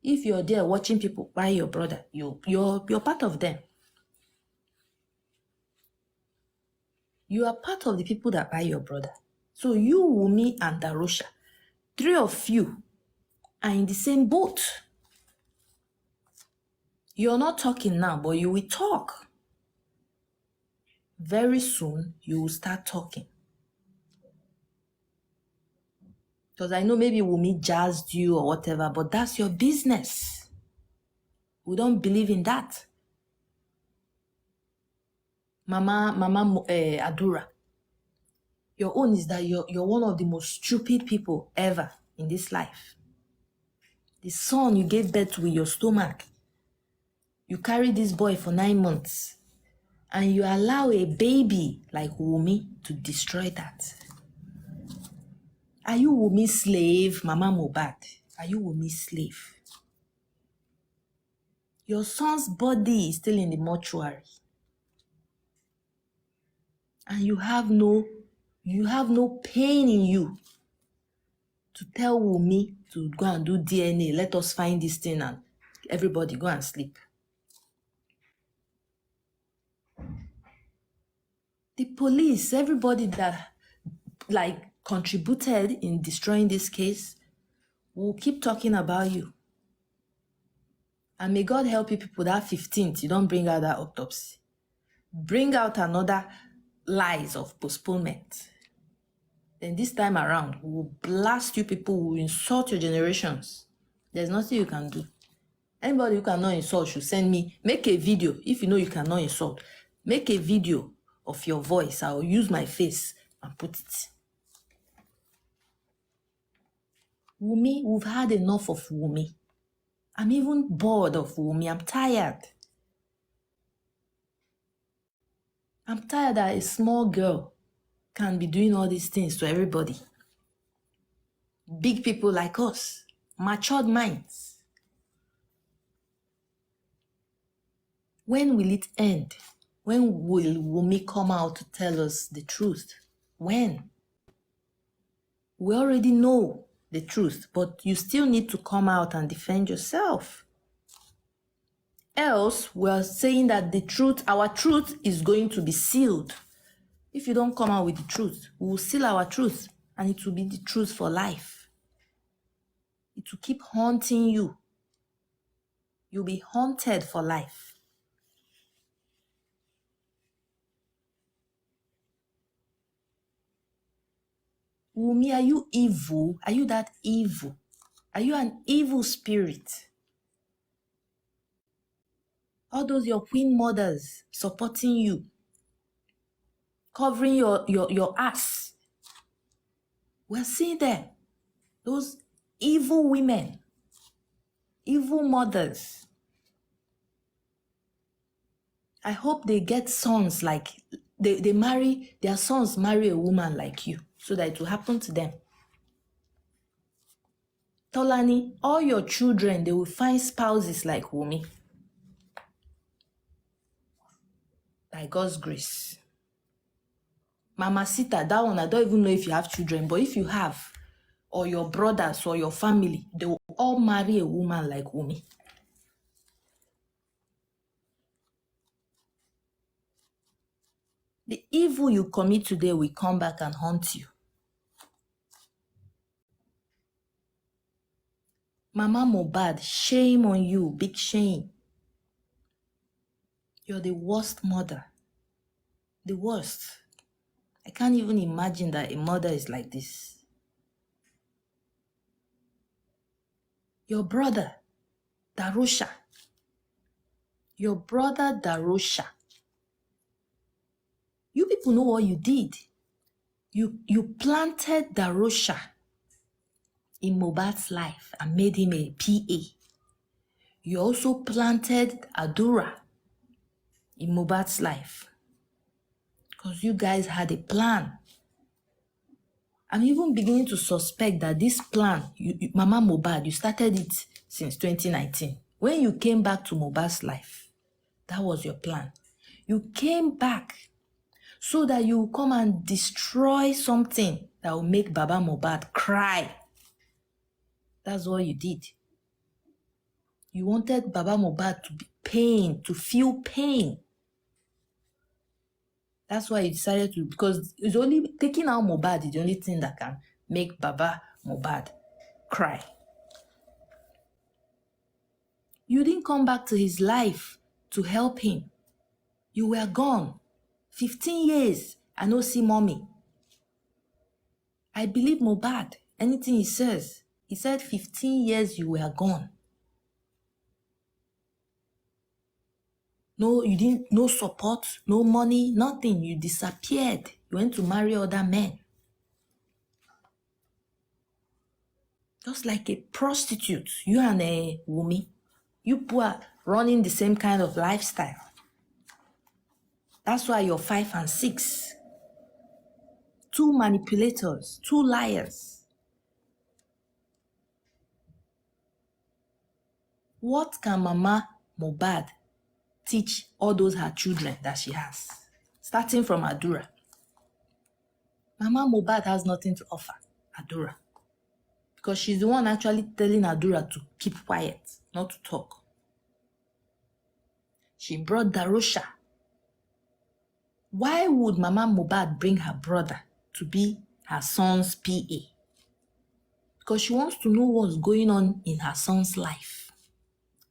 If you're there watching people buy your brother, you're part of them. You are part of the people that buy your brother. So you, Wumi, and Darosha, 3 of you are in the same boat. You're not talking now, but you will talk. Very soon, you will start talking. Because I know maybe Wumi jazzed you or whatever, but that's your business. We don't believe in that. Mama Adura, your own is that you're one of the most stupid people ever in this life. The son you gave birth to with your stomach, you carried this boy for 9 months, and you allow a baby like Wumi to destroy that. Are you Wumi's slave, Mama Mohbad? Are you Wumi's slave? Your son's body is still in the mortuary. And you have no pain in you to tell Wumi to go and do DNA. Let us find this thing and everybody go and sleep. The police, everybody that contributed in destroying this case, we'll keep talking about you. And may God help you people that 15th, you don't bring out that autopsy. Bring out another lies of postponement. Then this time around, we'll blast you people, we'll insult your generations. There's nothing you can do. Anybody who cannot insult should send me, make a video. If you know you cannot insult, make a video of your voice. I'll use my face and put it. Wumi, we've had enough of Wumi. I'm even bored of Wumi. I'm tired. I'm tired that a small girl can be doing all these things to everybody. Big people like us, matured minds. When will it end? When will Wumi come out to tell us the truth? When? We already know the truth, but you still need to come out and defend yourself. Else, we're saying that the truth, our truth is going to be sealed. If you don't come out with the truth, we will seal our truth, and it will be the truth for life. It will keep haunting you. You'll be haunted for life. Wumi, are you evil? Are you that evil? Are you an evil spirit? All those your queen mothers supporting you, covering your ass. We're seeing them. Those evil women, evil mothers. I hope they get sons like, they marry, their sons marry a woman like you, so that it will happen to them. Tolani, all your children, they will find spouses like Wumi. By God's grace. Mama Sita, that one, I don't even know if you have children, but if you have, or your brothers or your family, they will all marry a woman like Wumi. The evil you commit today will come back and haunt you. Mama Mohbad, shame on you, big shame. You're the worst mother. The worst. I can't even imagine that a mother is like this. Your brother, Darosha. Your brother, Darosha. You people know what you did. You planted Darosha in Mohbad's life and made him a PA. You also planted Adura in Mohbad's life. Because you guys had a plan. I'm even beginning to suspect that this plan, Mama Mohbad, you started it since 2019. When you came back to Mohbad's life, that was your plan. You came back so that you will come and destroy something that will make Baba Mohbad cry. That's what you did. You wanted Baba Mohbad to be pain, to feel pain. That's why you decided to, because it's only taking out Mohbad is the only thing that can make Baba Mohbad cry. You didn't come back to his life to help him. You were gone. 15 years, I no see mommy. I believe Mohbad, anything he says. He said 15 years you were gone. No, you didn't, no support, no money, nothing. You disappeared. You went to marry other men. Just like a prostitute, you and a Wumi. You are running the same kind of lifestyle. That's why you're 5 and 6. 2 manipulators, 2 liars. What can Mama Mohbad teach all those her children that she has? Starting from Adura. Mama Mohbad has nothing to offer Adura. Because she's the one actually telling Adura to keep quiet, not to talk. She brought Darosha. Why would Mama Mohbad bring her brother to be her son's PA because she wants to know what's going on in her son's life.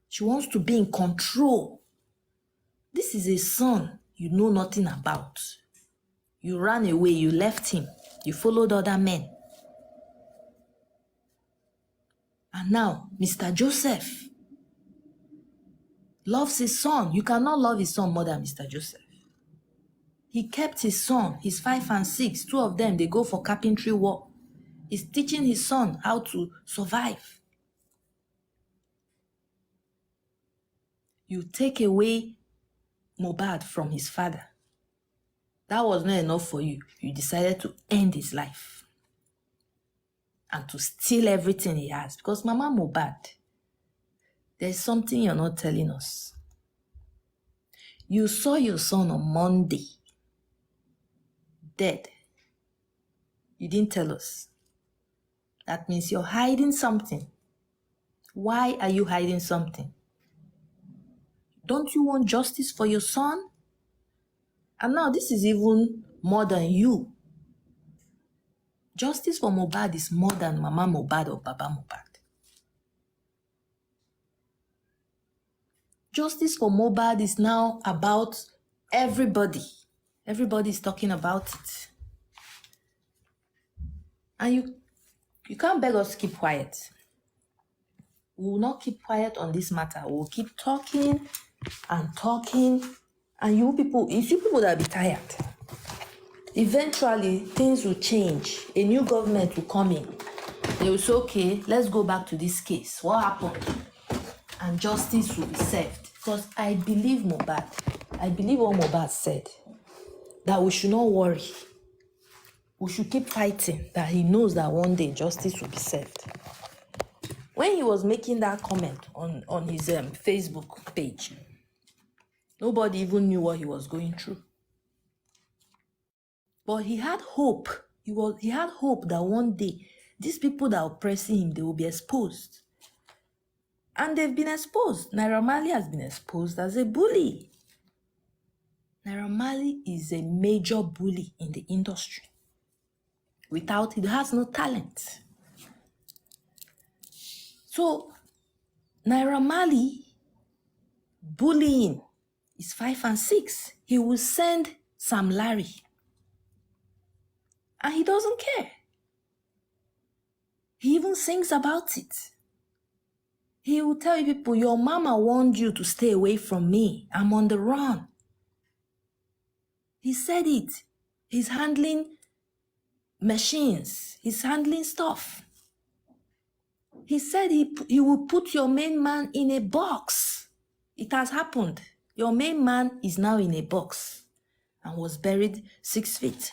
She wants to be in control. This is a son you know nothing about. You ran away, you left him, you followed other men. And now, Mr. Joseph loves his son. You cannot love his son more than Mr. Joseph. He kept his son, he's 5 and 6. Two of them, they go for carpentry work. He's teaching his son how to survive. You take away Mohbad from his father. That was not enough for you. You decided to end his life and to steal everything he has. Because Mama Mohbad, there's something you're not telling us. You saw your son on Monday, dead. You didn't tell us. That means you're hiding something. Why are you hiding something? Don't you want justice for your son? And now this is even more than you. Justice for Mohbad is more than Mama Mohbad or Baba Mohbad. Justice for Mohbad is now about everybody. Everybody is talking about it. And you can't beg us to keep quiet. We will not keep quiet on this matter. We will keep talking and talking. And you people that be tired. Eventually, things will change. A new government will come in. They will say, okay, let's go back to this case. What happened? And justice will be served. Because I believe Mohbad. I believe what Mohbad said. That we should not worry. We should keep fighting. That he knows that one day justice will be served. When he was making that comment on his Facebook page, nobody even knew what he was going through. But he had hope. He had hope that one day, these people that are oppressing him, they will be exposed. And they've been exposed. Naira Marley has been exposed as a bully. Naira Marley is a major bully in the industry. He has no talent. So, Naira Marley bullying is 5 and 6. He will send Sam Larry. And he doesn't care. He even sings about it. He will tell people, your mama warned you to stay away from me. I'm on the run. He said it. He's handling machines. He's handling stuff. He said he will put your main man in a box. It has happened. Your main man is now in a box and was buried 6 feet.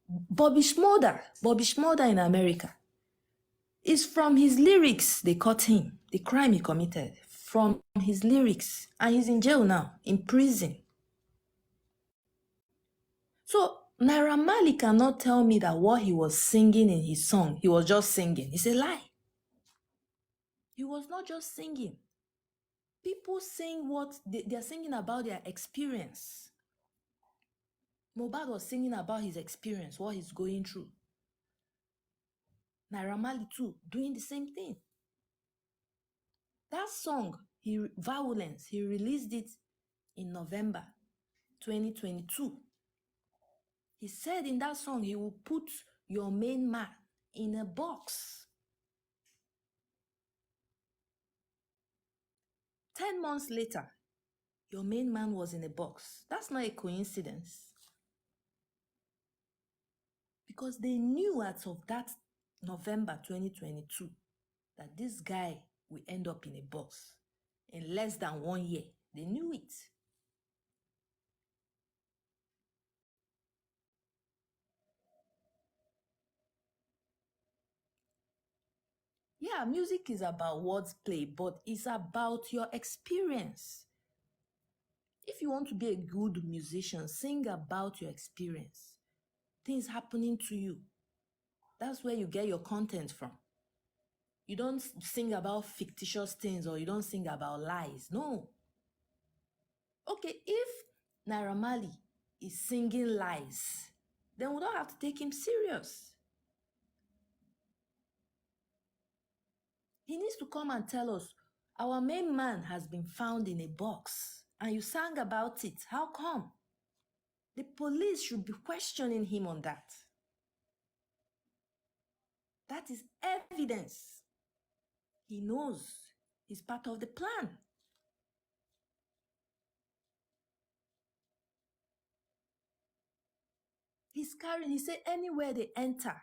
Bobby Shmurda in America, is from his lyrics they caught him, the crime he committed, from his lyrics. And he's in jail now, in prison. So Naira Marley cannot tell me that what he was singing in his song, he was just singing. It's a lie. He was not just singing. People sing what they're singing about their experience. Mohbad was singing about his experience, what he's going through. Naira Marley too, doing the same thing. That song, Violence, he released it in November 2022. He said in that song, he will put your main man in a box. 10 months later, your main man was in a box. That's not a coincidence. Because they knew as of that November 2022 that this guy will end up in a box in less than 1 year. They knew it. Yeah, music is about wordplay, but it's about your experience. If you want to be a good musician, sing about your experience. Things happening to you. That's where you get your content from. You don't sing about fictitious things or you don't sing about lies. No. Okay, if Naira Marley is singing lies, then we don't have to take him serious. He needs to come and tell us, our main man has been found in a box and you sang about it. How come? The police should be questioning him on that. That is evidence. He knows he's part of the plan. He's carrying, he said, anywhere they enter,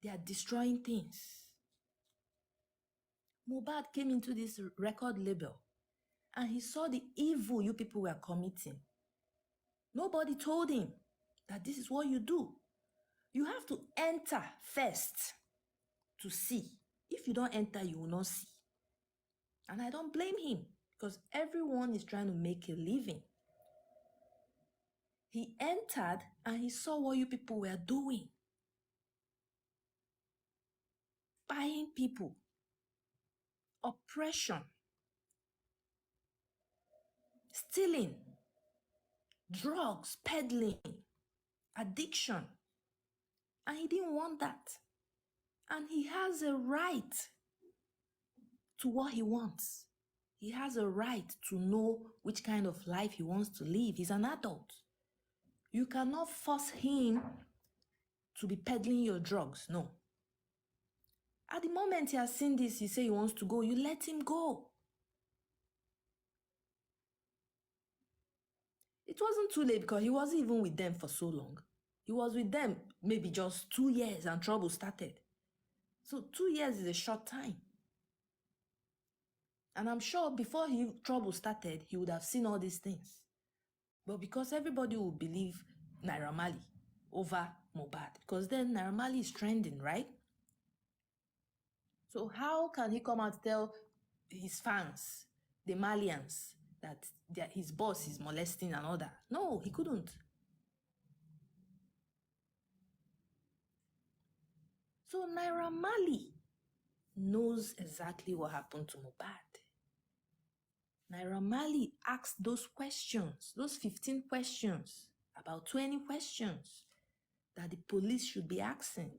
they are destroying things. Mohbad came into this record label and he saw the evil you people were committing. Nobody told him that this is what you do. You have to enter first to see. If you don't enter, you will not see. And I don't blame him because everyone is trying to make a living. He entered and he saw what you people were doing. Buying people. Oppression. Stealing. Drugs, peddling. Addiction. And he didn't want that. And he has a right to what he wants. He has a right to know which kind of life he wants to live. He's an adult. You cannot force him to be peddling your drugs. No. At the moment he has seen this, he say he wants to go, you let him go. It wasn't too late because he wasn't even with them for so long. He was with them maybe just 2 years and trouble started. So 2 years is a short time. And I'm sure before trouble started, he would have seen all these things. But because everybody will believe Naira Marley over Mohbad, because then Naira Marley is trending, right? So how can he come out and tell his fans, the Malians, that his boss is molesting and all that? No, he couldn't. So Naira Marley knows exactly what happened to Mohbad. Naira Marley asked those questions, those 15 questions, about 20 questions that the police should be asking.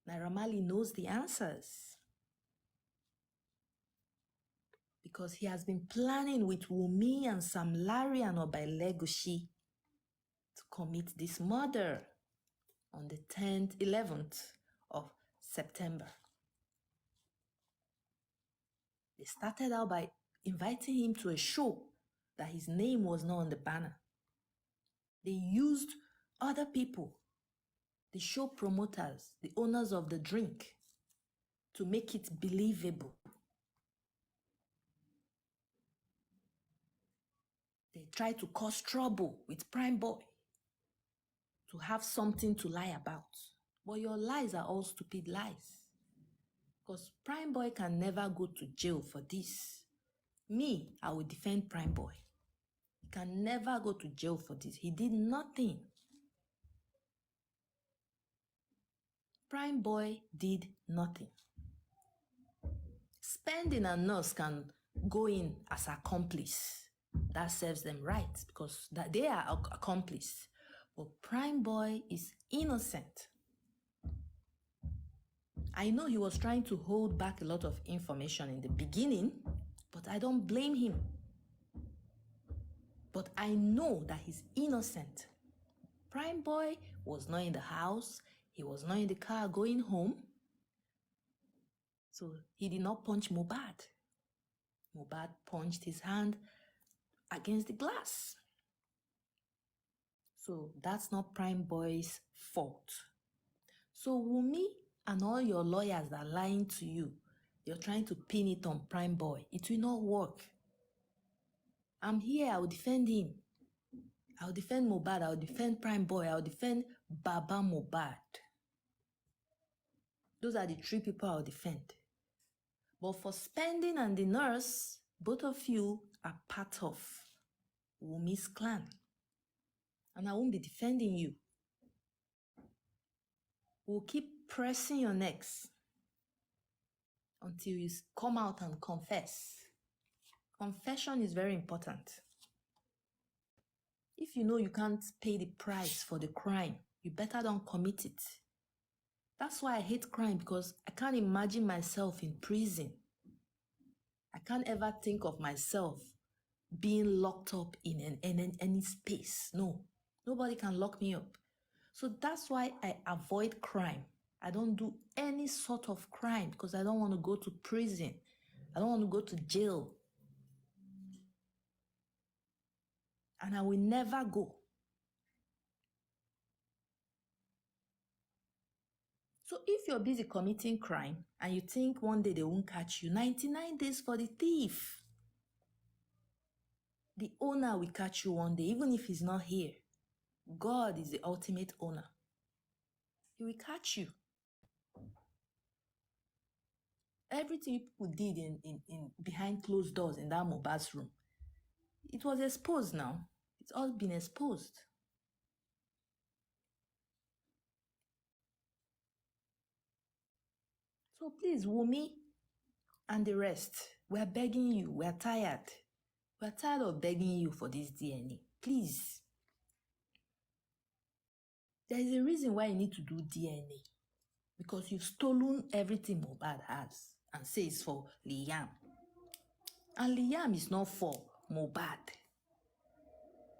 Naira Marley knows the answers. Because he has been planning with Wunmi and Sam Larry and Oba Elegushi to commit this murder on the 11th of September. They started out by inviting him to a show that his name was not on the banner. They used other people, the show promoters, the owners of the drink, to make it believable. They tried to cause trouble with Prime Boy to have something to lie about. But your lies are all stupid lies. Because Prime Boy can never go to jail for this. Me, I will defend Prime Boy. He can never go to jail for this. He did nothing. Prime Boy did nothing. Spending and Nurse can go in as accomplice. That serves them right because they are accomplice. But Prime Boy is innocent. I know he was trying to hold back a lot of information in the beginning, but I don't blame him. But I know that he's innocent. Prime Boy was not in the house. He was not in the car going home. So he did not punch Mohbad. Mohbad punched his hand against the glass. So that's not Prime Boy's fault. So Wunmi and all your lawyers that are lying to you, you're trying to pin it on Prime Boy. It will not work. I'm here, I will defend him. I will defend Mohbad, I will defend Prime Boy, I will defend Baba Mohbad. Those are the 3 people I will defend. But for Spending and the Nurse, both of you are part of Wunmi's clan. And I won't be defending you. We'll keep pressing your necks until you come out and confess. Confession is very important. If you know you can't pay the price for the crime, you better don't commit it. That's why I hate crime, because I can't imagine myself in prison. I can't ever think of myself being locked up in any space. No, nobody can lock me up. So that's why I avoid crime. I don't do any sort of crime because I don't want to go to prison. I don't want to go to jail. And I will never go. So if you're busy committing crime and you think one day they won't catch you, 99 days for the thief. The owner will catch you one day, even if he's not here. God is the ultimate owner. He will catch you. Everything people did in behind closed doors in that Mohbad's room, it was exposed now. It's all been exposed. So please, Wunmi and the rest, we're begging you, we're tired. We're tired of begging you for this DNA. Please. There is a reason why you need to do DNA. Because you've stolen everything Mohbad has and say it's for Liam. And Liam is not for Mohbad.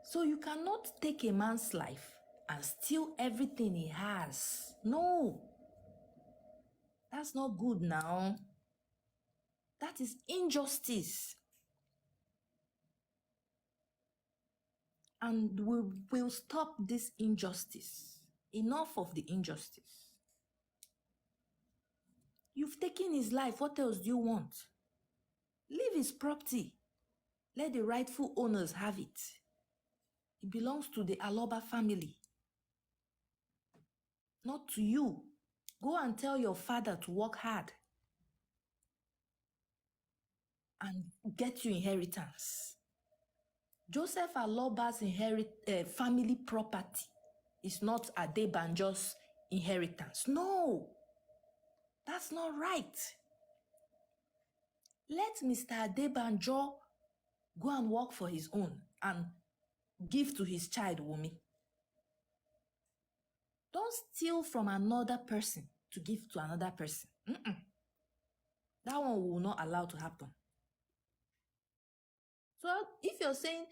So you cannot take a man's life and steal everything he has. No. That's not good now. That is injustice. And we will stop this injustice. Enough of the injustice. You've taken his life. What else do you want? Leave his property. Let the rightful owners have it. It belongs to the Aloba family. Not to you. Go and tell your father to work hard and get you inheritance. Joseph Aloba's family property is not Adebanjo's inheritance. No, that's not right. Let Mr. Adebanjo go and work for his own and give to his child, Wunmi. Don't steal from another person to give to another person. That one will not allow to happen. So if you're saying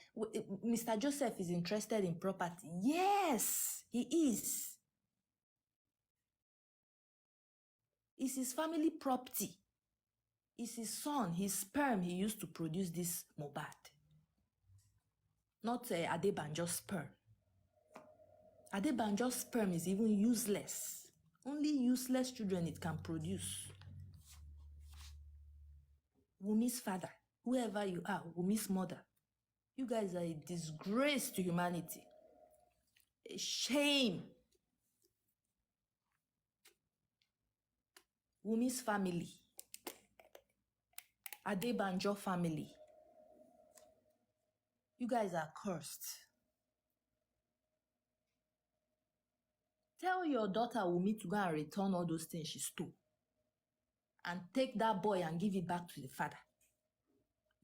Mr. Joseph is interested in property, yes, he is. It's his family property. It's his son, his sperm he used to produce this Mohbad. Not Adebanjo's sperm. Adebanjo's sperm is even useless. Only useless children it can produce. Wunmi's father, whoever you are, Wunmi's mother, you guys are a disgrace to humanity. A shame. Wunmi's family, Adebanjo family, you guys are cursed. Tell your daughter Wunmi to go and return all those things she stole. And take that boy and give it back to the father.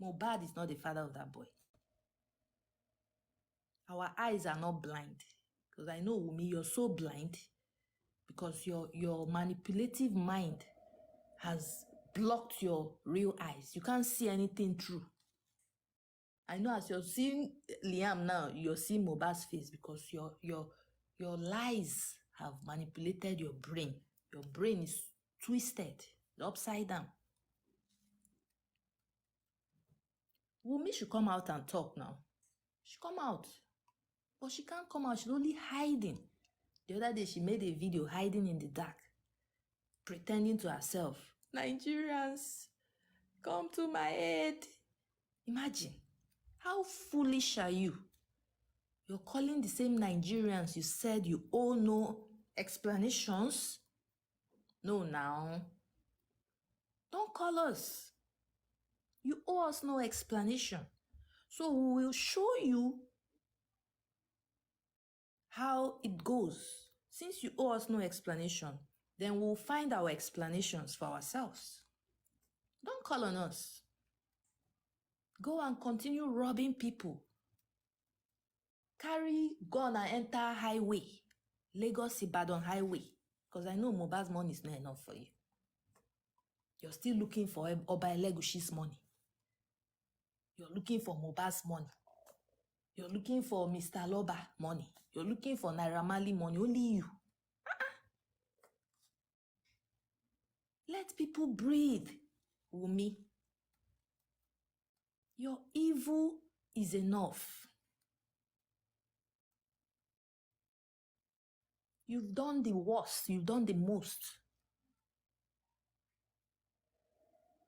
Mohbad is not the father of that boy. Our eyes are not blind. Because I know, Wunmi, you're so blind. Because your manipulative mind has blocked your real eyes. You can't see anything true. I know as you're seeing Liam now, you're seeing Mohbad's face because your lies have manipulated your brain. Your brain is twisted, upside down. Wunmi should come out and talk now. She come out. But she can't come out. She's only hiding. The other day, she made a video hiding in the dark, pretending to herself, Nigerians, come to my aid. Imagine, how foolish are you? You're calling the same Nigerians you said you owe no explanations. No, now. Don't call us. You owe us no explanation. So we will show you how it goes. Since you owe us no explanation, then we'll find our explanations for ourselves. Don't call on us. Go and continue robbing people. carry gun and enter highway, Lagos Ibadan highway, because I know Mohbad's money is not enough for you. You're still looking for Oba Elegushi's money. You're looking for Mohbad's money. You're looking for Mr. Loba money. You're looking for Naira Marley money. Only you. Let people breathe, Wumi. Your evil is enough. You've done the worst. You've done the most.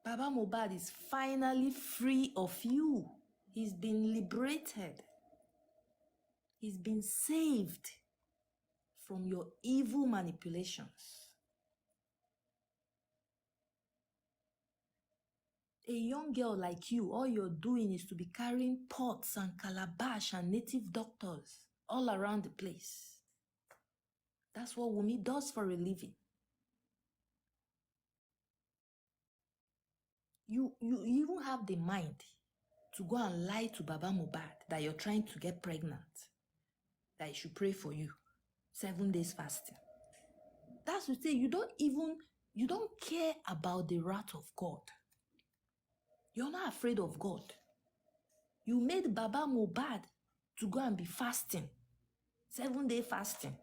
Baba Mohbad is finally free of you. He's been liberated. He's been saved from your evil manipulations. A young girl like you, all you're doing is to be carrying pots and calabash and native doctors all around the place. That's what Wumi does for a living. You even have the mind to go and lie to Baba Mohbad that you're trying to get pregnant, that he should pray for you, 7 days fasting. That's to say, you don't care about the wrath of God. You're not afraid of God. You made Baba Mohbad to go and be fasting, 7-day fasting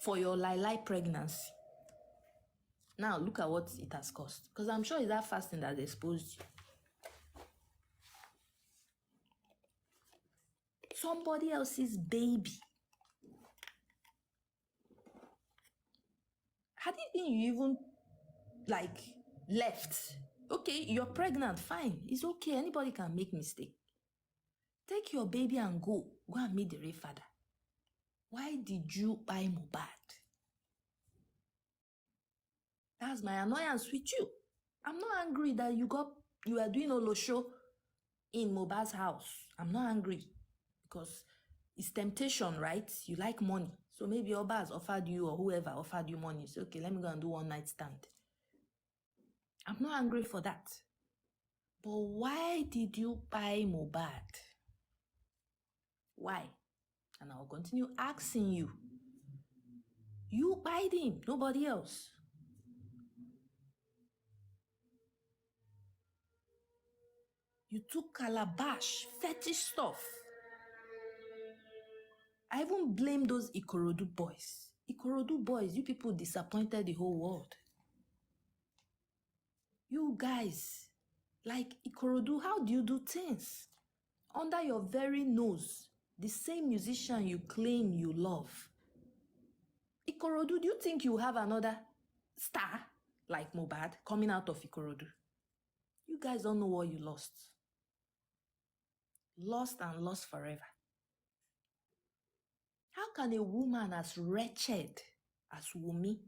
for your Lai pregnancy. Now look at what it has cost. Because I'm sure it's that fasting that exposed you. Somebody else's baby. How do you think you even left? Okay, you're pregnant, fine. It's okay. Anybody can make mistake. Take your baby and go and meet the real father. Why did you buy Mohbad? That's my annoyance with you. I'm not angry that you are doing Olosho in Mohbad's house. I'm not angry because it's temptation, right? You like money. So maybe Oba has offered you or whoever offered you money. So okay, let me go and do one night stand. I'm not angry for that. But why did you buy Mohbad? Why? And I'll continue asking you. You buyed him, nobody else. You took calabash, fetish stuff. I even blame those Ikorodu boys. Ikorodu boys, you people disappointed the whole world. You guys, like Ikorodu, how do you do things? Under your very nose, the same musician you claim you love. Ikorodu, do you think you have another star like Mohbad coming out of Ikorodu? You guys don't know what you lost. Lost and lost forever. How can a woman as wretched as Wumi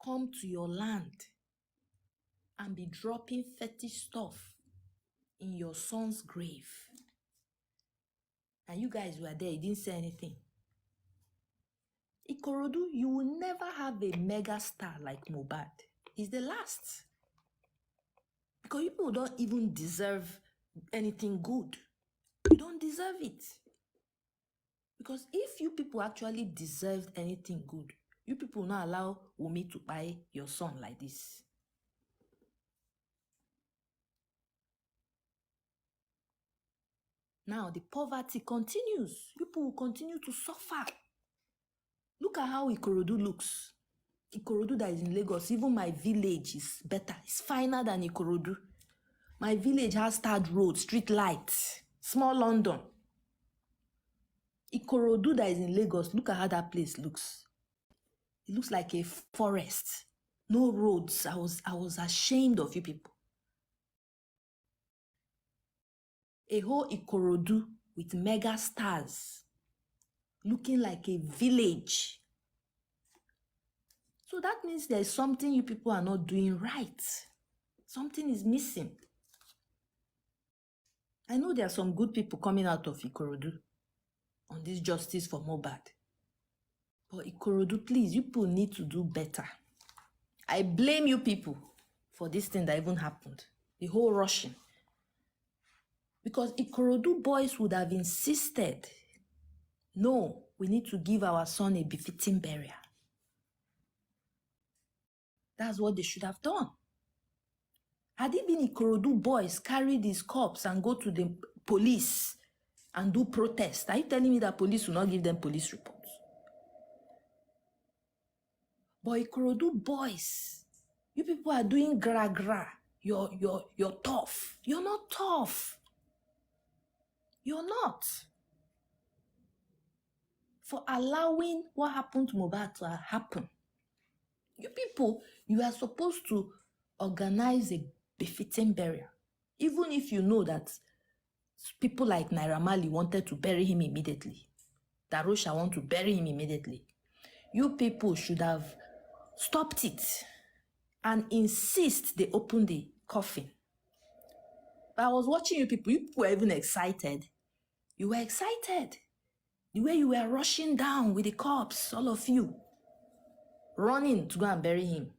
come to your land and be dropping fetish stuff in your son's grave? And you guys were there, you didn't say anything. Ikorodu, you will never have a mega star like Mohbad. He's the last. Because people don't even deserve anything good. You don't deserve it. Because if you people actually deserved anything good, you people will not allow Wumi to buy your son like this. Now the poverty continues. People will continue to suffer. Look at how Ikorodu looks. Ikorodu that is in Lagos, even my village is better. It's finer than Ikorodu. My village has tarred road, street lights, small London. Ikorodu that is in Lagos, look at how that place looks. It looks like a forest. No roads. I was ashamed of you people. A whole Ikorodu with mega stars, looking like a village. So that means there's something you people are not doing right. Something is missing. I know there are some good people coming out of Ikorodu on this justice for Mohbad. But Ikorodu, please, you people need to do better. I blame you people for this thing that even happened. The whole rushing. Because Ikorodu boys would have insisted, no, we need to give our son a befitting burial. That's what they should have done. Had it been Ikorodu boys carry these corpse and go to the police and do protest, are you telling me that police will not give them police reports? But Ikorodu boys, you people are doing gra. You're tough. You're not tough. You're not. For allowing what happened to Mohbad to happen. You people, you are supposed to organize a befitting burial. Even if you know that people like Naira Marley wanted to bury him immediately. Darosha want to bury him immediately. You people should have stopped it and insist they open the coffin. But I was watching you people were even excited. You were excited. The way you were rushing down with the corpse, all of you, running to go and bury him.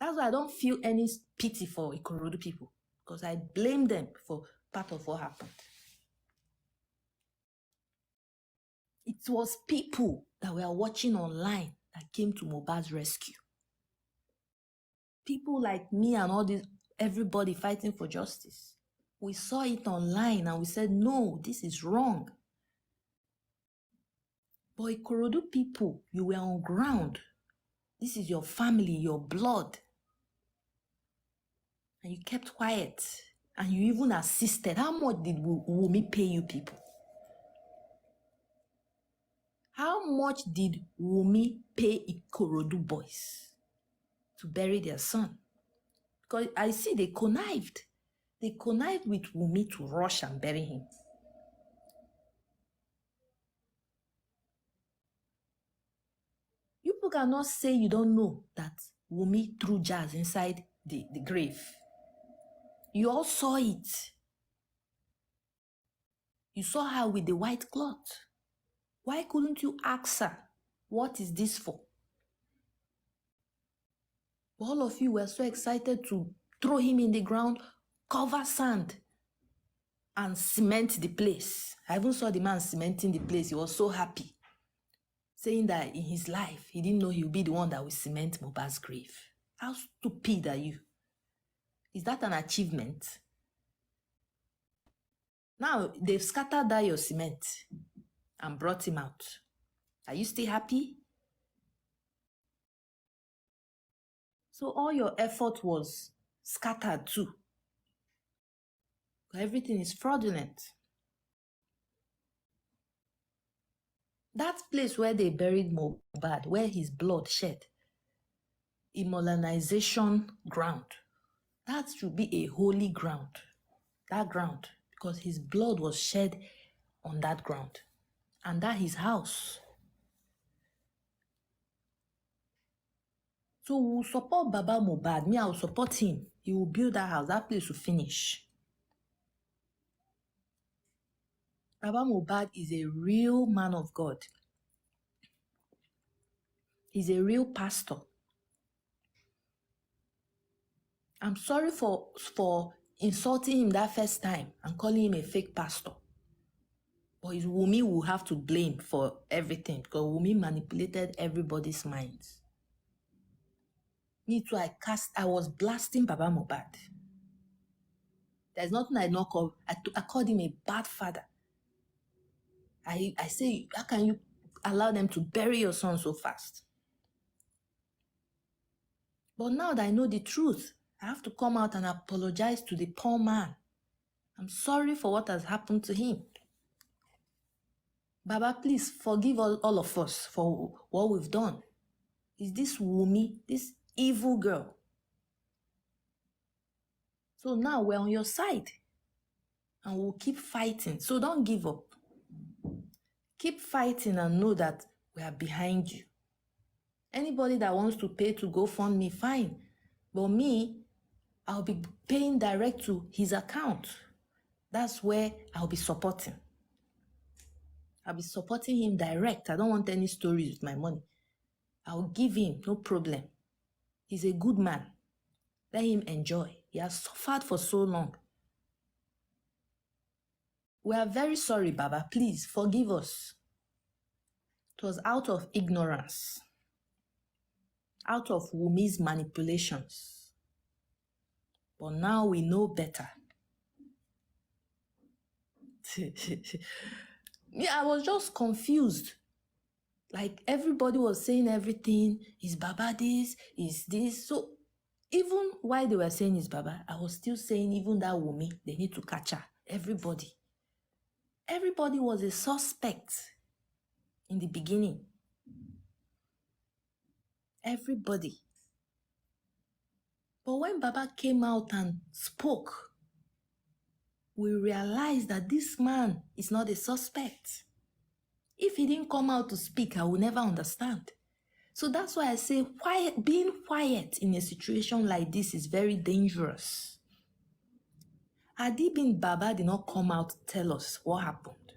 That's why I don't feel any pity for Ikorodu people, because I blame them for part of what happened. It was people that were watching online that came to Mohbad's rescue. People like me and all this, everybody fighting for justice. We saw it online and we said, no, this is wrong. But Ikorodu people, you were on ground. This is your family, your blood. And you kept quiet. And you even assisted. How much did Wunmi pay you people? How much did Wunmi pay Ikorodu boys to bury their son? Because I see they connived. They connived with Wunmi to rush and bury him. You people cannot say you don't know that Wunmi threw jazz inside the grave. You all saw it. You saw her with the white cloth. Why couldn't you ask her, what is this for? All of you were so excited to throw him in the ground, cover sand, and cement the place. I even saw the man cementing the place. He was so happy, saying that in his life, he didn't know he would be the one that will cement Mohbad's grave. How stupid are you? Is that an achievement? Now, they've scattered that your cement and brought him out. Are you still happy? So all your effort was scattered too. Everything is fraudulent. That place where they buried Mohbad, where his blood shed, immobilization ground, that should be a holy ground. That ground, because his blood was shed on that ground. And that his house. So we'll support Baba Mohbad. Me, I will support him. He will build that house. That place will finish. Baba Mohbad is a real man of God. He's a real pastor. I'm sorry for insulting him that first time and calling him a fake pastor. But it's Wunmi will have to blame for everything, because Wunmi manipulated everybody's minds. Me too, I was blasting Baba Mohbad. There's nothing I not call. I called him a bad father. I say, how can you allow them to bury your son so fast? But now that I know the truth, I have to come out and apologize to the poor man. I'm sorry for what has happened to him. Baba, please forgive all of us for what we've done. Is this Wunmi, this evil girl? So now we're on your side and we'll keep fighting. So don't give up. Keep fighting and know that we are behind you. Anybody that wants to pay to GoFundMe, fine. But me, I'll be paying direct to his account. That's where I'll be supporting. I'll be supporting him direct. I don't want any stories with my money. I'll give him, no problem. He's a good man. Let him enjoy. He has suffered for so long. We are very sorry, Baba. Please forgive us. It was out of ignorance, out of Wumi's manipulations. But now we know better. Yeah, I was just confused. Like everybody was saying everything. Is Baba this? Is this? So even while they were saying is Baba, I was still saying even that Wumi, they need to catch her. Everybody. Everybody was a suspect in the beginning. Everybody. But when Baba came out and spoke, we realized that this man is not a suspect. If he didn't come out to speak, I will never understand. So that's why I say being quiet in a situation like this is very dangerous. Adi bin Baba did not come out to tell us what happened,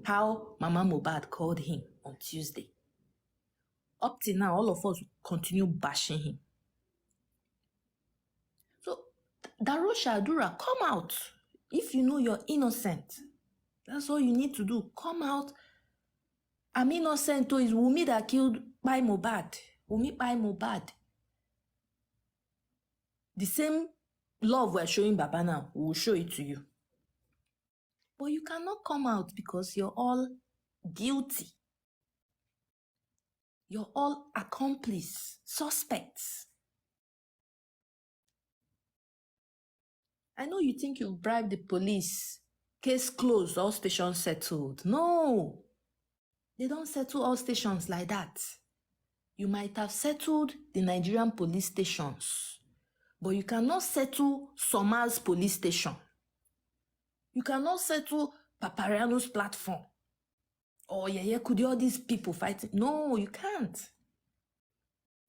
how Mama Mohbad called him on Tuesday. Up till now, all of us continue bashing him. So, Darosha Adura, come out. If you know you're innocent, that's all you need to do. Come out. I'm innocent. It's Wumi that killed by Mohbad. Wumi by Mohbad. The same love we're showing Baba now, we will show it to you. But you cannot come out because you're all guilty. You're all accomplices, suspects. I know you think you bribed the police. Case closed, all stations settled. No, they don't settle all stations like that. You might have settled the Nigerian police stations, but you cannot settle Soma's police station. You cannot settle Papariano's platform. Or Yeye Kudi, all these people fighting. No, you can't.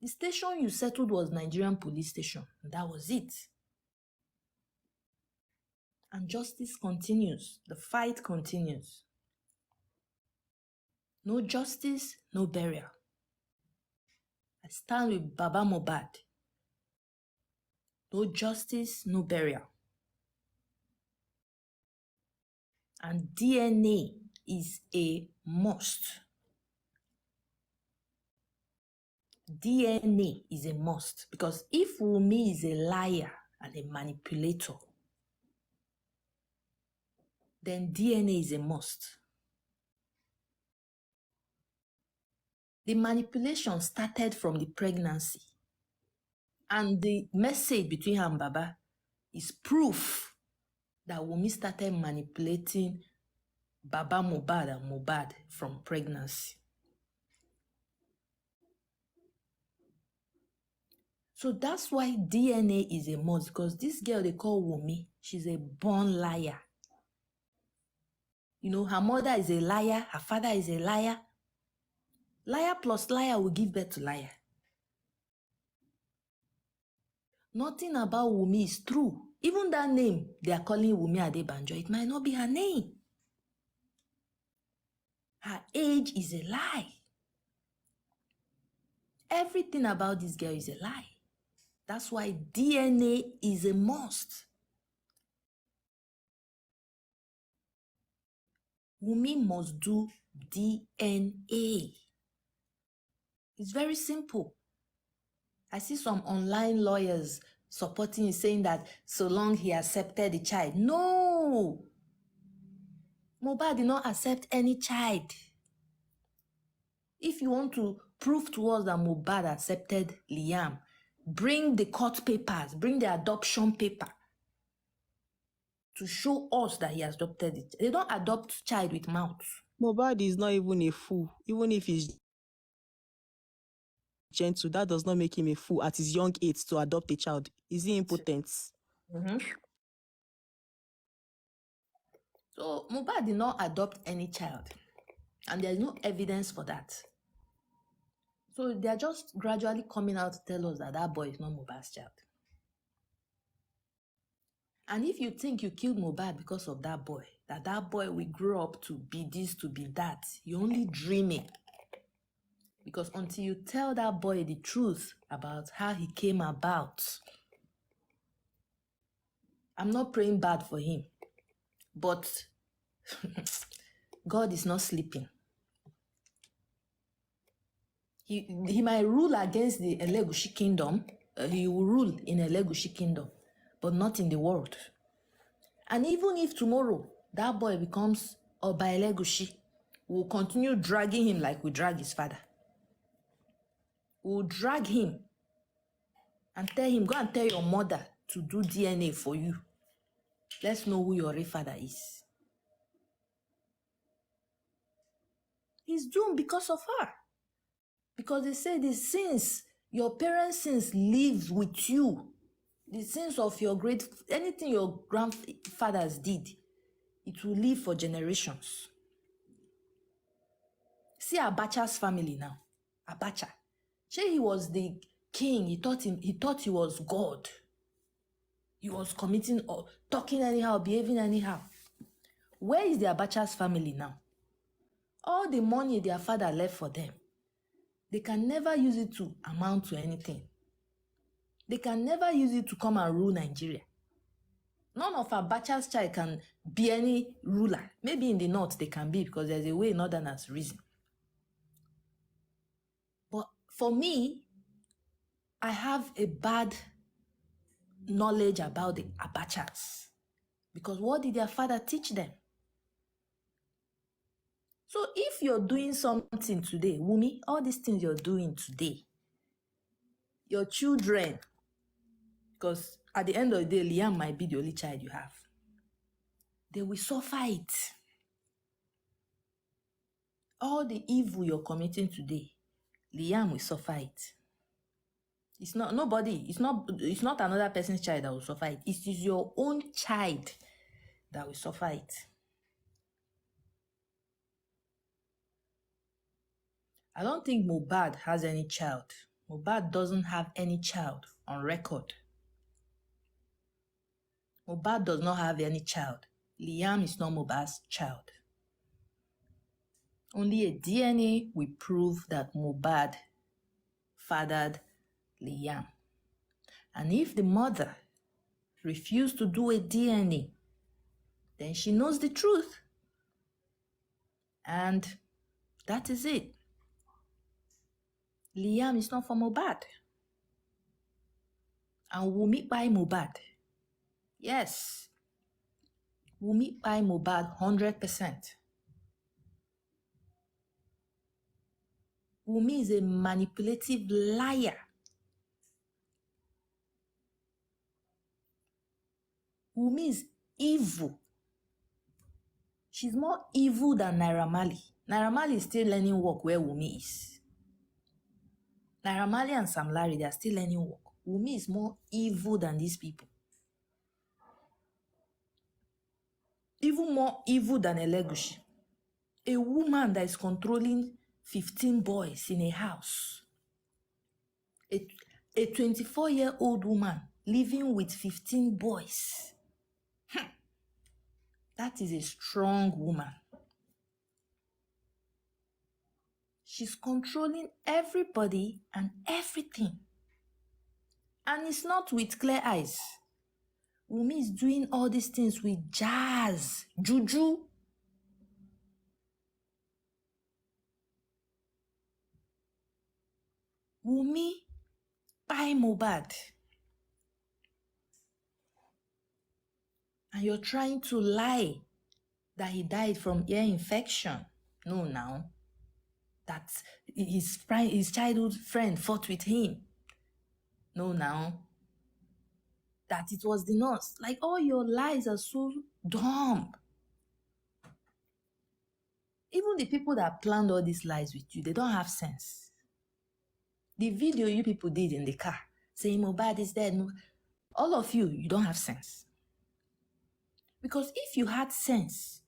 The station you settled was Nigerian police station. And that was it. And justice continues. The fight continues. No justice, no burial. I stand with Baba Mohbad. No justice, no burial. And DNA is a must. DNA is a must. Because if Wumi is a liar and a manipulator, then DNA is a must. The manipulation started from the pregnancy. And the message between her and Baba is proof that Wumi started manipulating Baba Mohbad and Mohbad from pregnancy. So that's why DNA is a must, because this girl they call Wumi, she's a born liar. You know, her mother is a liar, her father is a liar. Liar plus liar will give birth to liar. Nothing about Wumi is true. Even that name they are calling Wumi Adebanjo, it might not be her name. Her age is a lie. Everything about this girl is a lie. That's why DNA is a must. Wumi must do DNA. It's very simple. I see some online lawyers supporting it, saying that so long he accepted the child. No! Mohbad did not accept any child. If you want to prove to us that Mohbad accepted Liam, bring the court papers, bring the adoption paper to show us that he has adopted it. They don't adopt child with mouth. Mohbad is not even a fool. Even if he's gentle, that does not make him a fool at his young age to adopt a child. Is he impotent? Mm-hmm. So Mohbad did not adopt any child, and there's no evidence for that. So they're just gradually coming out to tell us that that boy is not Mohbad's child. And if you think you killed Mohbad because of that boy will grow up to be this, to be that, you're only dreaming. Because until you tell that boy the truth about how he came about, I'm not praying bad for him, but God is not sleeping. He might rule against the Elegushi kingdom. He will rule in Elegushi kingdom, but not in the world. And even if tomorrow that boy becomes Oba Elegushi, we'll continue dragging him like we drag his father. We'll drag him and tell him, go and tell your mother to do DNA for you. Let's know who your real father is. He's doomed because of her. Because they say the sins, your parents' sins live with you. The sins of your anything your grandfathers did, it will live for generations. See Abacha's family now. Abacha. He was the king. He thought he was God. He was committing or talking anyhow, behaving anyhow. Where is the Abacha's family now? All the money their father left for them, they can never use it to amount to anything. They can never use it to come and rule Nigeria. None of Abacha's child can be any ruler. Maybe in the north they can be because there's a way northerners reason. But for me, I have a bad knowledge about the Abachas. Because what did their father teach them? So if you're doing something today, Wumi, all these things you're doing today, your children, because at the end of the day, Liam might be the only child you have, they will suffer it. All the evil you're committing today, Liam will suffer it. It's not another person's child that will suffer it. It is your own child that will suffer it. I don't think Mohbad has any child. Mohbad doesn't have any child on record. Mohbad does not have any child. Liam is not Mohbad's child. Only a DNA will prove that Mohbad fathered Liam. And if the mother refused to do a DNA, then she knows the truth. And that is it. Liam is not for Mohbad. And Wumi by Mohbad. Yes. Wumi by Mohbad 100%. Wumi is a manipulative liar. Wumi is evil. She's more evil than Naira Marley. Naira Marley is still learning work where Wumi is. Naira Marley and Sam Larry, they are still learning work. Wumi is more evil than these people. Even more evil than Elegushi. A woman that is controlling 15 boys in a house. A 24-year-old woman living with 15 boys. That is a strong woman. She's controlling everybody and everything. And it's not with clear eyes. Wumi is doing all these things with jazz, juju. Wumi by Mohbad. And you're trying to lie that he died from ear infection. No, now. That his childhood friend fought with him. No, now. That it was the nurse. Like, all your lies are so dumb. Even the people that planned all these lies with you, they don't have sense. The video you people did in the car, saying Mohbad is dead, all of you, you don't have sense. Because if you had sense,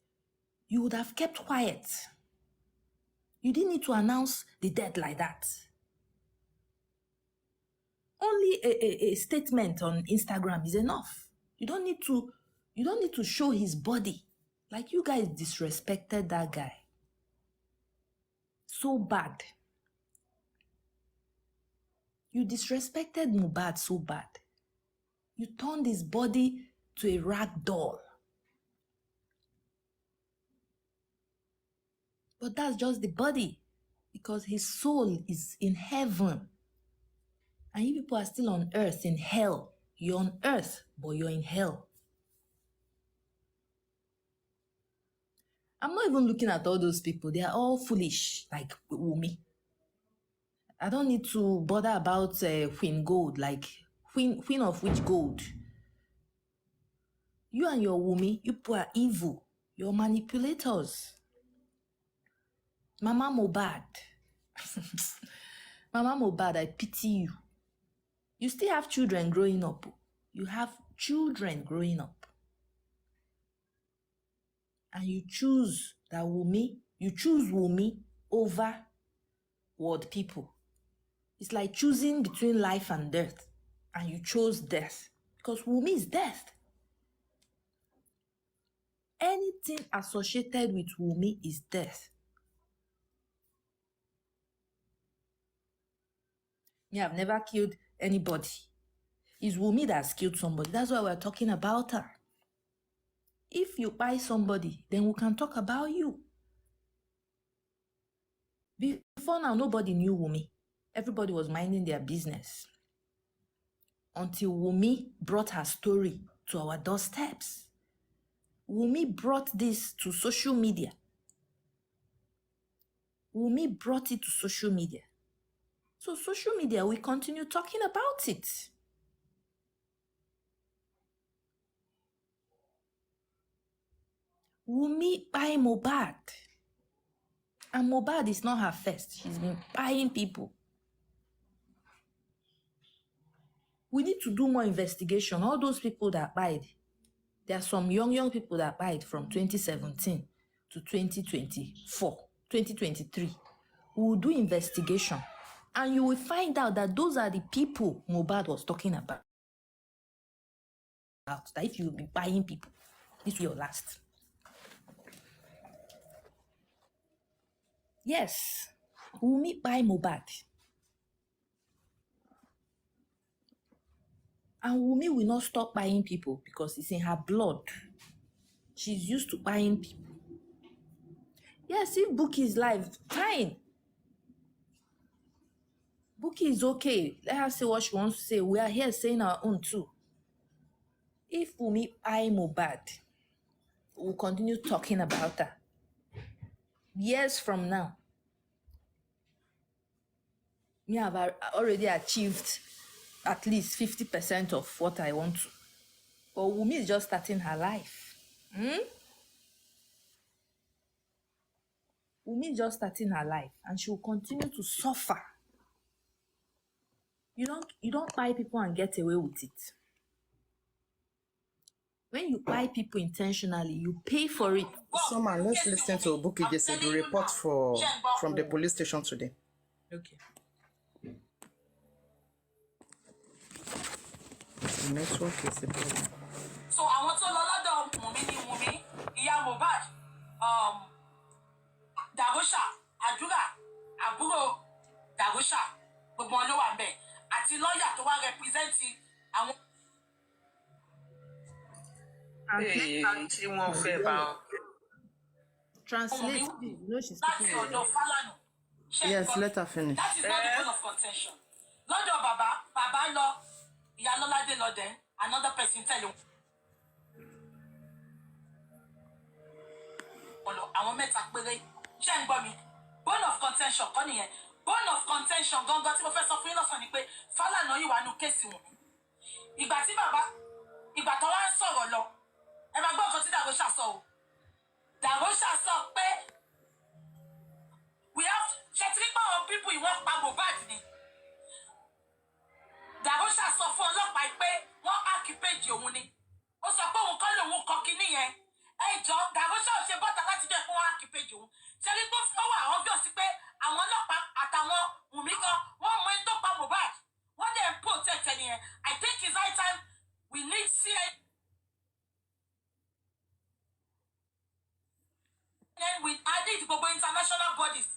you would have kept quiet. You didn't need to announce the death like that. Only a statement on Instagram is enough. You don't need to show his body. Like, you guys disrespected that guy. So bad. You disrespected Mohbad so bad. You turned his body to a rag doll. But that's just the body, because his soul is in heaven. And you people are still on earth in hell. You're on earth, but you're in hell. I'm not even looking at all those people. They are all foolish, like Wumi. I don't need to bother about Queen Gold, like Queen of which gold? You and your Wumi, you people are evil. You're manipulators. Mama Mohbad. Mama Mohbad, I pity you. You still have children growing up. You have children growing up. And you choose Wumi over world people. It's like choosing between life and death. And you chose death. Because Wumi is death. Anything associated with Wumi is death. Me, I've never killed anybody. It's Wumi that's killed somebody. That's why we're talking about her. If you buy somebody, then we can talk about you. Before now, nobody knew Wumi. Everybody was minding their business. Until Wumi brought her story to our doorsteps. Wumi brought this to social media. Wumi brought it to social media. So social media, we continue talking about it. Wumi buy Mohbad. And Mohbad is not her first. She's been buying people. We need to do more investigation. All those people that buyed, there are some young people that buyed from 2017 to 2024, 2023. We will do investigation. And you will find out that those are the people Mohbad was talking about. That if you will be buying people, this will be your last. Yes, Wumi buy Mohbad. And Wumi will not stop buying people because it's in her blood. She's used to buying people. Yes, if Bukky is live, fine. Bukky is okay. Let her say what she wants to say. We are here saying our own too. If Wumi buy Mohbad, we'll continue talking about her. Years from now, me have already achieved at least 50% of what I want to. But Wumi is just starting her life. Wumi is just starting her life, and she will continue to suffer. You don't buy people and get away with it. When you buy people intentionally, you pay for it. Summer, let's listen to Bukky Jesse, the report from the police station today. Okay. The network is a problem. So I want to know Wumi, Iya Mohbad, Darosha, Adura, Aburo, Darosha, gbogbo wọn ló wà ńbẹ̀, àti lawyer tó wá represent àwọn. Tí wọ́n fẹ́ bá Translate. You know she's Láti speaking. ọ̀dọ̀ Fálànà. Yes, let her finish. That is not the point of contention. Lọ́dọ̀ bàbá lọ, Ìyá Lọ́ládé lọ dẹ̀, another person tell you. Àwọn mẹ́ta péré ṣé ń gbọ́ mi. Bone of contention kọ́ nìyẹn. Bone of contention gangan tí mo fẹ́ sọ fún yín lọ́sàn-án ni pé Fálànà yìí wà nù kéèsì wọn. Ìgbà tó wá ń sọ̀rọ̀ lọ, ẹ máa gbọ́ nǹkan tí Darosha sọ o. Darosha sọ pé we have ṣètìlí pa àwọn people ìwọ́n pa Mohbad ni. Darosha sọ fún ọlọ́pàá pé wọ́n háàkì péjì òun ni. Ó sọ pé òun kọ́ lòun kọ kinní yẹn. Ẹ jọ Darosha ò ṣe bọ́ta láti jẹ́ pé wọ́n háàkì péjì òun. Ṣé rí pé ó wà obvious pé àwọn ọlọ́pàá àtàwọn Wùmí kan wọ́n mọ ẹni tó pa Mohbad. Wọ́n dẹ̀ ń protect ẹni yẹn. I think it's high time we need CID. Then we added gbogbo international bodies.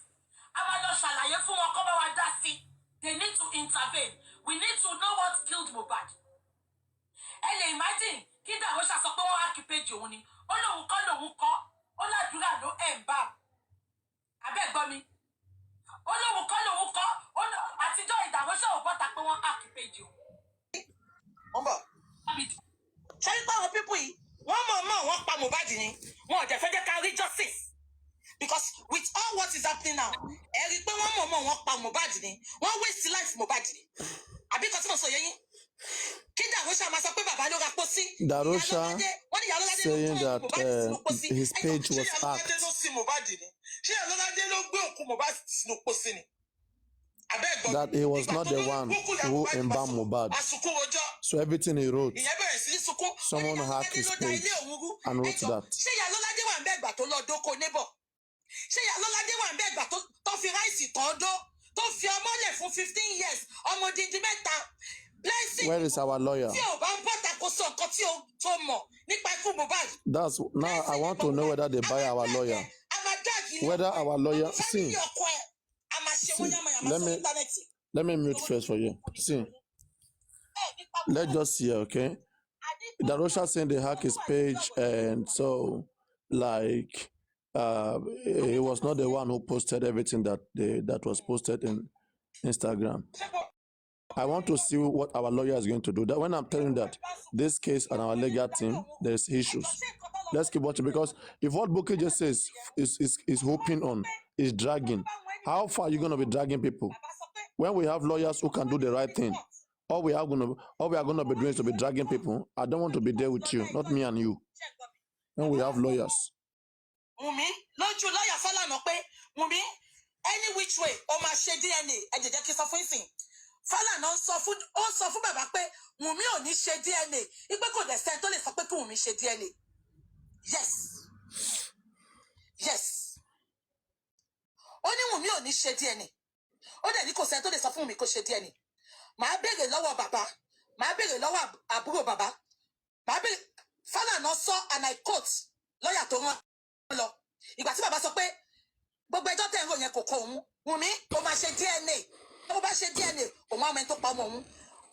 A máa lọ ṣàlàyé fún wọn kó bá wa dá sí. They need to intervene. We need to know what killed Mohbad. Ẹ lè imagine kí Darosha sọ pé wọ́n háàkì péjì òun ni. Ó lóun kọ́. Ó ládùúrà ló ẹ̀ ń bá. abẹ́ gbọ́ mi ó lóun kọ́ àtijọ́ ìdàgbàsókè ò bọ́ta pé wọ́n hack page o. wọ́n bọ̀. ṣé nípa àwọn pípù yìí wọ́n pa Mohbad ni wọn ò jẹ́ fẹ́ jẹ́ ká rí justice because with all what is happening now ẹ rí i pé wọ́n pa Mohbad ni wọ́n waste life Mohbad ni àbí kan tí mo sọ yẹn yín kí Darosha máa sọ pé bàbá ló ra pósí. Darosha saying that his page was hacked. ṣé Ìyálọ́ládé ló gbé òkú Mohbad sínú pósí ni. That he was not the one who embalmed Mohbad. So everything he wrote, someone hacked his page and wrote that. ṣé Ìyálọ́ládé wà ń bẹ́ẹ̀ gbà tó lọ dóko nébọ̀ ṣé Ìyálọ́ládé wà ń bẹ́ẹ̀ gbà tó fi ráìsì tán dó tó fi ọmọ lẹ̀ fún 15 years ọmọ dídí mẹ́ta. Where is our lawyer? That's now I want to know whether they buy our lawyer. Whether our lawyer see, let me mute first for you. See, let's just see, okay? Darosha saying they hack his page, and so like he was not the one who posted everything that was posted in Instagram. I want to see what our lawyer is going to do. That when I'm telling you that this case and our legal team, there's issues. Let's keep watching, because if what Bukky just says is hoping on, is dragging, how far are you going to be dragging people? When we have lawyers who can do the right thing, all we are going to be doing is to be dragging people. I don't want to be there with you, not me and you. When we have lawyers. Any which way, or my DNA, and the case of anything. Falana sọ fún bàbá pé Wunmi ò ní ṣe DNA ipe kò dẹ̀ sẹ́ni tó lè sọ pé kí Wunmi ṣe DNA. Yes. Ó ní Wunmi ò ní ṣe DNA. Ó dẹ̀ ní kò sẹ́ni tó lè sọ fún Wunmi kó ṣe DNA. Màá béèrè lọ́wọ́ bàbá. Màá béèrè lọ́wọ́ àbúrò bàbá. Màá béèrè Falana sọ and I quote lọ́yà tó rán lọ. Ìgbà tí bàbá sọ pé gbogbo ẹjọ́ tẹ̀ ń rò yẹn kò kọ òun. Wunmi ó máa ṣe DNA. Tó bá ṣe DNA òun àwọn ẹni tó pa ọmọ òun.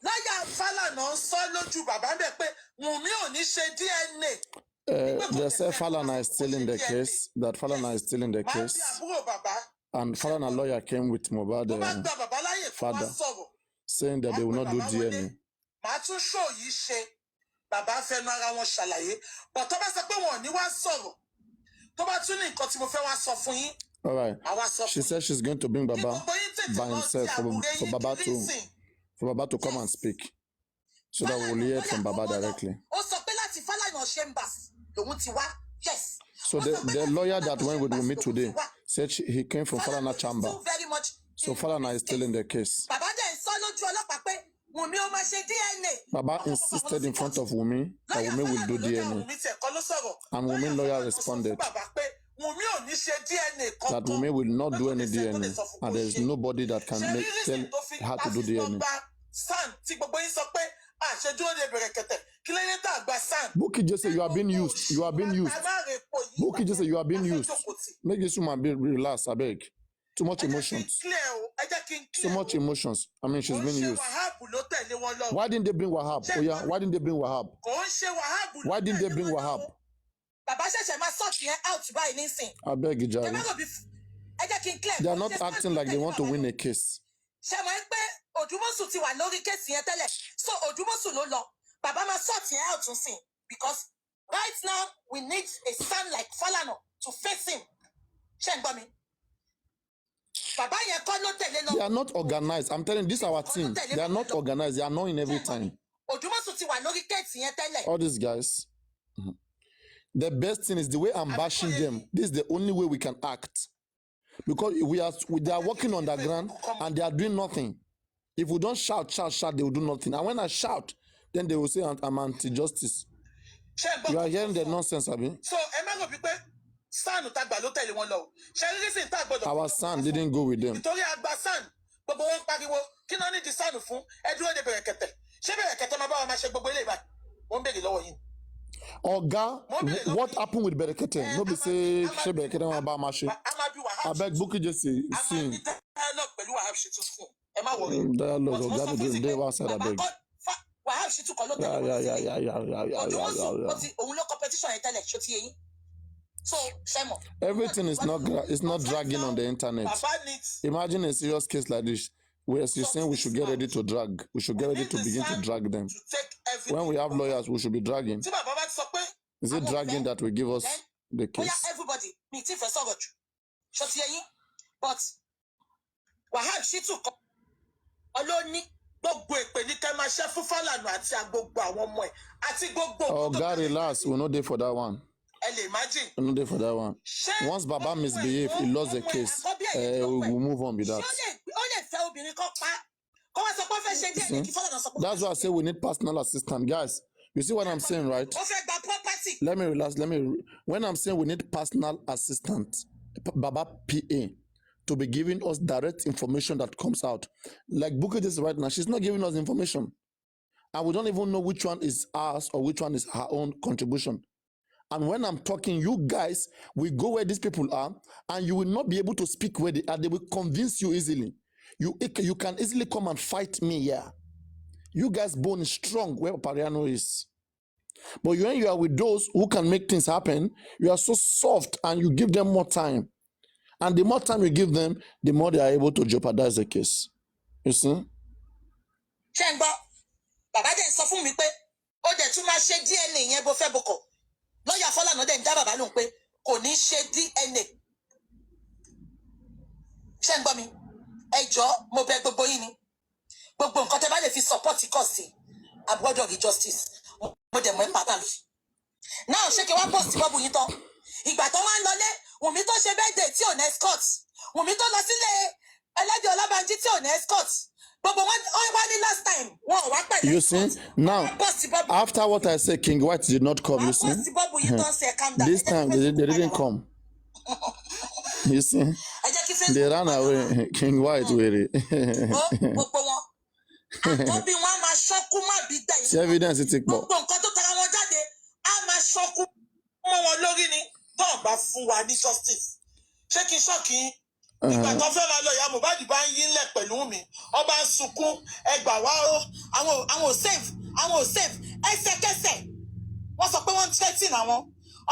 Lọ́yà Falana sọ lójú bàbá ń bẹ̀ pé Wunmi ò ní ṣe DNA. They say Falana is still in the case. That Falana is still in the case. And Falana lawyer came with Mohbad father saying that they will not do DNA. Màá tún ṣó yìí ṣe bàbá fẹnu ara wọn ṣàlàyé. But tó bá sọ pé wọn ò ní wá sọ̀rọ̀. Tó bá tún ní nǹkan tí mo fẹ́ wá sọ fún yín. All right. She said she's going to bring Baba by himself for Baba to come and speak, so that we'll hear from Baba directly. So the lawyer that went with me today said he came from Falana chamber. So Falana is still in the case. Baba insisted in front of Wunmi that Wunmi will do DNA, and Wunmi lawyer responded that Wunmi will not do any DNA, and there is nobody that can tell her to do DNA. Bukky just say you are being used. You are being used. Bukky just say you are being used. Make this woman be relaxed, I beg. Too much emotions. So much emotions. I mean, she's being used. Why didn't they bring Wahab? Oh yeah, why didn't they bring Wahab? Why didn't they bring Wahab? I beg you, Jerry. They are not acting like they want to win a case. Because right now we need a son like Falana to face him. They are not organized. I'm telling you, this is our team. They are not organized. They are annoying every time. All these guys. The best thing is the way I'm bashing them. This is the only way we can act. Because they are working on the ground and they are doing nothing. If we don't shout, they will do nothing. And when I shout, then they will say I'm anti-justice. You are hearing the nonsense, Abi. So, our son didn't go with them. Oga, what happened with Berekete? Nobody say Berekete about Mashi. I beg Bukky just say, sing. Dialogue, Oga, they were said, I beg. Yeah. So, Shemo. Everything is not it's not dragging on the internet. Baba needs Imagine a serious case like this. Where you're saying we should get ready to drag. We should get ready to begin to drag them. to take everything. When we have lawyers, we should be dragging. Tí bàbá bá sọ pé Is it àwọn dragging ọ̀fẹ́, that will give us the bóyá case? everybody mi ti fẹ́ sọ̀rọ̀ jù. Ṣó ti yé yín? But Wahab Shittu kan olóní gbogbo èpè ní kẹ́ máa ṣẹ́ fún Fálànà àti gbogbo àwọn ọmọ ẹ̀ àti gbogbo Oh, òkú tó God, tẹ̀lé. relax. We're not there for that one. Ẹ lè imagine. We're not there for that one. Ṣé Once Baba ọmọ ẹ̀ misbehave, he lost the ọmọ ẹ̀ case. àkọ́bí ẹ̀ tó We'll pẹ̀? move on with Ṣé that. ó lè fẹ́ obìnrin kan pa? Kó wá sọ pé ó fẹ́ ṣe díẹ̀ ní kí Fálànà sọ pé ó That's fẹ́ why I ṣe say we need personal assistant. Guys, you see what I'm saying, right? ó fẹ́ gba property. Let me relax. When I'm saying we need personal assistant, Baba PA, to be giving us direct information that comes out. Like Bukky is right now, she's not giving us information. And we don't even know which one is ours or which one is her own contribution. And when I'm talking, you guys will go where these people are, and you will not be able to speak where they are. They will convince you easily. You can easily come and fight me here. You guys bone is strong where Pariano is. But when you are with those who can make things happen, you are so soft and you give them more time. And the more time you give them, the more they are able to jeopardize the case. You see? Ṣé ń gbọ́? Bàbá dẹ̀ ń sọ fún mi pé ó dẹ̀ tún máa ṣe DNA yẹn bó fẹ́ bó kọ̀. Lọ́ọ̀yà Fálànà dẹ̀ ń dá bàbá lóhùn pé kò ní ṣe DNA. Ṣé ń gbọ́ mi? Ẹ jọ̀ọ́ mo bẹ̀ gbogbo yín ni. Gbogbo nǹkan tẹ́ bá lè fi support kọ̀ sí. I gbọ́dọ̀ rí justice. Mo dẹ̀ mọ̀ ẹ́ pàtàkì. Náà ṣé kí wọ́n post bọ́ọ̀bù yín tán? Ìgbà tó wá ń lọlé, Wùmí tó ṣe birthday tí ò ní escort. Wùmí tó lọ sílé Ẹlẹ́dẹ̀ Ọlábánjí tí ò ní escort. Gbogbo wọn wá ní last time. Wọn ò wá pẹ̀lú You see? Now, post bọ́ọ̀bù. after what I said, King White did not come, you see? Post bọ́ọ̀bù yín tán ṣe calm down. This time, they didn't come. You see? Ẹ jẹ́ kí Facebook They ran away. King White, really. gbogbo wọn. Àkọ́bí wọn á máa ṣọ́kú má bí gbẹ̀yìn. See evidence it take Gbogbo nǹkan tó tara wọn jáde á máa ṣọ́kú mọ́ wọn lórí ni tó ń bá fún wa ní justice. Ṣé kí n ṣọ́ọ̀kì yín? Ìgbà tó fẹ́ máa lọ ìyá Mohbad bá ń yí ńlẹ̀ pẹ̀lú mi. Ọba ń sunkún ẹgbà wá ó. Àwọn ò save ẹsẹ̀kẹsẹ̀. Wọ́n sọ pé wọ́n ń threaten àwọn.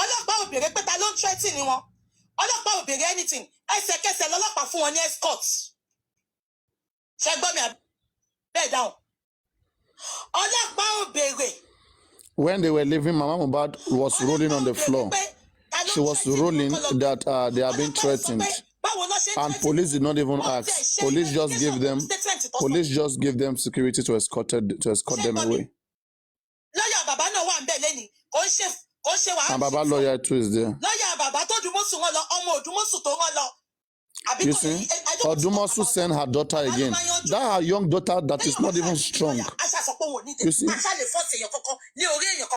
Ọlọ́pàá ò béèrè pé ta ló ń threaten ni wọn. Ọlọ́pàá ò béèrè anything. Ẹsẹ̀kẹsẹ̀ lọ́lọ́pàá fún wọn ní escort. Ṣé gbọ́ mi àbí? Bẹ́ẹ̀ dáhùn. Ọlọ́pàá ò béèrè. When they were leaving, Mama Mohbad was rolling on the floor. She was rolling that they are being threatened. And police did not even ask. Police just gave them security to escort them away. Lọ́yà bàbá náà wà ń bẹ̀ lẹ́nìí. Kò ń ṣe wàhálà. And Baba lawyer too is there. Lọ́yà bàbá tó Dùmọ̀sù wọn lọ, ọmọ Òdùmọ̀sù tó wọn lọ. You see, Odumosu sent her daughter again. That her young daughter that is not even strong. You see?